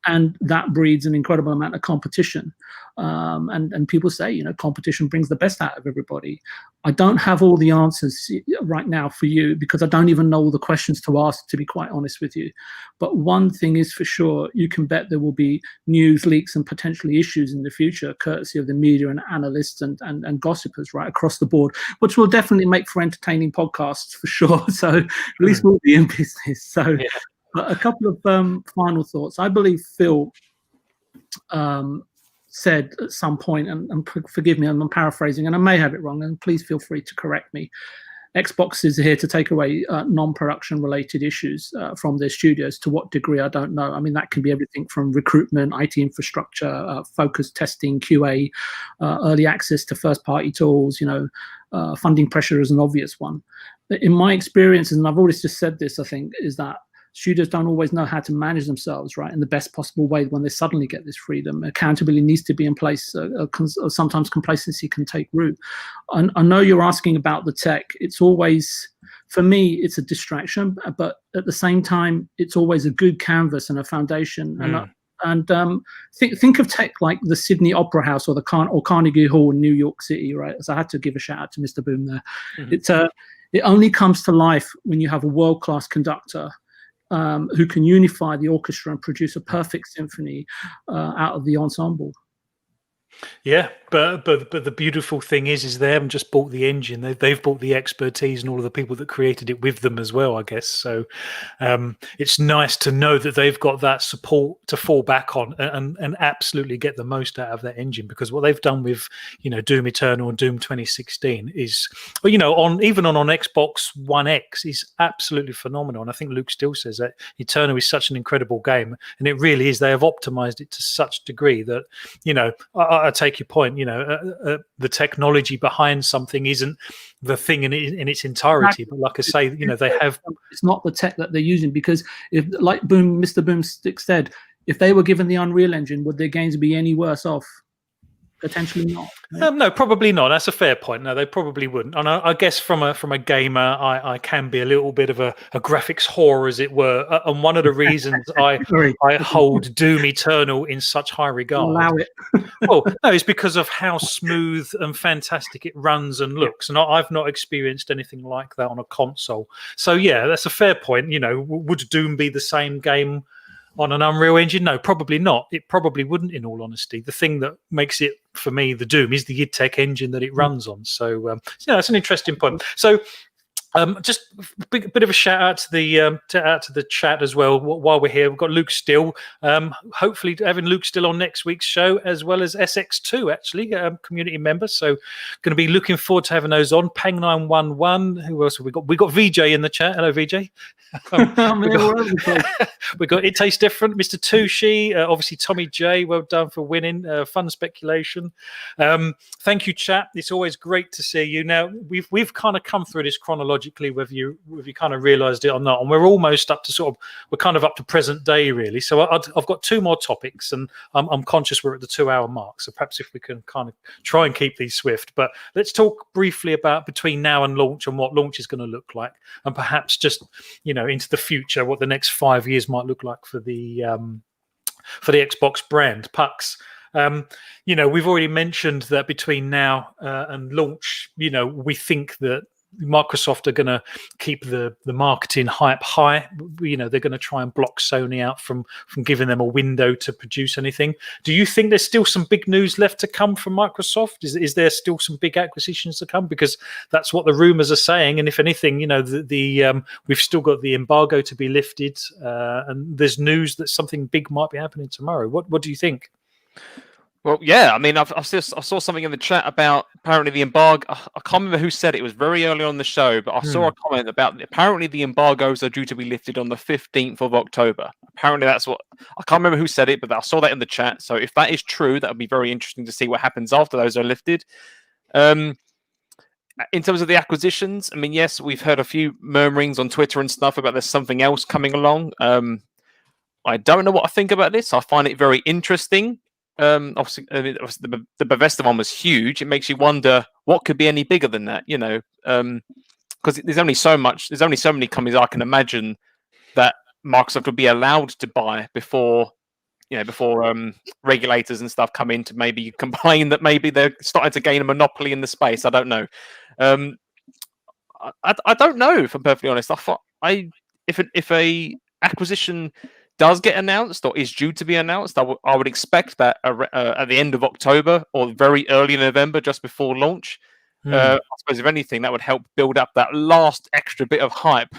And that breeds an incredible amount of competition. And people say, competition brings the best out of everybody. I don't have all the answers right now for you, because I don't even know all the questions to ask, to be quite honest with you. But one thing is for sure, you can bet there will be news, leaks, and potentially issues in the future, courtesy of the media and analysts and gossipers right across the board, which will definitely make for entertaining podcasts for sure. So at least we'll be in business. So a couple of final thoughts. I believe Phil said at some point, and forgive me, I'm paraphrasing, and I may have it wrong, and please feel free to correct me. Xbox is here to take away non-production related issues from their studios. To what degree, I don't know. I mean, that can be everything from recruitment, IT infrastructure, focused testing, QA, early access to first-party tools. Funding pressure is an obvious one. In my experiences, and I've always just said this, I think, is that studios don't always know how to manage themselves, right, in the best possible way when they suddenly get this freedom. Accountability needs to be in place. Sometimes complacency can take root. I know you're asking about the tech. It's always, for me, it's a distraction, but at the same time, it's always a good canvas and a foundation. And think of tech like the Sydney Opera House or Carnegie Hall in New York City, right? So I had to give a shout out to Mr. Boom there. It only comes to life when you have a world-class conductor who can unify the orchestra and produce a perfect symphony out of the ensemble. Yeah, but the beautiful thing is they haven't just bought the engine; they've bought the expertise and all of the people that created it with them as well, I guess. So it's nice to know that they've got that support to fall back on and absolutely get the most out of that engine. Because what they've done with Doom Eternal and Doom 2016 is, on Xbox One X is absolutely phenomenal. And I think Luke still says that Eternal is such an incredible game, and it really is. They have optimized it to such a degree that I take your point. The technology behind something isn't the thing in its entirety, but like I say, they have. It's not the tech that they're using, because if, like Mr. Boomstick said, if they were given the Unreal Engine, would their games be any worse off? Potentially not. No, probably not. That's a fair point. No, they probably wouldn't. And I guess from a gamer, I can be a little bit of a graphics whore, as it were. And one of the reasons I hold Doom Eternal in such high regard, allow it. well, no, it's because of how smooth and fantastic it runs and looks. And I've not experienced anything like that on a console. So yeah, that's a fair point. Would Doom be the same game on an Unreal Engine? No, probably not. It probably wouldn't, in all honesty. The thing that makes it, for me, the Doom is the id Tech engine that it runs on. So, that's an interesting point. So, just a bit of a shout out to the chat as well. While we're here, we've got Luke Still. Hopefully, having Luke Still on next week's show, as well as SX2, actually, community member. So, going to be looking forward to having those on. Pang911. Who else have we got? We got VJ in the chat. Hello, VJ. We got It Tastes Different, Mr. Tushi, obviously Tommy J. Well done for winning. Fun speculation. Thank you, chat. It's always great to see you. Now we've kind of come through this chronologically psychologically, whether you kind of realised it or not. And we're almost up to we're kind of up to present day, really. So I've got two more topics, and I'm conscious we're at the 2-hour mark. So perhaps if we can kind of try and keep these swift. But let's talk briefly about between now and launch and what launch is going to look like, and perhaps just into the future, what the next 5 years might look like for the Xbox brand. Pux. We've already mentioned that between now and launch, we think that Microsoft are going to keep the marketing hype high. They're going to try and block Sony out from giving them a window to produce anything. Do you think there's still some big news left to come from Microsoft? Is there still some big acquisitions to come? Because that's what the rumors are saying. And if anything, we've still got the embargo to be lifted, and there's news that something big might be happening tomorrow. What do you think? Well, yeah, I mean, I saw something in the chat about apparently the embargo. I can't remember who said it. It was very early on the show, but I saw a comment about apparently the embargoes are due to be lifted on the 15th of October. Apparently that's what, I can't remember who said it, but I saw that in the chat. So if that is true, that would be very interesting to see what happens after those are lifted. In terms of the acquisitions, I mean, yes, we've heard a few murmurings on Twitter and stuff about there's something else coming along. I don't know what I think about this. I find it very interesting. Obviously, the Bethesda one was huge. It makes you wonder what could be any bigger than that, because there's only so many companies I can imagine that Microsoft would be allowed to buy before regulators and stuff come in to maybe complain that maybe they're starting to gain a monopoly in the space. I don't know. I don't know, if I'm perfectly honest. If a acquisition does get announced or is due to be announced, I would expect that at the end of October or very early November, just before launch. I suppose if anything, that would help build up that last extra bit of hype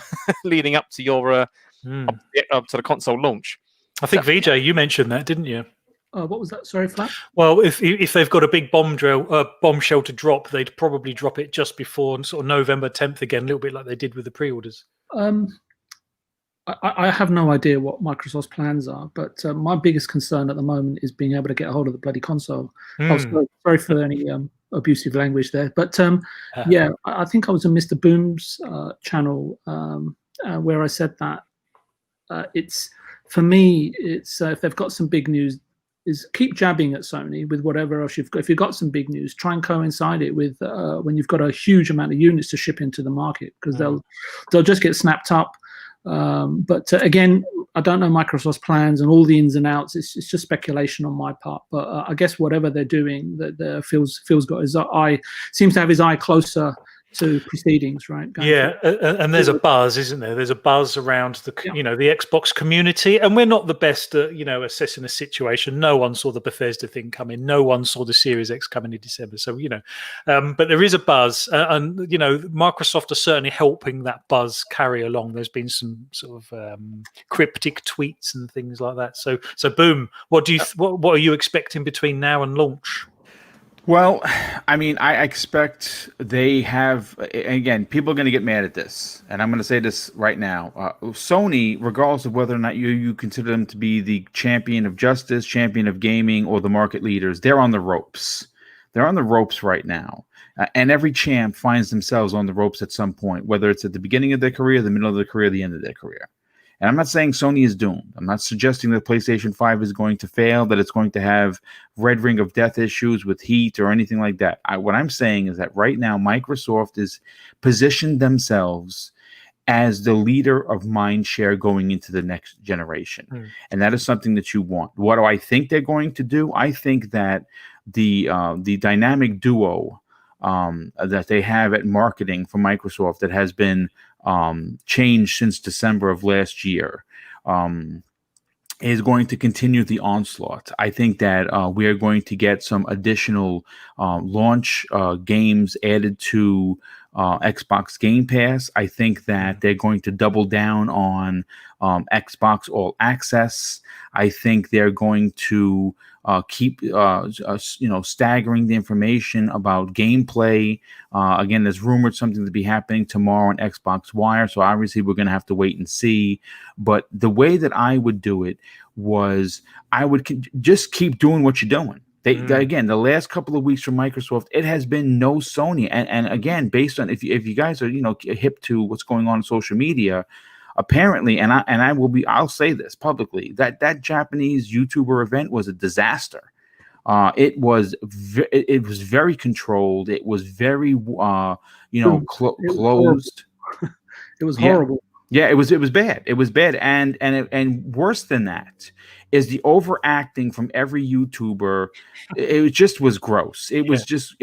leading up to your up to the console launch. I think VJ, you mentioned that, didn't you? What was that? Sorry, Phlapp? Well, if they've got a big bombshell to drop, they'd probably drop it just before sort of November 10th again, a little bit like they did with the pre-orders. I have no idea what Microsoft's plans are, but my biggest concern at the moment is being able to get a hold of the bloody console. I was sorry for any abusive language there, but yeah, I think I was on Mr. Boom's channel where I said that it's, for me, it's if they've got some big news, is keep jabbing at Sony with whatever else you've got. If you've got some big news, try and coincide it with when you've got a huge amount of units to ship into the market, because they'll just get snapped up. But again, I don't know Microsoft's plans and all the ins and outs. It's just speculation on my part. But I guess whatever they're doing, that Phil's got his eye, seems to have his eye closer to proceedings, right? And there's a buzz, isn't there? There's a buzz around the the Xbox community, and we're not the best at assessing a situation. No one saw the Bethesda thing coming. No one saw the Series X coming in December. So but there is a buzz, and Microsoft are certainly helping that buzz carry along. There's been some sort of cryptic tweets and things like that. So Boom, what are you expecting between now and launch? Well, I mean, I expect they have, again, people are going to get mad at this, and I'm going to say this right now. Sony, regardless of whether or not you consider them to be the champion of justice, champion of gaming, or the market leaders, they're on the ropes. They're on the ropes right now. And every champ finds themselves on the ropes at some point, whether it's at the beginning of their career, the middle of their career, the end of their career. And I'm not saying Sony is doomed. I'm not suggesting that PlayStation 5 is going to fail, that it's going to have red ring of death issues with heat or anything like that. What I'm saying is that right now, Microsoft is positioned themselves as the leader of mind share going into the next generation. And that is something that you want. What do I think they're going to do? I think that the dynamic duo that they have at marketing for Microsoft that has been changed since December of last year is going to continue the onslaught. I think that we are going to get some additional launch games added to Xbox Game Pass. I think that they're going to double down on Xbox All Access. I think they're going to keep staggering the information about gameplay. Again, there's rumored something to be happening tomorrow on Xbox Wire, so obviously we're going to have to wait and see. But the way that I would do it was I would just keep doing what you're doing. Again, the last couple of weeks from Microsoft, it has been no Sony. And again, based on if you guys are hip to what's going on social media, apparently, I'll say this publicly, that Japanese YouTuber event was a disaster. It was very controlled. It was very closed. It was horrible. Yeah, it was bad. It was bad, and worse than that is the overacting from every YouTuber. It just was gross. It was just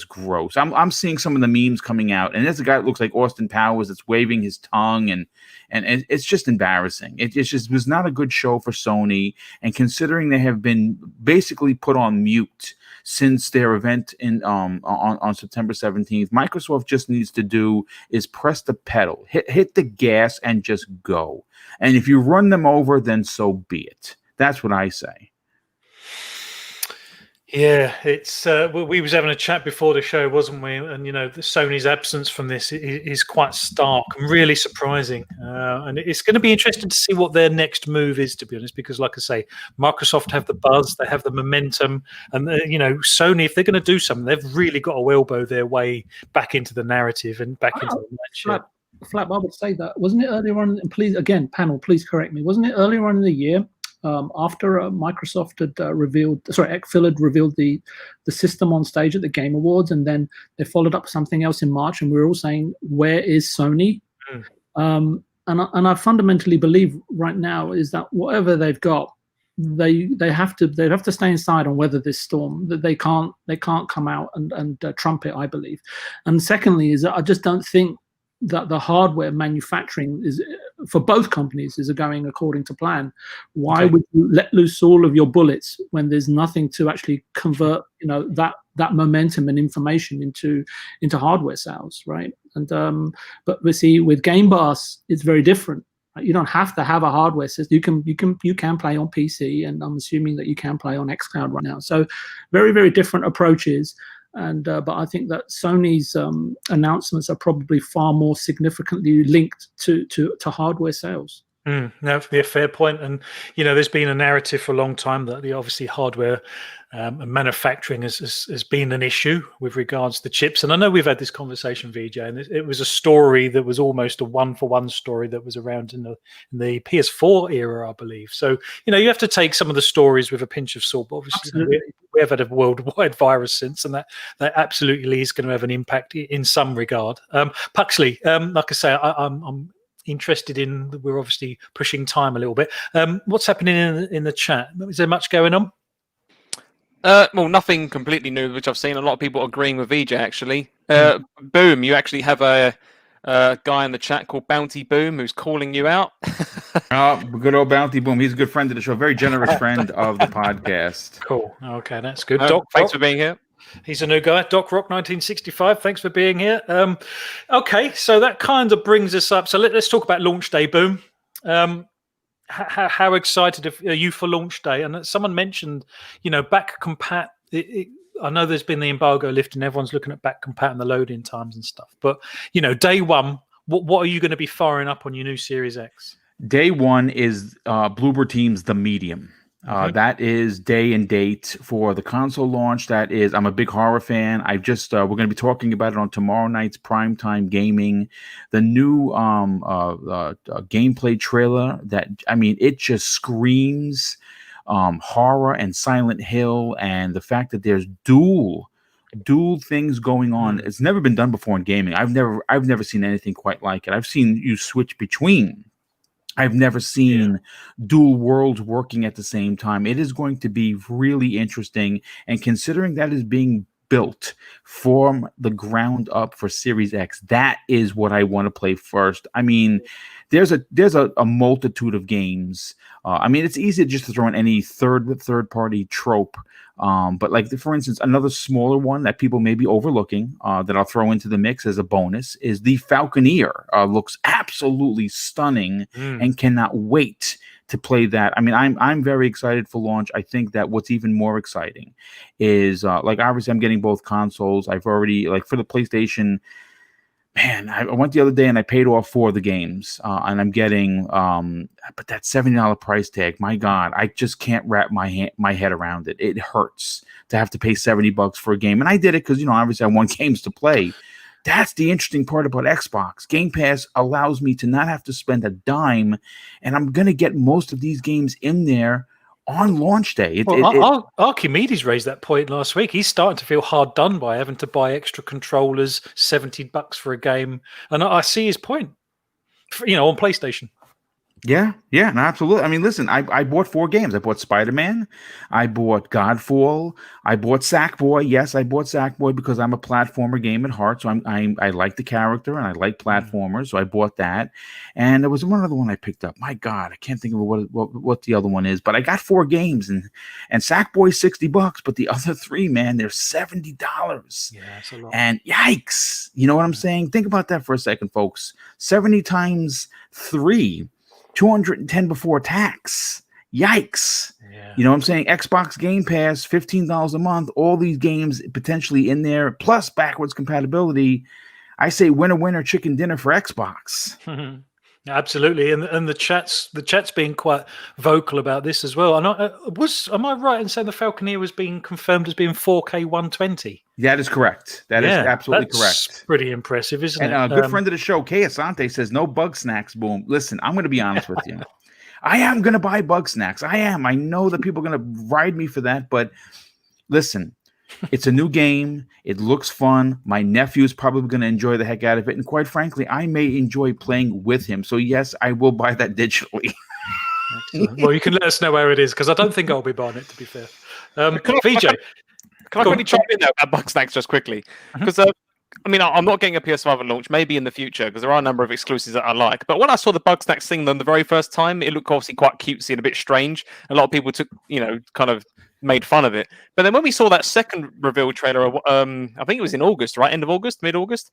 gross. I'm seeing some of the memes coming out, and there's a guy that looks like Austin Powers that's waving his tongue, and it's just embarrassing. It just was not a good show for Sony, and considering they have been basically put on mute since their event on September 17th, Microsoft just needs to do is press the pedal, hit the gas, and just go. And if you run them over, then so be it. That's what I say. Yeah, it's we was having a chat before the show, wasn't we? And the Sony's absence from this is quite stark and really surprising. And it's going to be interesting to see what their next move is, to be honest, because, like I say, Microsoft have the buzz, they have the momentum, and Sony, if they're going to do something, they've really got to elbow their way back into the narrative and back into the match. Phlapp, I would say that, wasn't it earlier on? And please, again, panel, please correct me. Wasn't it earlier on in the year? After Microsoft had Phil had revealed the system on stage at the Game Awards, and then they followed up something else in March, and we were all saying, "Where is Sony?" And I fundamentally believe right now is that whatever they've got, they have to stay inside and weather this storm. That they can't come out and trump it, I believe. And secondly, is that I just don't think that the hardware manufacturing is for both companies is going according to plan. Why would you let loose all of your bullets when there's nothing to actually convert that momentum and information into hardware sales, right? And but we see with Game Pass it's very different. You don't have to have a hardware system. You can play on PC, and I'm assuming that you can play on xCloud right now. So very, very different approaches. And but I think that Sony's announcements are probably far more significantly linked to hardware sales. No, that'd be a fair point. And there's been a narrative for a long time that obviously hardware and manufacturing has been an issue with regards to chips. And I know we've had this conversation, VJ, and it was a story that was almost a one-for-one story that was around in the PS4 era, I believe. So you have to take some of the stories with a pinch of salt. But obviously, we have had a worldwide virus since, and that absolutely is going to have an impact in some regard. Puxley, like I say, I'm interested in. We're obviously pushing time a little bit. What's happening in the chat? Is there much going on? Well, nothing completely new, which I've seen a lot of people agreeing with VJ actually. Boom, you actually have a guy in the chat called Bounty Boom who's calling you out. Good old Bounty Boom. He's a good friend of the show, very generous friend of the podcast. Cool. Okay, that's good. Doc, thanks for being here. He's a new guy. Doc Rock 1965. Thanks for being here. Okay, so that kind of brings us up. So let's talk about launch day, Boom. How excited are you for launch day? And someone mentioned, back compat. I know there's been the embargo lifting. Everyone's looking at back compat and the loading times and stuff. But day one, what are you going to be firing up on your new Series X? Day one is Bloober Team's The Medium. That is day and date for the console launch. That is, I'm a big horror fan. we're going to be talking about it on tomorrow night's primetime gaming. The new gameplay trailer it just screams horror and Silent Hill, and the fact that there's dual things going on. It's never been done before in gaming. I've never seen anything quite like it. I've seen you switch between. I've never seen dual worlds working at the same time. It is going to be really interesting. And considering that is being built from the ground up for Series X, that is what I want to play first. I mean, there's a multitude of games. It's easy just to throw in any third party trope. But like, for instance, another smaller one that people may be overlooking that I'll throw into the mix as a bonus is the Falconeer. Looks absolutely stunning and cannot wait to play that. I'm very excited for launch. I think that what's even more exciting is obviously I'm getting both consoles. I've already, for the PlayStation, man, I went the other day and I paid off 4 of the games, and I'm getting, but that $70 price tag, my God, I just can't wrap my head around it. It hurts to have to pay $70 for a game, and I did it because obviously I want games to play. That's the interesting part about Xbox. Game Pass allows me to not have to spend a dime, and I'm gonna get most of these games in there on launch day. Archimedes raised that point last week. He's starting to feel hard done by having to buy extra controllers, $70 for a game, and I see his point. On PlayStation. Yeah, no, absolutely. I mean, listen, I bought 4 games. I bought Spider-Man, I bought Godfall, I bought Sackboy. Yes, I bought Sackboy because I'm a platformer game at heart. So I like the character and I like platformers. So I bought that. And there was one other one I picked up. My God, I can't think of what the other one is. But I got 4 games, and Sackboy's $60, but the other 3, man, they're $70. Yeah, that's a lot. And yikes, you know what I'm saying? Think about that for a second, folks. 70 times 3. 210 before tax. Yikes. Yeah. You know what I'm saying? Xbox Game Pass, $15 a month, all these games potentially in there, plus backwards compatibility. I say winner, chicken dinner for Xbox. Absolutely, and the chat's being quite vocal about this as well. And am I right in saying the Falconeer was being confirmed as being 4K 120? That is correct. That is absolutely correct. Pretty impressive, isn't it? And a good friend of the show, Kay Asante, says no bug snacks. Boom. Listen, I'm going to be honest with you. I am going to buy bug snacks. I am. I know that people are going to ride me for that, but listen. It's a new game. It looks fun. My nephew's probably going to enjoy the heck out of it. And quite frankly, I may enjoy playing with him. So yes, I will buy that digitally. Well, you can let us know where it is, because I don't think I'll be buying it, to be fair. VJ. Can I quickly chime in there about bug snacks just quickly? Because I'm not getting a PS5 at launch, maybe in the future, because there are a number of exclusives that I like. But when I saw the bug snacks thing the very first time, it looked obviously quite cutesy and a bit strange. A lot of people took, kind of made fun of it. But then when we saw that second reveal trailer, I think it was in August, right? End of August, mid-August.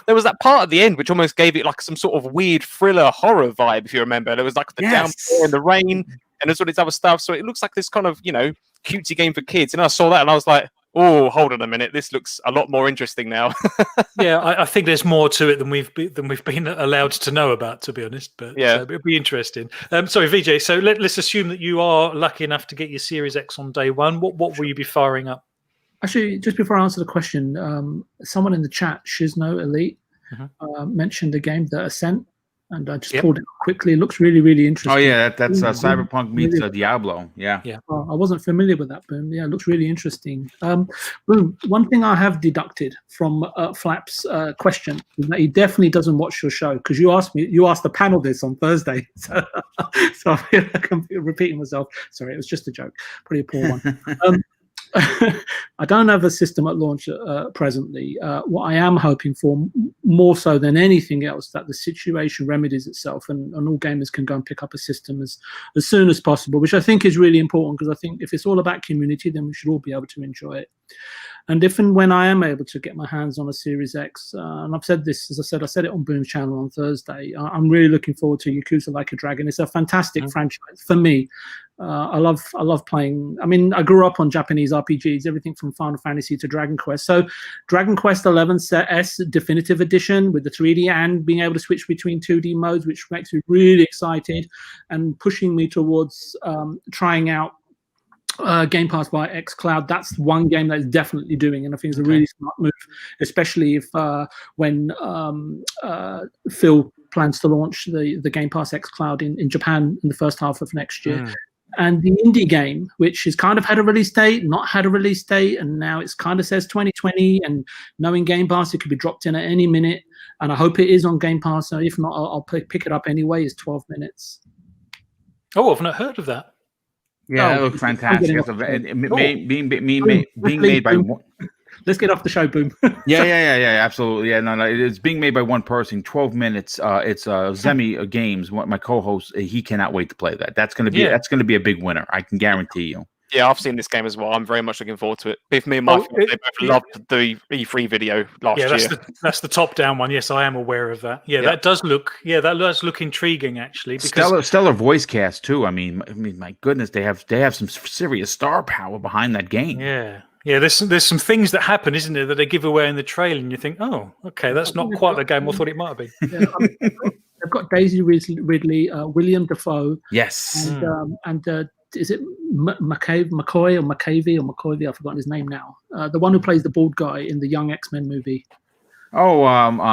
There was that part at the end which almost gave it like some sort of weird thriller horror vibe, if you remember. There was like the downpour and the rain, and there's all this other stuff. So it looks like this kind of, cutesy game for kids. And I saw that and I was like, oh, hold on a minute. This looks a lot more interesting now. Yeah, I think there's more to it than we've been allowed to know about, to be honest. But yeah, it'll be interesting. Sorry, VJ. So let's assume that you are lucky enough to get your Series X on day one. What will you be firing up? Actually, just before I answer the question, someone in the chat, Shizno Elite, mentioned a game, The Ascent, and I just pulled it up quickly. It looks really, really interesting. Oh yeah, that's Cyberpunk meets Diablo. Yeah. I wasn't familiar with that, Boom. Yeah, it looks really interesting. Boom. One thing I have deducted from Flapp's question is that he definitely doesn't watch your show, because you asked the panel this on Thursday. So I feel like I'm repeating myself. Sorry, it was just a joke. Pretty a poor one. I don't have a system at launch presently. What I am hoping for, more so than anything else, that the situation remedies itself and all gamers can go and pick up a system as soon as possible, which I think is really important, because I think if it's all about community, then we should all be able to enjoy it. And if and when I am able to get my hands on a Series X, and I've said this, as I said it on Boom's channel on Thursday, I'm really looking forward to Yakuza Like a Dragon. It's a fantastic franchise for me. I love playing. I mean, I grew up on Japanese RPGs, everything from Final Fantasy to Dragon Quest. So Dragon Quest 11 S Definitive Edition with the 3D and being able to switch between 2D modes, which makes me really excited and pushing me towards trying out Game Pass by xCloud. That's one game that is definitely doing, and I think it's a really smart move, especially if when Phil plans to launch the Game Pass xCloud in Japan in the first half of next year. And the indie game, which has kind of had a release date, not had a release date, and now it's kind of says 2020, and knowing Game Pass, it could be dropped in at any minute, and I hope it is on Game Pass. So if not, I'll pick it up anyway. It's 12 minutes. Oh, I've not heard of that. Yeah, that looks fantastic. Being made by one. Let's get off the show, Boom. yeah, absolutely. Yeah, no, it's being made by one person. 12 minutes. It's Zemi Games. My co-host, he cannot wait to play that. That's gonna be a big winner. I can guarantee you. Yeah, I've seen this game as well. I'm very much looking forward to it. Both me and my they both loved the E3 video last year. That's the top-down one. Yes, I am aware of that. Yeah, that does look intriguing, actually. Because stellar voice cast too. I mean, my goodness, they have some serious star power behind that game. Yeah. Yeah, there's some things that happen, isn't there, that they give away in the trailer, and you think, oh, okay, that's not quite the game I thought it might have been. Yeah, I mean, they've got Daisy Ridley, William Dafoe, Yes. and is it McCavey or McCavey? I've forgotten his name now. The one who plays the bald guy in the Young X-Men movie. Oh,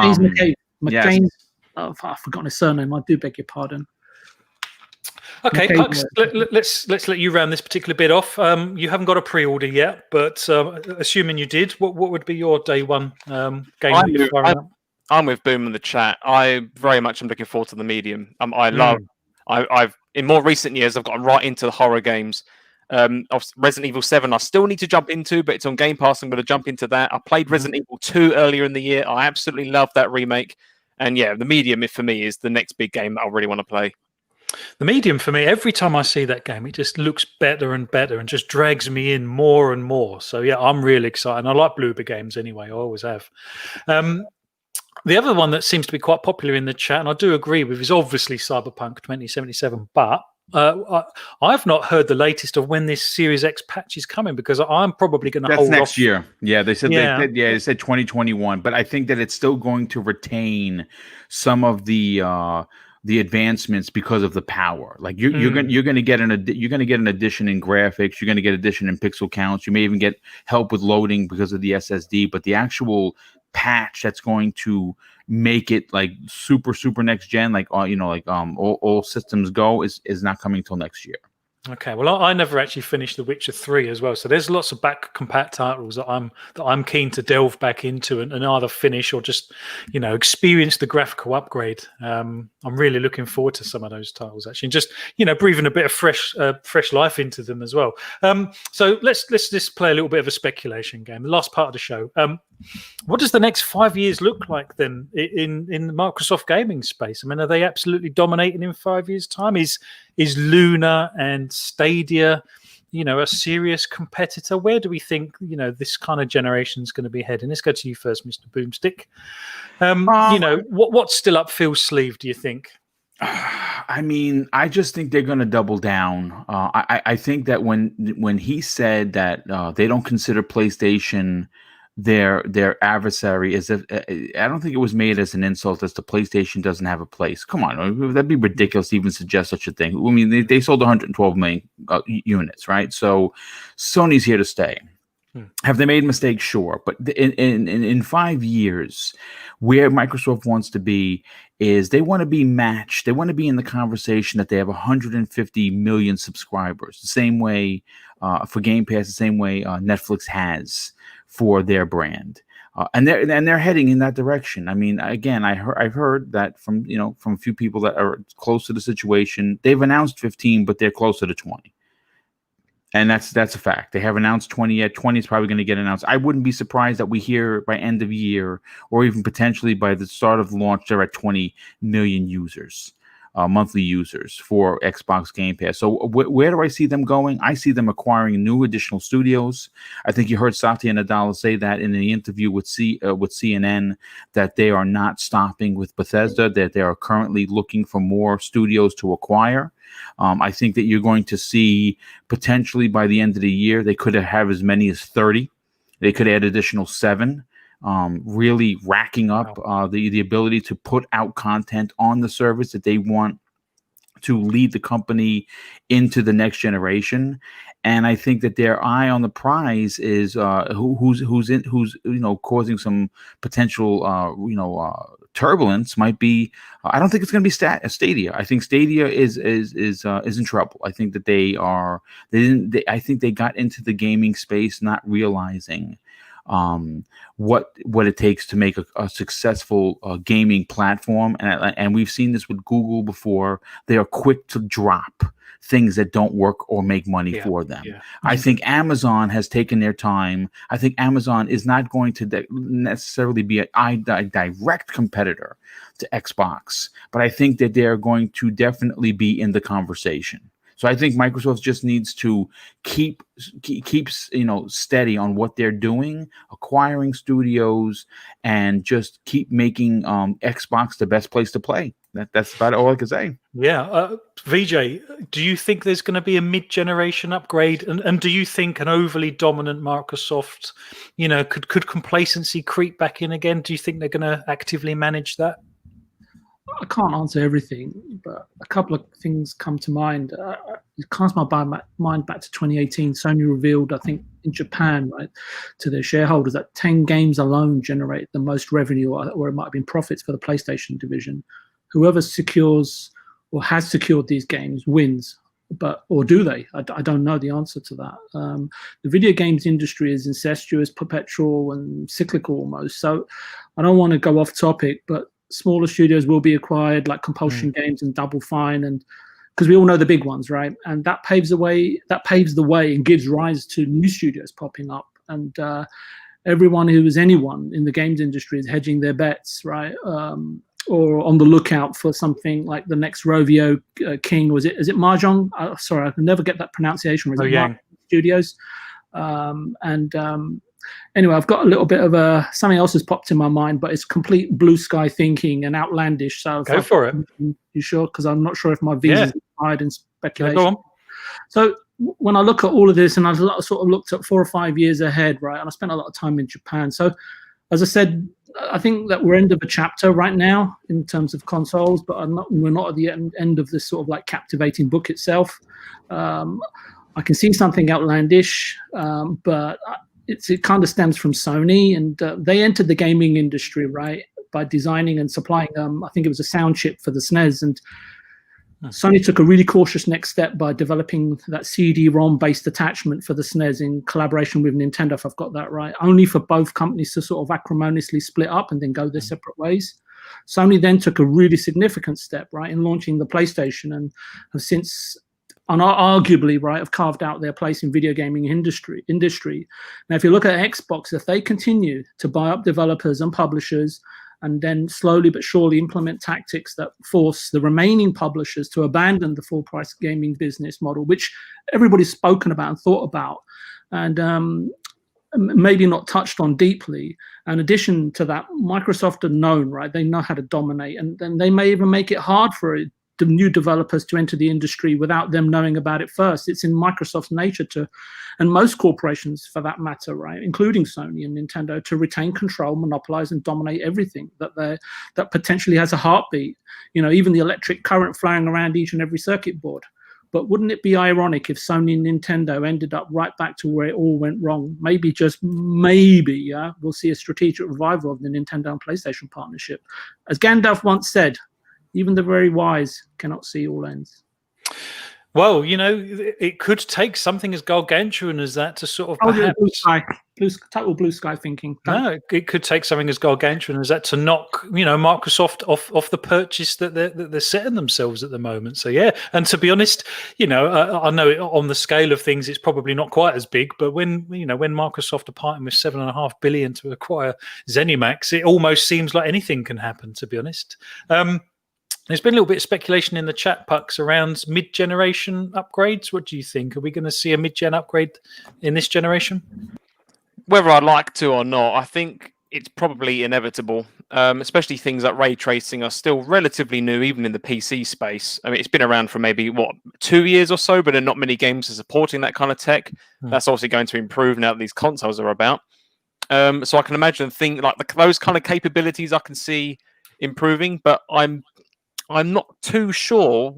James McCavey. yes. James, I've forgotten his surname. I do beg your pardon. Okay, Okay, Pux, let's let you round this particular bit off. You haven't got a pre-order yet, but assuming you did, what would be your day one game that you're firing up? I'm with Boom in the chat. I very much am looking forward to the medium. I've in more recent years I've gotten right into the horror games. Resident Evil 7 I still need to jump into, but it's on Game Pass. I'm going to jump into that. I played Resident Evil 2 earlier in the year. I absolutely love that remake. And yeah, the medium for me is the next big game that I really want to play. The medium for me, every time I see that game, it just looks better and better and just drags me in more and more. So yeah, I'm really excited. I like Bloober games anyway. I always have. The other one that seems to be quite popular in the chat, and I do agree with, is obviously Cyberpunk 2077. But I've not heard the latest of when this Series X patch is coming, because I'm probably going to hold off. That's next year. Yeah, they said they said 2021, but I think that it's still going to retain some of the advancements because of the power. Like you're going to get an addition in graphics. You're going to get addition in pixel counts. You may even get help with loading because of the SSD. But the actual patch that's going to make it like super next gen, like all systems go, is not coming till next year. Okay, well, I never actually finished The Witcher 3 as well, so there's lots of back compat titles that I'm keen to delve back into and either finish or just experience the graphical upgrade. I'm really looking forward to some of those titles actually, and just breathing a bit of fresh life into them as well. So let's just play a little bit of a speculation game. The last part of the show. What does the next 5 years look like then in the Microsoft gaming space? I mean, are they absolutely dominating in 5 years' time? Is Luna and Stadia, a serious competitor? Where do we think, this kind of generation is going to be heading? Let's go to you first, Mr. Boomstick. What's still up Phil's sleeve, do you think? I mean, I just think they're going to double down. I think that when he said that they don't consider PlayStation their adversary, is if I don't think it was made as an insult as the PlayStation doesn't have a place. Come on, that'd be ridiculous to even suggest such a thing. I mean, they sold 112 million units, right? So Sony's here to stay. Have they made mistakes? Sure, but in 5 years, where Microsoft wants to be is they want to be matched. They want to be in the conversation that they have 150 million subscribers, the same way for Game Pass, the same way Netflix has for their brand, and they're heading in that direction. I mean, again, I've heard that from a few people that are close to the situation. They've announced 15, but they're closer to 20. And that's a fact. They haven't announced 20 yet. 20 is probably going to get announced. I wouldn't be surprised that we hear by end of year, or even potentially by the start of launch, they're at 20 million users, monthly users for Xbox Game Pass. So where do I see them going? I see them acquiring new additional studios. I think you heard Satya Nadella say that in the interview with CNN, that they are not stopping with Bethesda, that they are currently looking for more studios to acquire. I think that you're going to see potentially by the end of the year, they could have as many as 30. They could add additional 7, really racking up the ability to put out content on the service that they want to lead the company into the next generation. And I think that their eye on the prize is who's causing some potential turbulence might be. I don't think it's going to be Stadia. I think Stadia is in trouble. I think that I think they got into the gaming space not realizing what it takes to make a successful gaming platform, and we've seen this with Google before. They are quick to drop things that don't work or make money for them. Yeah. I think Amazon has taken their time. I think Amazon is not going to necessarily be a direct competitor to Xbox, but I think that they're going to definitely be in the conversation. So I think Microsoft just needs to keep steady on what they're doing, acquiring studios, and just keep making Xbox the best place to play. That's about all I can say. Yeah. VJ, do you think there's going to be a mid-generation upgrade? And do you think an overly dominant Microsoft, could complacency creep back in again? Do you think they're going to actively manage that? I can't answer everything, but a couple of things come to mind. It casts my mind back to 2018. Sony revealed, I think, in Japan, right, to their shareholders that 10 games alone generate the most revenue, or it might have been profits for the PlayStation division. Whoever secures or has secured these games wins. Or do they? I don't know the answer to that. The video games industry is incestuous, perpetual, and cyclical almost. So I don't want to go off topic, but smaller studios will be acquired, like Compulsion Games and Double Fine, and because we all know the big ones, right? And that paves the way and gives rise to new studios popping up. And everyone who is anyone in the games industry is hedging their bets, right? Or on the lookout for something like the next Rovio King. Is it Mahjong? Sorry, I can never get that pronunciation. Studios. Anyway, I've got a little bit of something else has popped in my mind, but it's complete blue sky thinking and outlandish. So go for it. You sure? Because I'm not sure if my visa is expired in speculation. Yeah, go on. So when I look at all of this, and I sort of looked at 4 or 5 years ahead, right, and I spent a lot of time in Japan. So as I said, I think that we're end of a chapter right now in terms of consoles, but we're not at the end of this sort of like captivating book itself. I can see something outlandish, but it kind of stems from Sony, and they entered the gaming industry, right, by designing and supplying, I think it was a sound chip for the SNES, and Sony took a really cautious next step by developing that CD-ROM based attachment for the SNES in collaboration with Nintendo, if I've got that right, only for both companies to sort of acrimoniously split up and then go their separate ways. Sony then took a really significant step, right, in launching the PlayStation, and have since, arguably, right, have carved out their place in video gaming industry. Now, if you look at Xbox, if they continue to buy up developers and publishers, and then slowly but surely implement tactics that force the remaining publishers to abandon the full price gaming business model, which everybody's spoken about and thought about, and maybe not touched on deeply. In addition to that, Microsoft are known, right? They know how to dominate, and then they may even make it hard for the new developers to enter the industry without them knowing about it first. It's in Microsoft's nature to, and most corporations for that matter, right, including Sony and Nintendo, to retain control, monopolize, and dominate everything that potentially has a heartbeat. Even the electric current flowing around each and every circuit board. But wouldn't it be ironic if Sony and Nintendo ended up right back to where it all went wrong? Maybe, just maybe, we'll see a strategic revival of the Nintendo and PlayStation partnership. As Gandalf once said, even the very wise cannot see all ends. Well, it could take something as gargantuan as that to sort of total blue sky thinking. No, it could take something as gargantuan as that to knock, Microsoft off the purchase that they're setting themselves at the moment. So yeah, and to be honest, I know on the scale of things, it's probably not quite as big. But when Microsoft are parting with $7.5 billion to acquire ZeniMax, it almost seems like anything can happen. To be honest. There's been a little bit of speculation in the chat, Pucks, around mid-generation upgrades. What do you think? Are we going to see a mid-gen upgrade in this generation? Whether I'd like to or not, I think it's probably inevitable, especially things like ray tracing are still relatively new, even in the PC space. I mean, it's been around for maybe, 2 years or so, but not many games are supporting that kind of tech. That's obviously going to improve now that these consoles are about. So I can imagine those kind of capabilities I can see improving, but I'm not too sure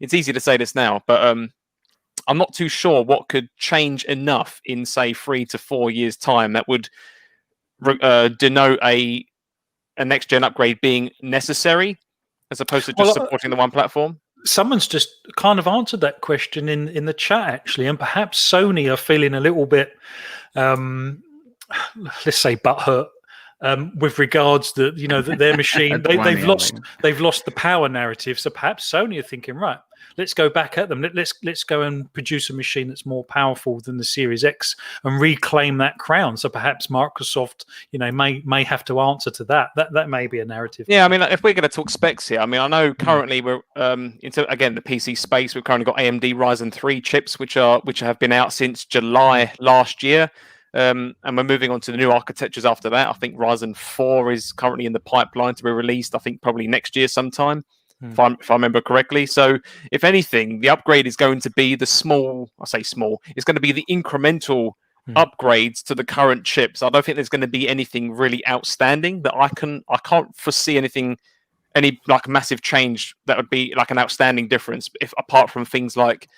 it's easy to say this now, but I'm not too sure what could change enough in, say, 3 to 4 years' time that would denote a next-gen upgrade being necessary as opposed to just supporting the one platform. Someone's just kind of answered that question in the chat, actually, and perhaps Sony are feeling a little bit, let's say, butthurt. With regards to that their machine, they've lost the power narrative. So perhaps Sony are thinking, right, let's go back at them. Let's go and produce a machine that's more powerful than the Series X and reclaim that crown. So perhaps Microsoft, may have to answer to that. That may be a narrative. Yeah, I mean, if we're going to talk specs here, I mean, I know currently we're into the PC space. We've currently got AMD Ryzen 3 chips, which have been out since July last year. And we're moving on to the new architectures after that. I think Ryzen 4 is currently in the pipeline to be released, I think probably next year sometime, if I remember correctly. So if anything, the upgrade is going to be the small, I say small, it's going to be the incremental upgrades to the current chips. I don't think there's going to be anything really outstanding that I can't foresee any like massive change that would be like an outstanding difference, if apart from things like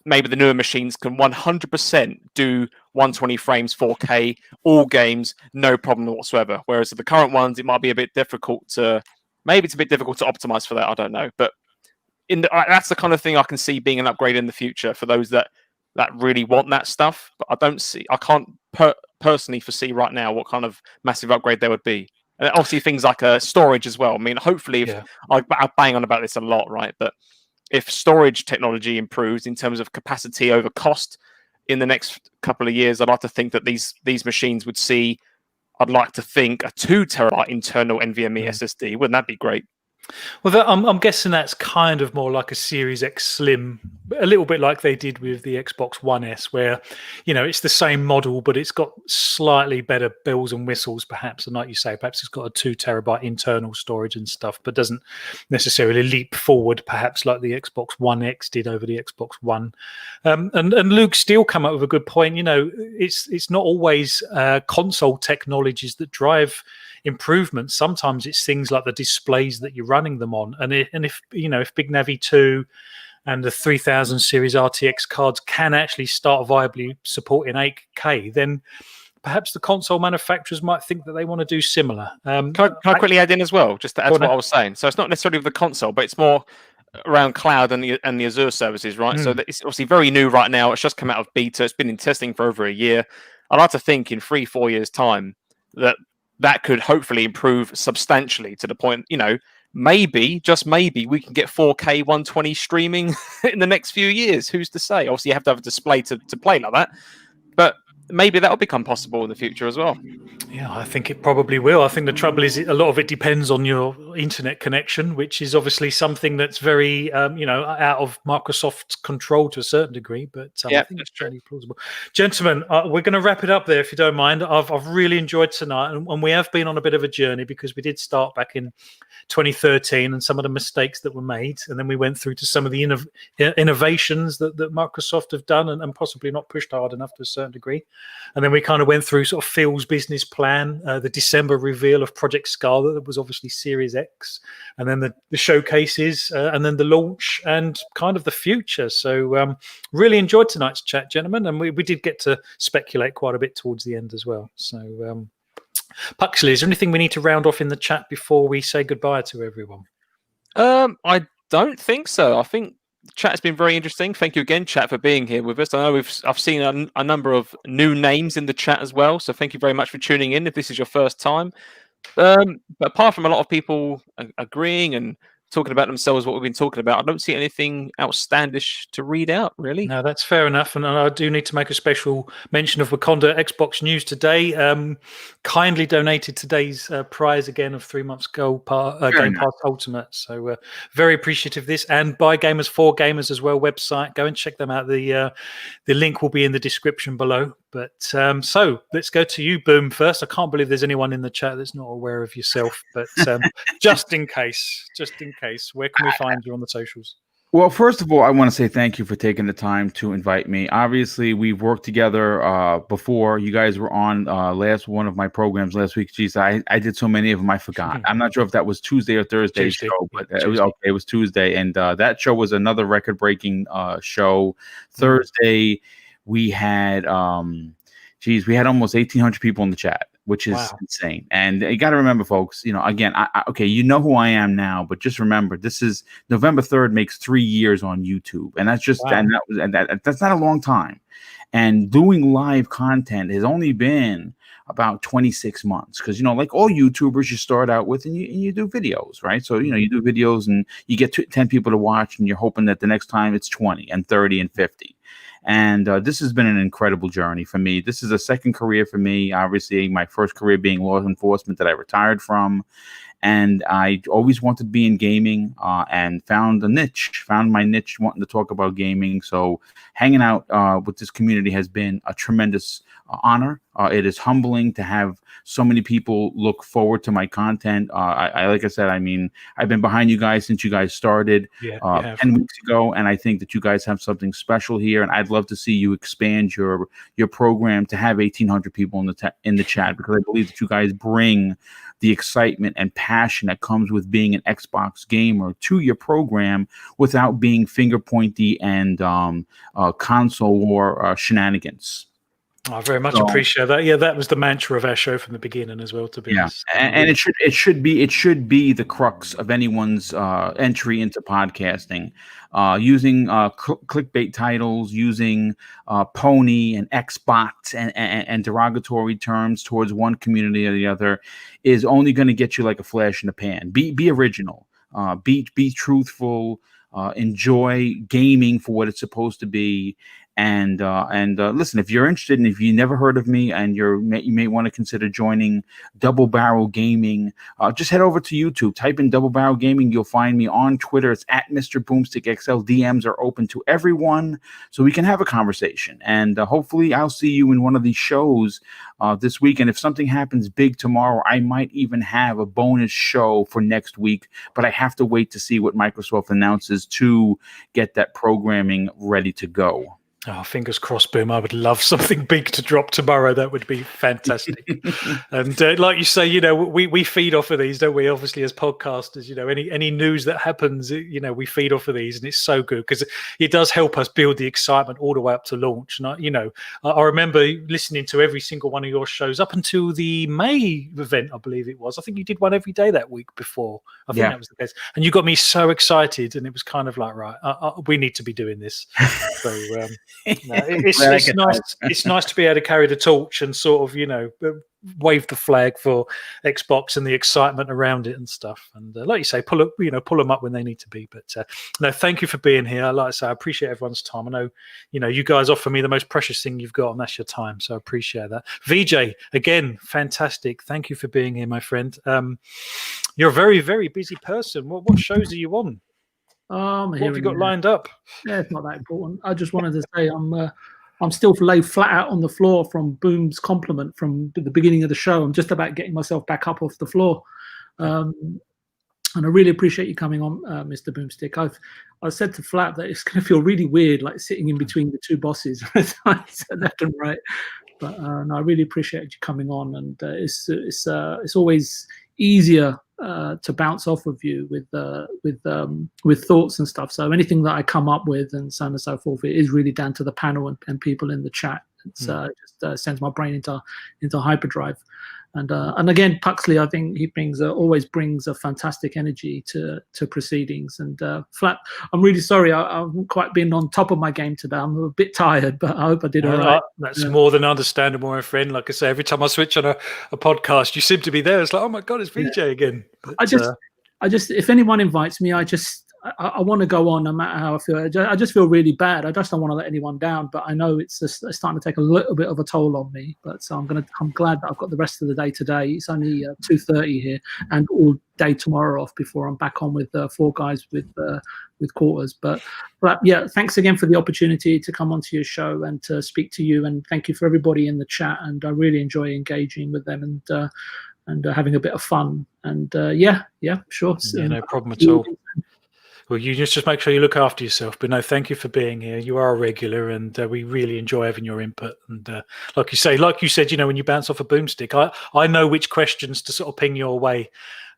maybe the newer machines can 100% do 120 frames 4K, all games, no problem whatsoever. Whereas the current ones, it might be a bit difficult to optimize for that. I don't know, but that's the kind of thing I can see being an upgrade in the future for those that really want that stuff. But I can't personally foresee right now what kind of massive upgrade there would be. And obviously things like storage as well. I mean, hopefully, I bang on about this a lot, right? But if storage technology improves in terms of capacity over cost in the next couple of years, I'd like to think that these machines would see, I'd like to think, a 2 terabyte internal NVMe SSD. Wouldn't that be great? Well, I'm guessing that's kind of more like a Series X Slim, a little bit like they did with the Xbox One S, where, it's the same model, but it's got slightly better bells and whistles, perhaps. And like you say, perhaps it's got a 2 terabyte internal storage and stuff, but doesn't necessarily leap forward, perhaps like the Xbox One X did over the Xbox One. And Luke Steele come up with a good point. It's not always console technologies that drive improvements. Sometimes it's things like the displays that you're running them on, and if Big Navi 2 and the 3000 series RTX cards can actually start viably supporting 8K, then perhaps the console manufacturers might think that they want to do similar. Can I quickly add in as well, just to add to what I was saying? So it's not necessarily with the console, but it's more around cloud and the Azure services, right? So it's obviously very new right now. It's just come out of beta. It's been in testing for over a year. I'd like to think in 3-4 years' time that could hopefully improve substantially to the point, maybe, just maybe, we can get 4K 120 streaming in the next few years. Who's to say? Obviously, you have to have a display to play like that. But maybe that will become possible in the future as well. Yeah, I think it probably will. I think the trouble is a lot of it depends on your internet connection, which is obviously something that's very, out of Microsoft's control to a certain degree. But I think it's fairly plausible. Gentlemen, we're going to wrap it up there if you don't mind. I've really enjoyed tonight, and we have been on a bit of a journey because we did start back in 2013 and some of the mistakes that were made, and then we went through to some of the innovations that Microsoft have done and possibly not pushed hard enough to a certain degree. And then we kind of went through sort of Phil's business plan, the December reveal of Project Scarlet that was obviously Series X, and then the showcases, and then the launch and kind of the future. So really enjoyed tonight's chat, gentlemen, and we did get to speculate quite a bit towards the end as well. So Puxley, is there anything we need to round off in the chat before we say goodbye to everyone? I don't think so. I think chat has been very interesting. Thank you again, chat, for being here with us. I know I've seen a number of new names in the chat as well, so thank you very much for tuning in if this is your first time. But apart from a lot of people agreeing and talking about themselves, what we've been talking about, I don't see anything outstandish to read out, really. No, that's fair enough. And I do need to make a special mention of Wakanda Xbox News today. Kindly donated today's prize again of 3 months Game Pass Ultimate. So very appreciative of this. And Buy Gamers for Gamers as well website. Go and check them out. The link will be in the description below. But so let's go to you, Boom, first. I can't believe there's anyone in the chat that's not aware of yourself. But just in case, where can we find you on the socials? Well, first of all, I want to say thank you for taking the time to invite me. Obviously, we've worked together before. You guys were on last one of my programs last week. Jeez, I did so many of them, I forgot. I'm not sure if that was Tuesday or Thursday show, but it was Tuesday. And that show was another record-breaking show. Thursday, we had, we had almost 1,800 people in the chat, which is insane. And you got to remember, folks, again, okay, you know who I am now, but just remember, this is November 3rd makes 3 years on YouTube. And that's just, that's not a long time. And doing live content has only been about 26 months. Because, like all YouTubers, you start out with and you do videos, right? So, you do videos and you get 10 people to watch and you're hoping that the next time it's 20 and 30 and 50. And this has been an incredible journey for me. This is a second career for me. Obviously, my first career being law enforcement that I retired from. and I always wanted to be in gaming, and found my niche, wanting to talk about gaming. So hanging out with this community has been a tremendous honor. It is humbling to have so many people look forward to my content. Like I said, I mean, I've been behind you guys since you guys started 10 weeks ago, and I think that you guys have something special here, and I'd love to see you expand your program to have 1,800 people in the chat, because I believe that you guys bring the excitement and passion that comes with being an Xbox gamer to your program without being finger pointy and console war shenanigans. I very much appreciate that. Yeah, that was the mantra of our show from the beginning as well, to be honest. And it should be the crux of anyone's entry into podcasting. Using clickbait titles, using pony and Xbox and derogatory terms towards one community or the other is only going to get you like a flash in the pan. Be original. Be truthful. Enjoy gaming for what it's supposed to be. And listen, if you're interested and if you never heard of me and you may want to consider joining Double Barrel Gaming, just head over to YouTube, type in Double Barrel Gaming. You'll find me on Twitter. It's at MrBoostickXL. DMs are open to everyone, so we can have a conversation. And hopefully I'll see you in one of these shows this week. And if something happens big tomorrow, I might even have a bonus show for next week, but I have to wait to see what Microsoft announces to get that programming ready to go. Oh, fingers crossed, Boom. I would love something big to drop tomorrow. That would be fantastic. And like you say, you know, we feed off of these, don't we? Obviously, as podcasters, you know, any news that happens, you know, we feed off of these, and it's so good because it does help us build the excitement all the way up to launch. And I remember listening to every single one of your shows up until the May event, I believe it was. I think you did one every day that week before. I think that was the case. And you got me so excited, and it was kind of like, right, we need to be doing this. So it's nice. It's nice to be able to carry the torch and sort of, you know, wave the flag for Xbox and the excitement around it and stuff. And like you say, pull them up when they need to be. But no, thank you for being here. Like I say, I appreciate everyone's time. I know, you know, you guys offer me the most precious thing you've got, and that's your time. So I appreciate that. VJ, again, fantastic. Thank you for being here, my friend. You're a very, very busy person. What shows are you on? What have you got lined up? Yeah, it's not that important. I just wanted to say I'm still laid flat out on the floor from Boom's compliment from the beginning of the show. I'm just about getting myself back up off the floor. And I really appreciate you coming on, Mr. Boomstick. I said to Phlapp that it's going to feel really weird, like sitting in between the two bosses, left and right. But no, I really appreciate you coming on, and it's always easier to bounce off of you with thoughts and stuff. So anything that I come up with and so on and so forth, it is really down to the panel and people in the chat. It's just sends my brain into hyperdrive. And again, Puxley, I think he always brings a fantastic energy to proceedings. And Phlapp, I'm really sorry, I haven't quite been on top of my game today. I'm a bit tired, but I hope I did all right. That's more than understandable, my friend. Like I say, every time I switch on a podcast, you seem to be there. It's like, oh my God, it's VJ again. But, I just, if anyone invites me, I want to go on no matter how I feel. I just feel really bad. I just don't want to let anyone down, but I know it's starting to take a little bit of a toll on me. But so I'm glad that I've got the rest of the day today. It's only 2:30 here, and all day tomorrow off before I'm back on with four guys with quarters. But yeah, thanks again for the opportunity to come onto your show and to speak to you. And thank you for everybody in the chat. And I really enjoy engaging with them and having a bit of fun. And yeah, sure. Yeah, no problem at all. Well, you just make sure you look after yourself. But no, thank you for being here. You are a regular, and we really enjoy having your input. And like you said, you know, when you bounce off a boomstick, I know which questions to sort of ping your way.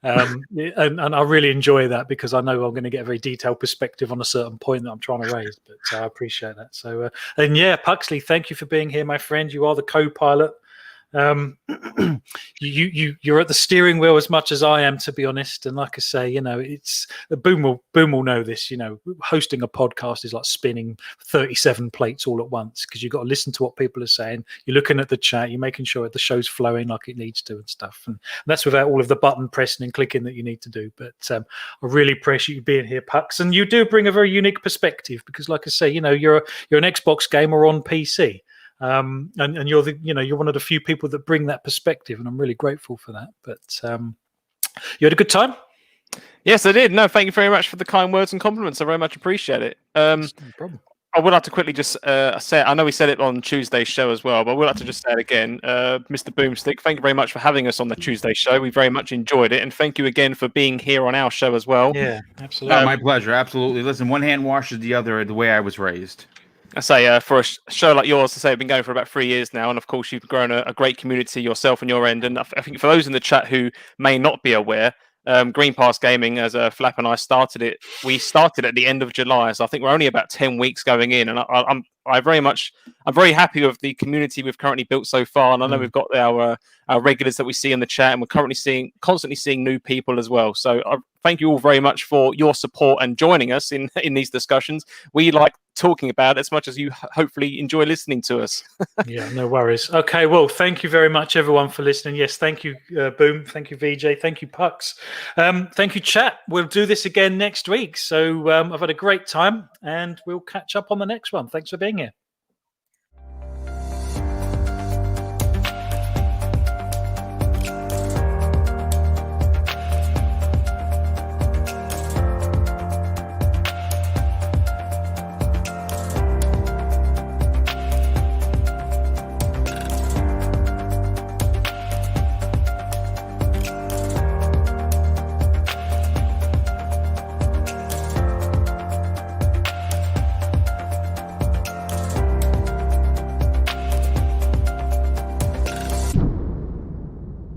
And I really enjoy that because I know I'm going to get a very detailed perspective on a certain point that I'm trying to raise. But I appreciate that. So, and yeah, Puxley, thank you for being here, my friend. You are the co-pilot. You're at the steering wheel as much as I am, to be honest. And like I say, you know, it's Boom will know this. You know, hosting a podcast is like spinning 37 plates all at once because you've got to listen to what people are saying. You're looking at the chat, you're making sure the show's flowing like it needs to and stuff. And that's without all of the button pressing and clicking that you need to do. But I really appreciate you being here, Pux. And you do bring a very unique perspective because, like I say, you know, you're an Xbox gamer on PC. And you're one of the few people that bring that perspective, and I'm really grateful for that. But You had a good time? Yes, I did. No, thank you very much for the kind words and compliments. I very much appreciate it. No problem. I would like to quickly just say, I know we said it on Tuesday's show as well, but I would like to just say it again. Mr. Boomstick, thank you very much for having us on the Tuesday show. We very much enjoyed it. And thank you again for being here on our show as well. Yeah, absolutely. My pleasure. Absolutely. Listen, one hand washes the other, the way I was raised. I say, for a show like yours, to say, it's been going for about 3 years now. And of course, you've grown a great community yourself on your end. And I think for those in the chat who may not be aware, Green Pass Gaming, as Phlapp and I started it, we started at the end of July, so I think we're only about 10 weeks going in, and I'm very happy with the community we've currently built so far, and I know we've got our regulars that we see in the chat, and we're currently constantly seeing new people as well. So I thank you all very much for your support and joining us in these discussions. We like talking about it as much as you hopefully enjoy listening to us. Yeah, no worries. Okay, well, thank you very much, everyone, for listening. Yes, thank you, Boom. Thank you, VJ. Thank you, Pux. Thank you, chat. We'll do this again next week. So I've had a great time, and we'll catch up on the next one. Thanks for being here.